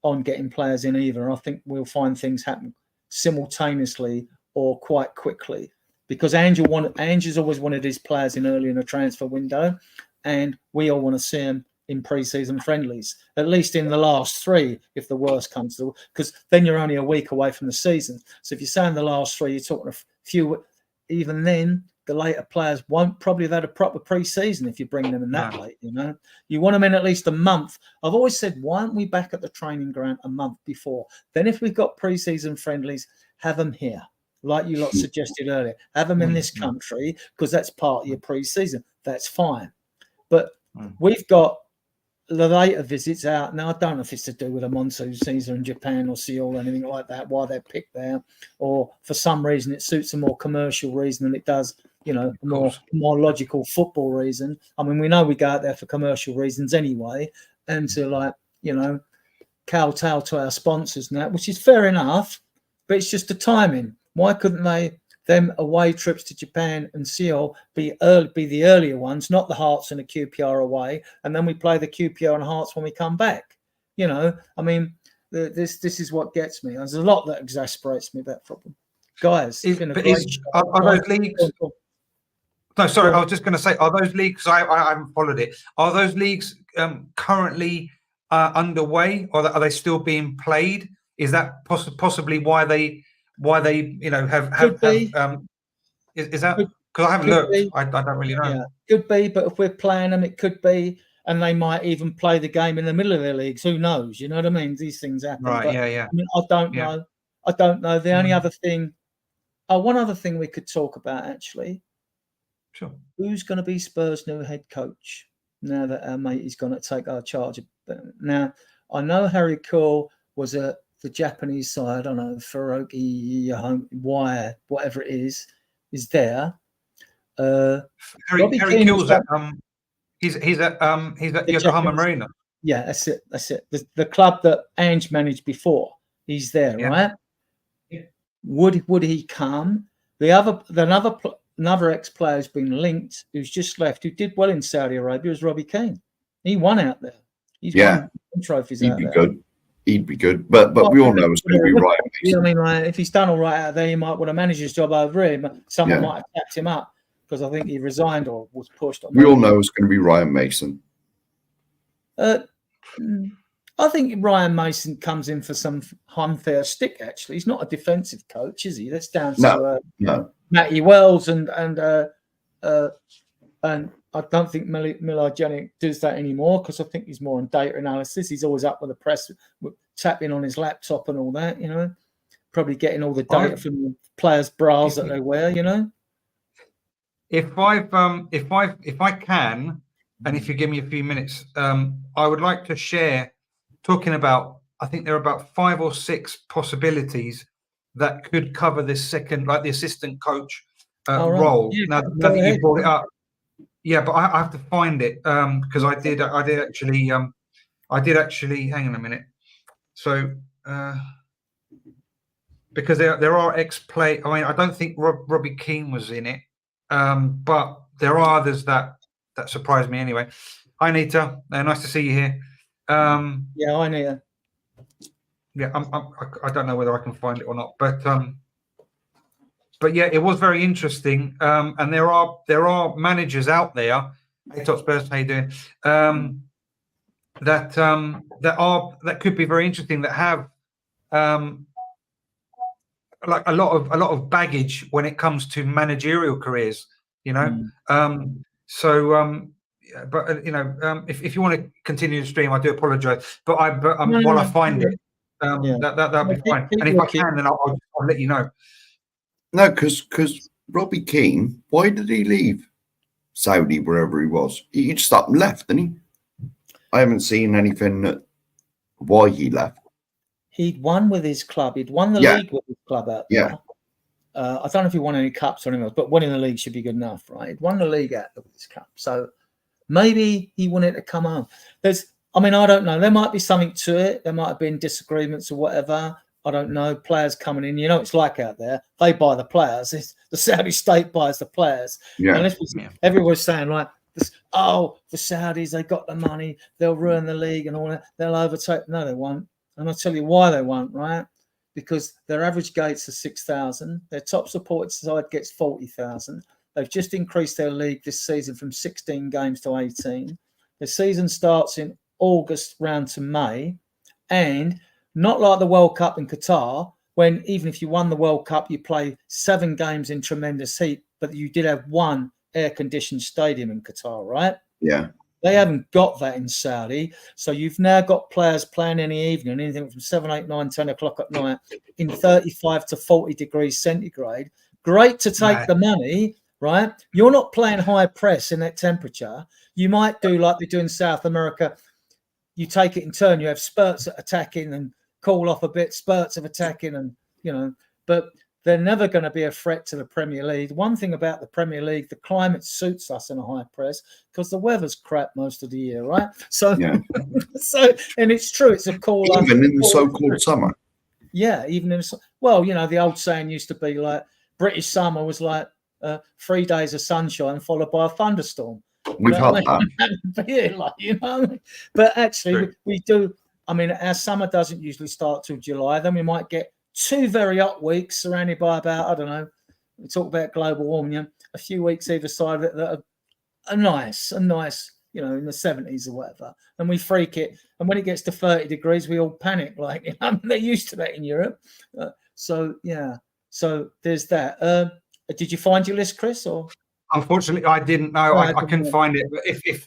on getting players in either. I think we'll find things happen simultaneously or quite quickly, because Ange has always wanted his players in early in the transfer window, and we all want to see them in pre-season friendlies, at least in the last 3, if the worst comes to, because then you're only a week away from the season. So if you're saying the last 3, you're talking a few. Even then, the later players won't probably have had a proper pre-season if you bring them in that late. You know, you want them in at least a month. I've always said, why aren't we back at the training ground a month before? Then if we've got pre-season friendlies, have them here, like you lot suggested earlier. Have them in this country, because that's part of your pre-season. That's fine. But we've got the later visits out now. I don't know if it's to do with a monsoon season in Japan or Seoul or anything like that, why they're picked there, or for some reason it suits a more commercial reason than it does, you know, a more logical football reason. I mean, we know we go out there for commercial reasons anyway, and to, like, you know, kowtow to our sponsors and that, which is fair enough, but it's just the timing. Why couldn't them away trips to Japan and Seoul be the earlier ones, not the Hearts and the QPR away, and then we play the QPR and Hearts when we come back? You know, I mean, this is what gets me. There's a lot that exasperates me about football, guys. Are those leagues? No, sorry, I was just going to say, are those leagues? I haven't followed it. Are those leagues currently underway, or are they still being played? Is that possibly why they you know have is that, because I haven't looked? I don't really know. Yeah, could be, but if we're playing them, it could be, and they might even play the game in the middle of their leagues. Who knows? You know what I mean? These things happen. Right? But, Yeah. I mean, I don't know. I don't know. The only other thing, one other thing we could talk about, actually. Sure. Who's going to be Spurs' new head coach now that our mate is going to take our charge? Now, I know Harry Cole was at the Japanese side. I don't know, Furoki Wire, whatever it is there. Harry Coole's at he's at Yokohama Marina. Yeah, that's it. The club that Ange managed before. He's there, right? Yeah. Would he come? Another ex-player who's been linked, who's just left, who did well in Saudi Arabia, was Robbie Keane. He won out there. He's won trophies out there. He'd be good. But we all know it's going to be right. You know what I mean? Like, if he's done all right out there, he might want to manage his job over him. Someone might have tapped him up, because I think he resigned or was pushed. We all know it's going to be Ryan Mason. I think Ryan Mason comes in for some unfair stick, actually. He's not a defensive coach, is he? That's down to Matty Wells and I don't think Milagenic does that anymore, because I think he's more on data analysis. He's always up with the press, tapping on his laptop and all that, you know, probably getting all the data from the players' bras that they wear, you know. If I can, and if you give me a few minutes, I would like to share, talking about, I think there are about 5 or 6 possibilities that could cover this second, like the assistant coach role. Yeah, now that you brought it up, yeah, but I have to find it because I did actually hang on a minute. So because there are ex-play. I mean, I don't think Robbie Keane was in it, but there are others that surprised me anyway. Hi, Nita. Nice to see you here. Yeah, I Nita. Yeah, I don't know whether I can find it or not, but yeah, it was very interesting. And there are managers out there. Hey, Top Spurs, how you doing? That could be very interesting. That have like a lot of baggage when it comes to managerial careers. You know, but you know, if you want to continue the stream, I do apologise. But while I find it, that'll be fine. And if I can, then I'll let you know. No, because Robbie Keane, why did he leave Saudi, wherever he was? He just up and left, didn't he? I haven't seen anything why he left. He'd won with his club. He'd won the league with his club out there. I don't know if he won any cups or anything else, but winning the league should be good enough, right? He'd won the league out with his club. So maybe he wanted to come home. I don't know. There might be something to it. There might have been disagreements or whatever. I don't know. Players coming in. You know, it's like out there. They buy the players. The Saudi state buys the players. Yeah. And everyone's saying, like, the Saudis, they got the money. They'll ruin the league and all that. They'll overtake. No, they won't. And I'll tell you why they won't, right? Because their average gates are 6,000. Their top supported side gets 40,000. They've just increased their league this season from 16 games to 18. The season starts in August round to May. And not like the World Cup in Qatar, when even if you won the World Cup, you play 7 games in tremendous heat, but you did have one air-conditioned stadium in Qatar, right? Yeah. They haven't got that in Saudi. So you've now got players playing in the evening, anything from 7, 8, 9, 10 o'clock at night in 35 to 40 degrees centigrade. Great to take the money, right? You're not playing high press in that temperature. You might do like they do in South America. You take it in turn. You have spurts of attacking and cool off a bit, spurts of attacking, and but they're never going to be a threat to the Premier League. One thing about the Premier League, the climate suits us in a high press because the weather's crap most of the year, right? So, and it's true, it's a cool. Even in the so-called summer. Yeah, even in the old saying used to be like British summer was like 3 days of sunshine followed by a thunderstorm. We've had that. But actually, we do. I mean, our summer doesn't usually start till July. Then we might get 2 very hot weeks surrounded by about, I don't know, we talk about global warming, a few weeks either side of it that are nice, in the 70s or whatever. And we freak it. And when it gets to 30 degrees, we all panic. Like, they're used to that in Europe. So there's that. Did you find your list, Chris? Or unfortunately, I didn't know. I couldn't find it. But if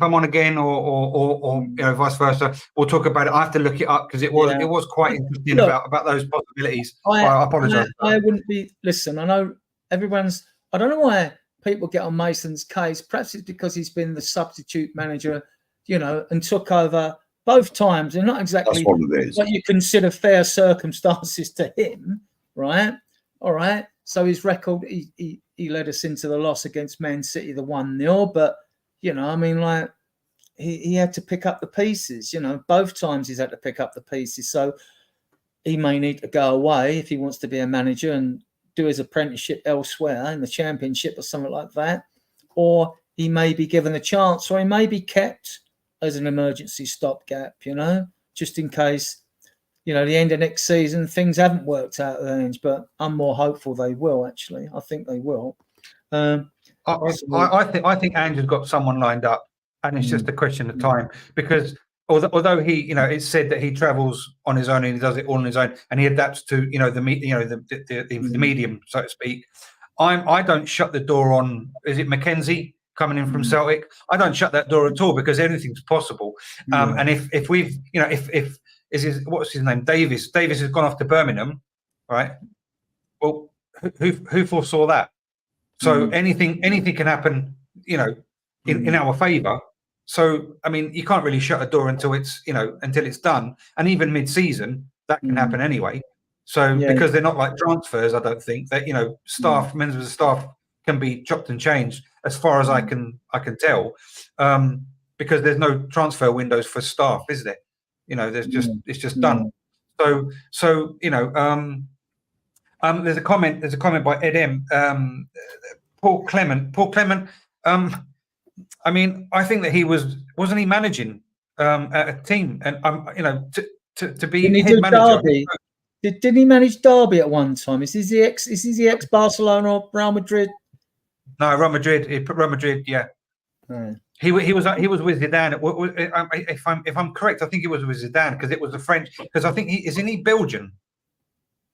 I'm on again or vice versa, we'll talk about it. I have to look it up because it was quite interesting about those possibilities. I apologise. I wouldn't be. Listen, I know everyone's. I don't know why people get on Mason's case. Perhaps it's because he's been the substitute manager, and took over both times, and not exactly what you consider fair circumstances to him, right? All right. So his record, he led us into the loss against Man City, the 1-0, but. He had to pick up the pieces, both times he's had to pick up the pieces. So he may need to go away if he wants to be a manager and do his apprenticeship elsewhere in the Championship or something like that. Or he may be given a chance, or he may be kept as an emergency stopgap, just in case, the end of next season, things haven't worked out with Ange, but I'm more hopeful they will, actually. I think they will. I think Ange has got someone lined up, and it's just a question of time. Because although he, it's said that he travels on his own and he does it all on his own, and he adapts to the medium, so to speak. I don't shut the door on. Is it Mackenzie coming in from Celtic? I don't shut that door at all because anything's possible. And if we've, what's his name, Davis has gone off to Birmingham, right? Well, who foresaw that? So anything can happen, in our favour. So I mean, you can't really shut a door until it's, until it's done. And even mid-season, that can happen anyway. So because they're not like transfers, I don't think that staff, members of the staff can be chopped and changed as far as I can tell, because there's no transfer windows for staff, is there? There's just it's just done. So there's a comment by Ed M. Paul Clement. I mean, I think that wasn't he managing at a team, and to be head manager. Derby? Didn't he manage Derby at one time? Is he ex Barcelona or Real Madrid? No, Real Madrid. Yeah. Right. He was with Zidane. If I'm correct, I think it was with Zidane because it was the French. Because I think isn't he Belgian?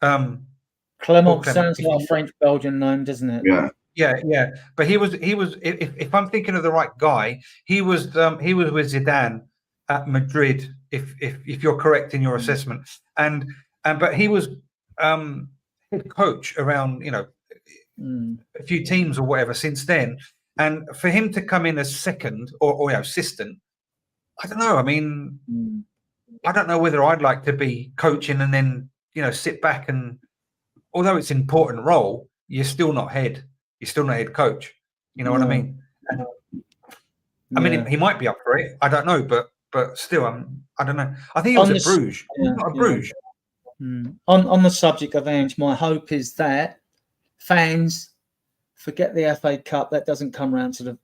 Clement sounds like a French Belgian name, doesn't it? Yeah. But he was. If I'm thinking of the right guy, he was with Zidane at Madrid. If you're correct in your assessment, but he was head coach around a few teams or whatever since then. And for him to come in as second or assistant, I don't know. I mean, I don't know whether I'd like to be coaching and then sit back and, although it's an important role, you're still not head. You're still not head coach. You know what I mean? I mean, he might be up for it. I don't know, but still, I don't know. I think it was at Bruges. Not at Bruges. On the subject of Ange, my hope is that fans forget the FA Cup. That doesn't come around to the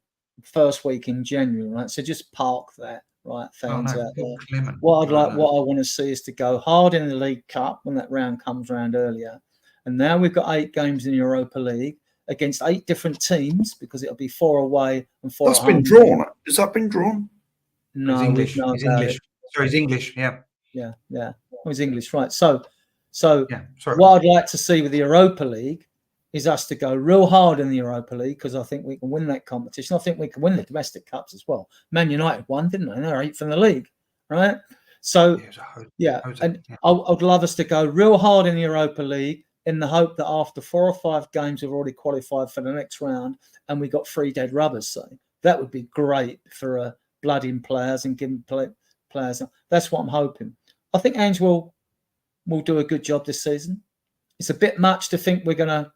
first week in January, right? So just park that, right, fans out there. What I want to see is to go hard in the League Cup when that round comes around earlier. And now we've got 8 games in the Europa League against 8 different teams because it'll be 4 away and 4 That's at home. been drawn. Has that been drawn? No, he's English. He's English. Sorry, he's English. Yeah. Oh, he's English, right? So what I'd like to see with the Europa League is us to go real hard in the Europa League because I think we can win that competition. I think we can win the domestic cups as well. Man United won, didn't they? They're 8th in the league, right? So I'd love us to go real hard in the Europa League in the hope that after 4 or 5 games we've already qualified for the next round and we got 3 dead rubbers. So that would be great for blooding players and giving players. That's what I'm hoping. I think Ange will do a good job this season. It's a bit much to think we're going to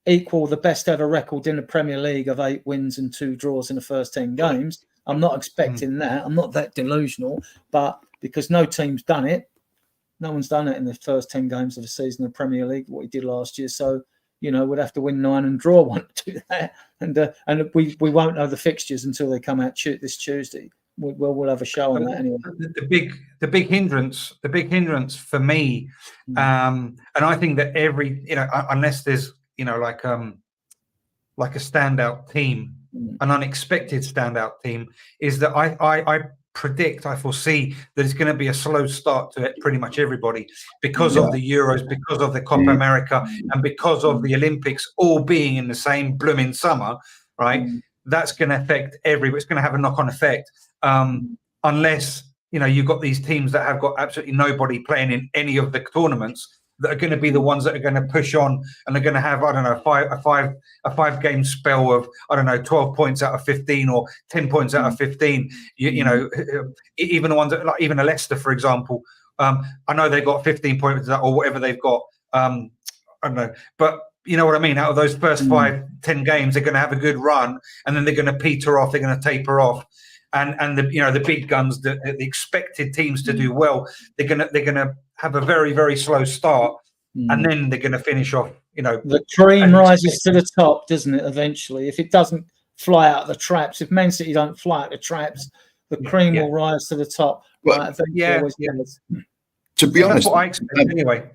equal the best ever record in the Premier League of 8 wins and 2 draws in the first 10 games. I'm not expecting that. I'm not that delusional, but because no team's done it, no one's done it in the first 10 games of the season of the Premier League, what he did last year. So, we'd have to win 9 and draw 1 to do that. And we won't know the fixtures until they come out this Tuesday. We'll have a show on that anyway. The big hindrance for me, and I think that unless there's like a standout team, an unexpected standout team, is that I foresee that it's going to be a slow start to it, pretty much everybody, because of the Euros, because of the Copa America, and because of the Olympics all being in the same blooming summer, right? That's going to affect everybody. It's going to have a knock-on effect, unless you've got these teams that have got absolutely nobody playing in any of the tournaments that are going to be the ones that are going to push on and are going to have, I don't know, a 5-game spell of, I don't know, 12 points out of 15 or 10 points out of 15. Even the ones that, like even a Leicester, for example, I know they got 15 points or whatever they've got. I don't know, but you know what I mean? Out of those first 5-10 games, they're going to have a good run, and then they're going to peter off. They're going to taper off, and the big guns, the expected teams to do well, they're going to have a very, very slow start, and then they're going to finish off. The cream rises to the top, doesn't it? Eventually, if it doesn't fly out of the traps, if Man City don't fly out the traps, the cream will rise to the top. But, to be honest, that's what I expect anyway.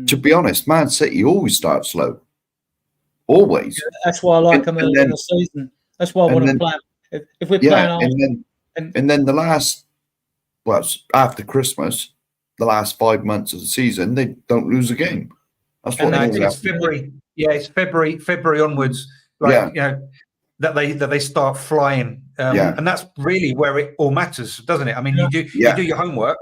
To be honest, Man City always start slow. Always. Yeah, that's why I like them early in the season. That's why I want to play. If we're playing and then the last, after Christmas, the last 5 months of the season, they don't lose a game. That's what it's February. Yeah, it's February onwards. That they start flying. And that's really where it all matters, doesn't it? I mean, you do your homework.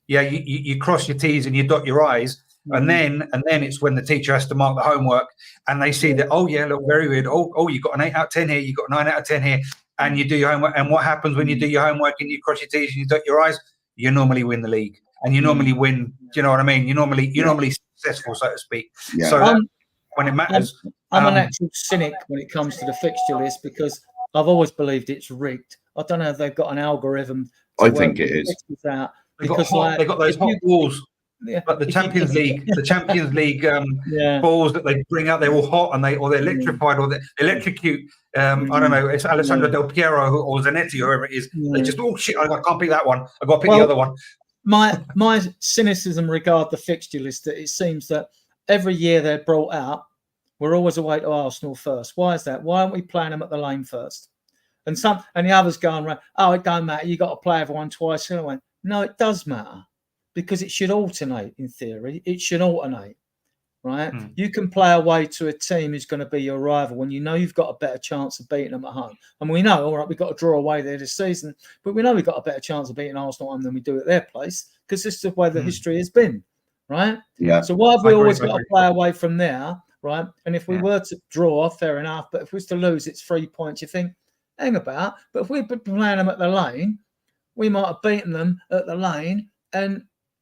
Yeah, you cross your T's and you dot your I's. And then it's when the teacher has to mark the homework, and they see that, look, very weird. You got an 8 out of 10 here, you got 9 out of 10 here, and you do your homework. And what happens when you do your homework and you cross your T's and you dot your I's? You normally win the league. and you normally win. Do you know what I mean? You're normally successful, so to speak. Yeah. So when it matters, I'm an actual cynic when it comes to the fixture list because I've always believed it's rigged. I don't know if they've got an algorithm. I think it is. Out they've because got those hot balls. Yeah, like the Champions League, balls that they bring out, they're all hot and they're electrified or they electrocute. I don't know, it's Alessandro Del Piero or Zanetti or whoever it is. They just shit, I can't pick that one. I've got to pick the other one. My cynicism regard the fixture list that it seems that every year they're brought out, we're always away to Arsenal first. Why is that? Why aren't we playing them at the Lane first? And the others going around, it don't matter. You got to play everyone twice. And I went, no, it does matter. Because it should alternate, in theory. It should alternate, right? You can play away to a team who's going to be your rival when you know you've got a better chance of beating them at home. And we know, all right, we've got to draw away there this season, but we know we've got a better chance of beating Arsenal at home than we do at their place because this is the way the history has been, right? Yeah. So why have we always got to play away from there, right? And if we were to draw, fair enough, but if we was to lose, it's 3 points. You think, hang about. But if we'd been playing them at the Lane, we might have beaten them at the Lane and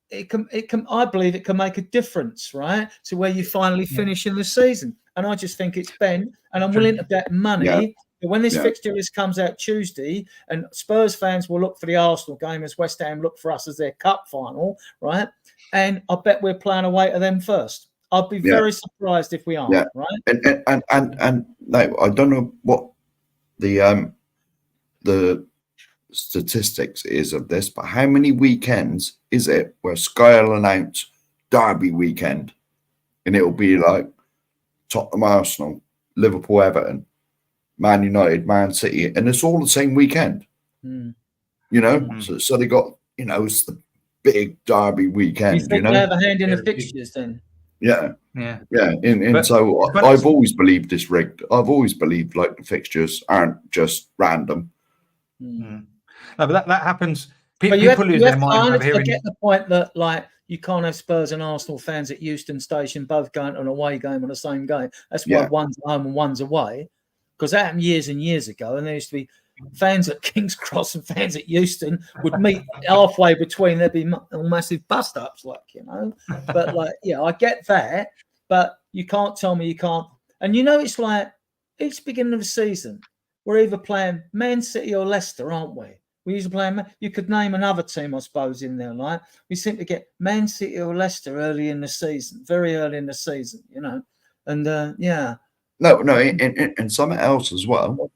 it can. I believe it can make a difference, right, to where you finally finish in the season. And I just think it's Ben, and I'm willing to bet money that when this fixture list comes out Tuesday, and Spurs fans will look for the Arsenal game as West Ham look for us as their cup final, right? And I bet we're playing away to them first. I'd be very surprised if we aren't, right? And no, I don't know what the statistics is of this, but how many weekends is it where Sky will announce Derby weekend and it'll be like Tottenham Arsenal, Liverpool Everton, Man United, Man City, and it's all the same weekend. You know, so they got, it's the big Derby weekend. You think they have a hand in the fixtures then? Yeah. And so I've always believed it's rigged. I've always believed like the fixtures aren't just random. No, but that happens. People lose their mind over hearing. I get the point that like you can't have Spurs and Arsenal fans at Euston Station both going on an away game on the same game. That's why one's at home and one's away. Because that happened years and years ago, and there used to be fans at King's Cross and fans at Euston would meet halfway between. There'd be massive bust ups, But I get that, but you can't tell me you can't. And it's like it's beginning of the season. We're either playing Man City or Leicester, aren't we? We usually play. You could name another team, I suppose, in there. Like we seem to get Man City or Leicester early in the season, very early in the season, And No, and something else as well.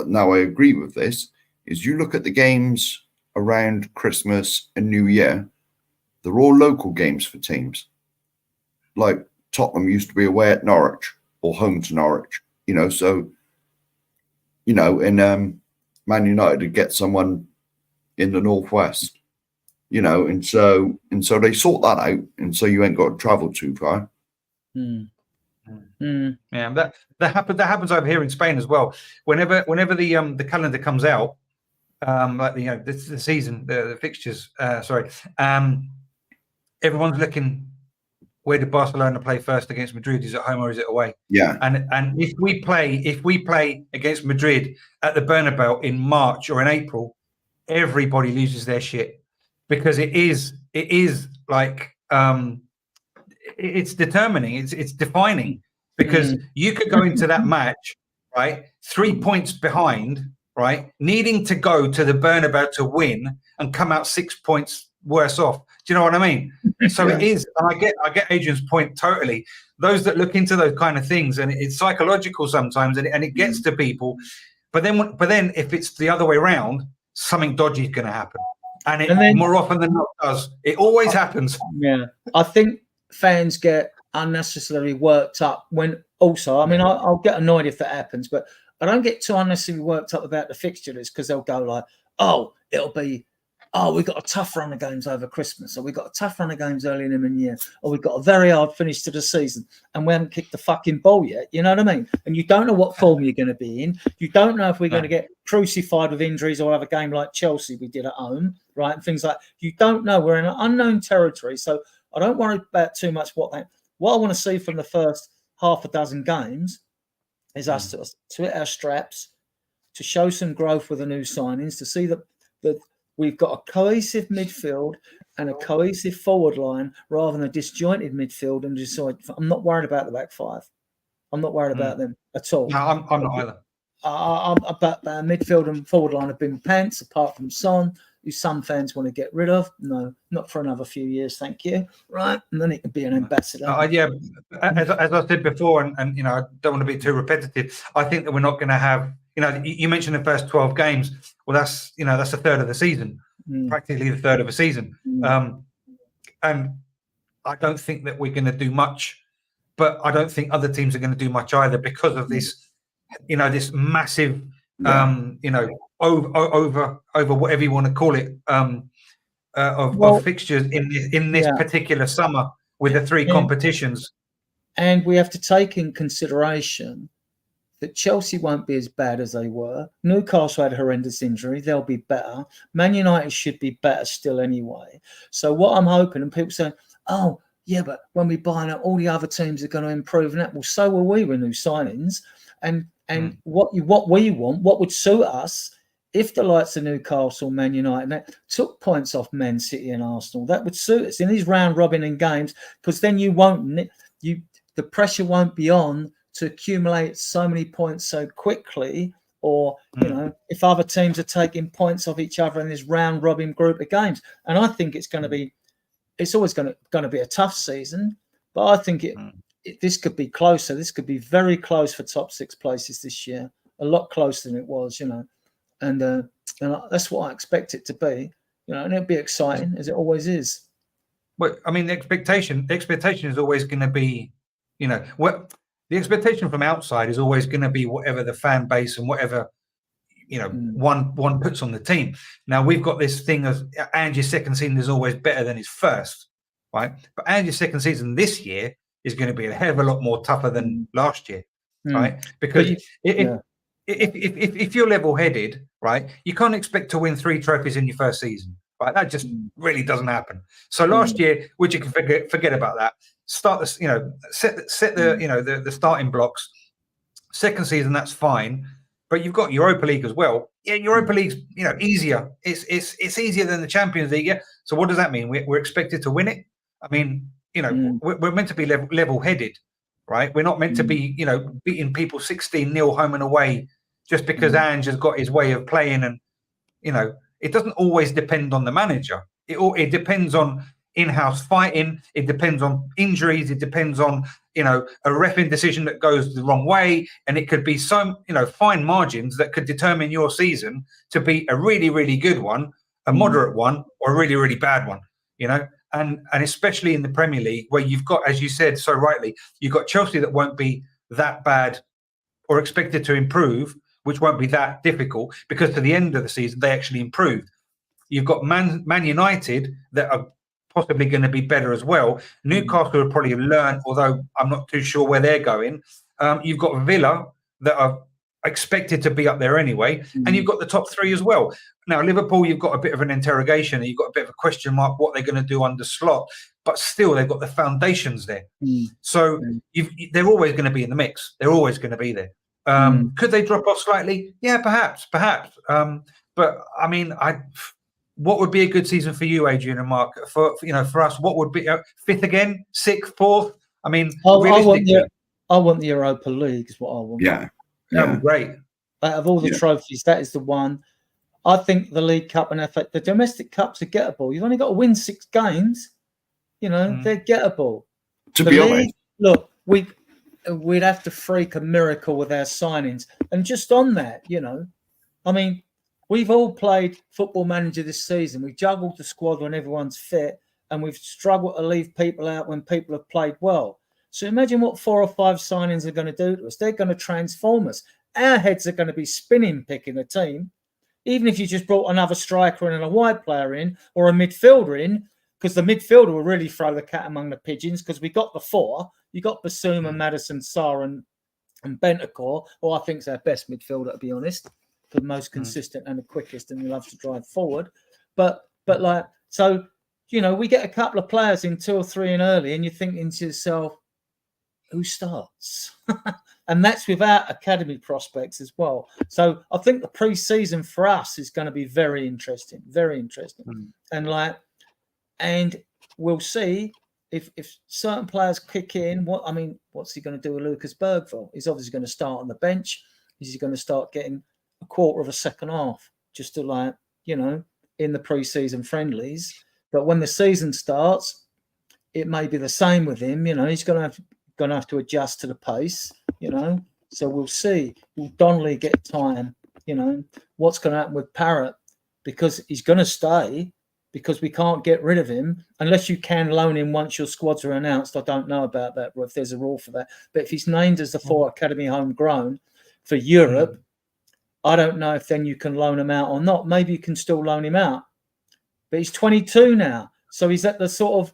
Now I agree with this. Is you look at the games around Christmas and New Year, they're all local games for teams. Like Tottenham used to be away at Norwich or home to Norwich. So. And Man United to get someone in the northwest, and so they sort that out, and so you ain't got to travel too far. Yeah, that happens over here in Spain as well. Whenever the calendar comes out, the season, the fixtures. Everyone's looking. Where did Barcelona play first against Madrid? Is it home or is it away? Yeah. And if we play against Madrid at the Bernabeu in March or in April, everybody loses their shit because it is like it's determining, it's defining because you could go into that match, right, 3 points behind, right, needing to go to the Bernabeu to win and come out 6 points worse off. Do you know what I mean? So it is, and I get Adrian's point totally. Those that look into those kind of things, and it's psychological sometimes, and it gets to people. But then if it's the other way around, something dodgy is going to happen, and then, more often than not does. It always happens. Yeah, I think fans get unnecessarily worked up when. Also, I mean, I'll get annoyed if that happens, but I don't get too unnecessarily worked up about the fixture list because they'll go like, it'll be. We've got a tough run of games over Christmas, or we've got a tough run of games early in the new year, or we've got a very hard finish to the season, and we haven't kicked the fucking ball yet. You know what I mean? And you don't know what form you're going to be in. You don't know if we're going to get crucified with injuries or have a game like Chelsea we did at home, right? And things like you don't know. We're in an unknown territory, so I don't worry about too much what I want to see from the first half a dozen games is us to hit our straps, to show some growth with the new signings, to see the we've got a cohesive midfield and a cohesive forward line rather than a disjointed midfield. And decide, I'm not worried about the back five. I'm not worried about them at all. No, I'm not either. But midfield and forward line have been pants, apart from Son, who some fans want to get rid of. No, not for another few years, thank you. Right, and then it can be an ambassador. Yeah, as I said before, and I don't want to be too repetitive. I think that we're not going to have. You mentioned the first 12 games. Well, that's a third of the season, practically the third of a season. And I don't think that we're going to do much, but I don't think other teams are going to do much either because of this. This massive, over whatever you want to call it, of fixtures in this particular summer with the three competitions. And we have to take in consideration that Chelsea won't be as bad as they were. Newcastle had a horrendous injury. They'll be better. Man United should be better still anyway. So what I'm hoping, and people say, oh, yeah, but when we buy now, all the other teams are going to improve. And that, well, so will we with new signings. And what we want, what would suit us, if the likes of Newcastle, Man United took points off Man City and Arsenal, that would suit us in these round robin and games, because then the pressure won't be on to accumulate so many points so quickly, or if other teams are taking points off each other in this round robin group of games. And I think it's always going to be a tough season, but I think this could be closer. This could be very close for top 6 places this year, a lot closer than it was, and that's what I expect it to be, and it'll be exciting as it always is. But I mean, the expectation is always going to be, the expectation from outside is always going to be whatever the fan base and whatever, one puts on the team. Now we've got this thing of Ange's second season is always better than his first, right? But Ange's second season this year is going to be a hell of a lot more tougher than last year, right? Because if you're level-headed, right, you can't expect to win 3 trophies in your first season, right? That just really doesn't happen. So last year, which you can forget about that. Start this, set the the starting blocks. Second season, that's fine, but you've got Europa League as well. Yeah, Europa League's easier. It's easier than the Champions League. Yeah. So what does that mean? We're expected to win it. I mean, we're meant to be level-headed, right? We're not meant to be, beating people 16-0 home and away just because Ange has got his way of playing. And, it doesn't always depend on the manager. It depends on in-house fighting. It depends on injuries. It depends on, a reffing decision that goes the wrong way. And it could be some, fine margins that could determine your season to be a really, really good one, a moderate one, or a really, really bad one, And especially in the Premier League, where you've got, as you said so rightly, you've got Chelsea that won't be that bad or expected to improve, which won't be that difficult because to the end of the season, they actually improved. You've got Man United that are possibly going to be better as well. Newcastle will probably learn, although I'm not too sure where they're going. You've got Villa that are expected to be up there anyway, and you've got the top 3 as well. Now, Liverpool, you've got a bit of an interrogation, and you've got a bit of a question mark what they're going to do under Slot, but still they've got the foundations there. So they're always going to be in the mix. They're always going to be there. Could they drop off slightly? Yeah, perhaps. But I mean, what would be a good season for you, Adrian and Mark? For us, what would be 5th again, 6th, 4th? I mean, realistically, I want the Europa League is what I want. Yeah. That would be great. Out of all the trophies, that is the one. I think the League Cup and the domestic cups are gettable. You've only got to win 6 games. They're gettable. To be honest, look, we'd have to freak a miracle with our signings. And just on that, I mean, we've all played Football Manager this season. We've juggled the squad when everyone's fit, and we've struggled to leave people out when people have played well. So imagine what 4 or 5 signings are going to do to us. They're going to transform us. Our heads are going to be spinning picking the team. Even if you just brought another striker in and a wide player in or a midfielder in, because the midfielder will really throw the cat among the pigeons because we got the 4. You got Basuma, Maddison, Sarr and Bentancur, who I think is our best midfielder, to be honest, the most consistent and the quickest and he loves to drive forward. But we get a couple of players in 2 or 3 in early and you're thinking to yourself, who starts? And that's without academy prospects as well. So I think the pre-season for us is going to be very interesting, very interesting. And we'll see if certain players kick in. What's he going to do with Lucas Bergvall? He's obviously going to start on the bench. Is he going to start getting a quarter of a second half just to in the pre-season friendlies? But when the season starts, it may be the same with him. He's going to have to adjust to the pace. So we'll see. Will Donnelly get time? What's going to happen with Parrott? Because he's going to stay, because we can't get rid of him unless you can loan him once your squads are announced. I don't know about that, or if there's a rule for that. But if he's named as the 4 academy homegrown for Europe, I don't know if then you can loan him out or not. Maybe you can still loan him out. But he's 22 now. So he's at the sort of,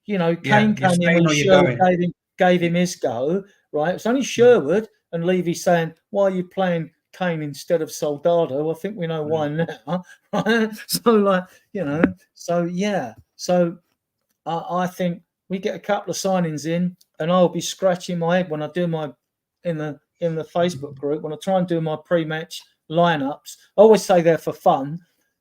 Kane came in when Sherwood gave him his go, right? It's only Sherwood and Levy saying, why are you playing Kane instead of Soldado? I think we know why now, right? So I think we get a couple of signings in, and I'll be scratching my head when I do in the Facebook group, when I try and do my pre-match lineups. I always say they're for fun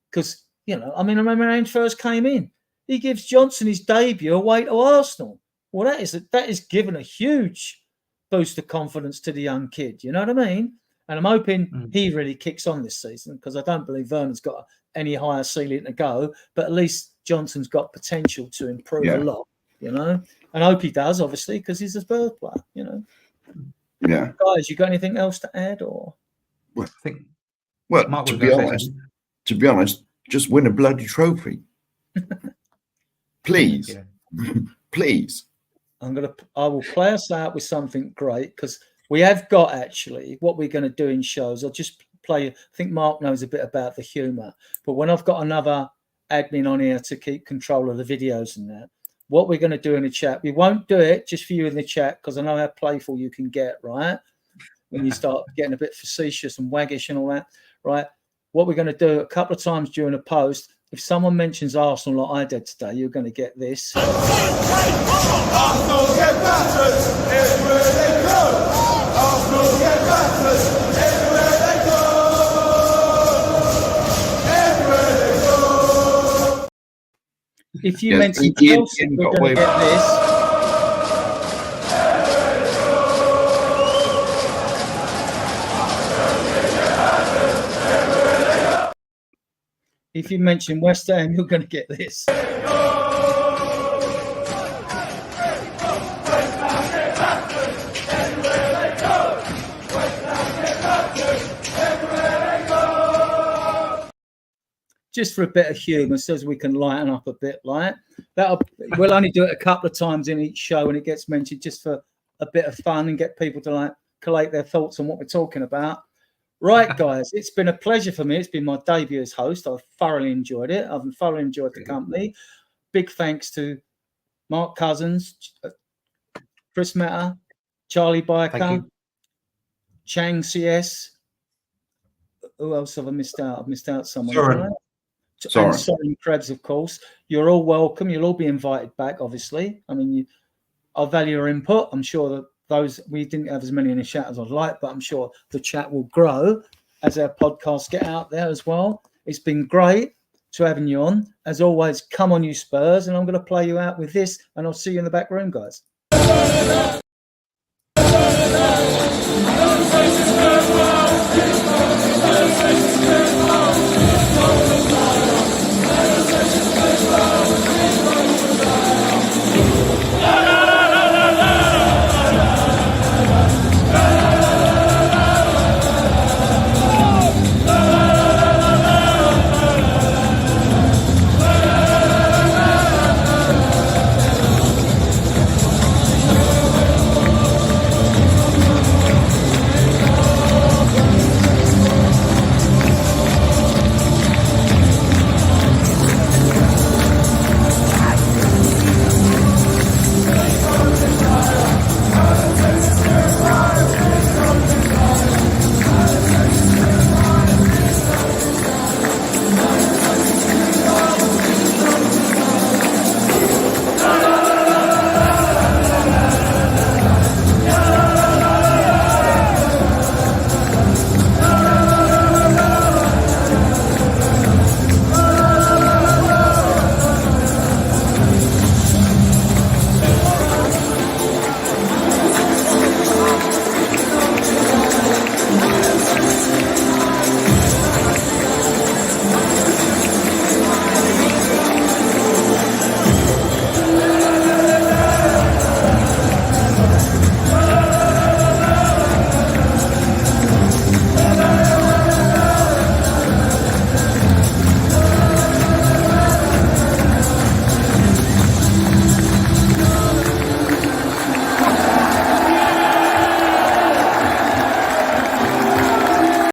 because, I remember Ange first came in. He gives Johnson his debut away to Arsenal. Well, that is given a huge boost of confidence to the young kid. You know what I mean? And I'm hoping he really kicks on this season, because I don't believe Vernon's got any higher ceiling to go. But at least Johnson's got potential to improve a lot, And I hope he does, obviously, because he's a Spurs player, Yeah. Guys, you got anything else to add, or? Well, to be honest, just win a bloody trophy. Please. Please. I will play us out with something great, because we have got actually what we're going to do in shows. I'll just play. I think Mark knows a bit about the humour, but when I've got another admin on here to keep control of the videos and that, what we're going to do in the chat, we won't do it just for you in the chat, because I know how playful you can get, right? When you start getting a bit facetious and waggish and all that, right? What we're going to do a couple of times during a post, if someone mentions Arsenal like I did today, you're going to get this. Arsenal get battered everywhere they go. Arsenal get battered everywhere they go. Everywhere they go. If you mention Chelsea, you're going to get this. If you mention West Ham, you're going to get this. Just for a bit of humour, so as we can lighten up a bit, like we'll only do it a couple of times in each show when it gets mentioned, just for a bit of fun and get people to collate their thoughts on what we're talking about. Right, guys, it's been a pleasure for me. It's been my debut as host. I've thoroughly enjoyed it. I've thoroughly enjoyed the company. Big thanks to Mark Cousins, Chris Meta, Charlie Biker, Chang CS. Who else have I missed out? I've missed out someone. Sorry. And Soren Krebs, of course. You're all welcome. You'll all be invited back, obviously. I mean, I value your input. I'm sure that we didn't have as many in the chat as I'd like, but I'm sure the chat will grow as our podcasts get out there as well. It's been great to having you on. As always, come on, you Spurs, and I'm going to play you out with this, and I'll see you in the back room, guys.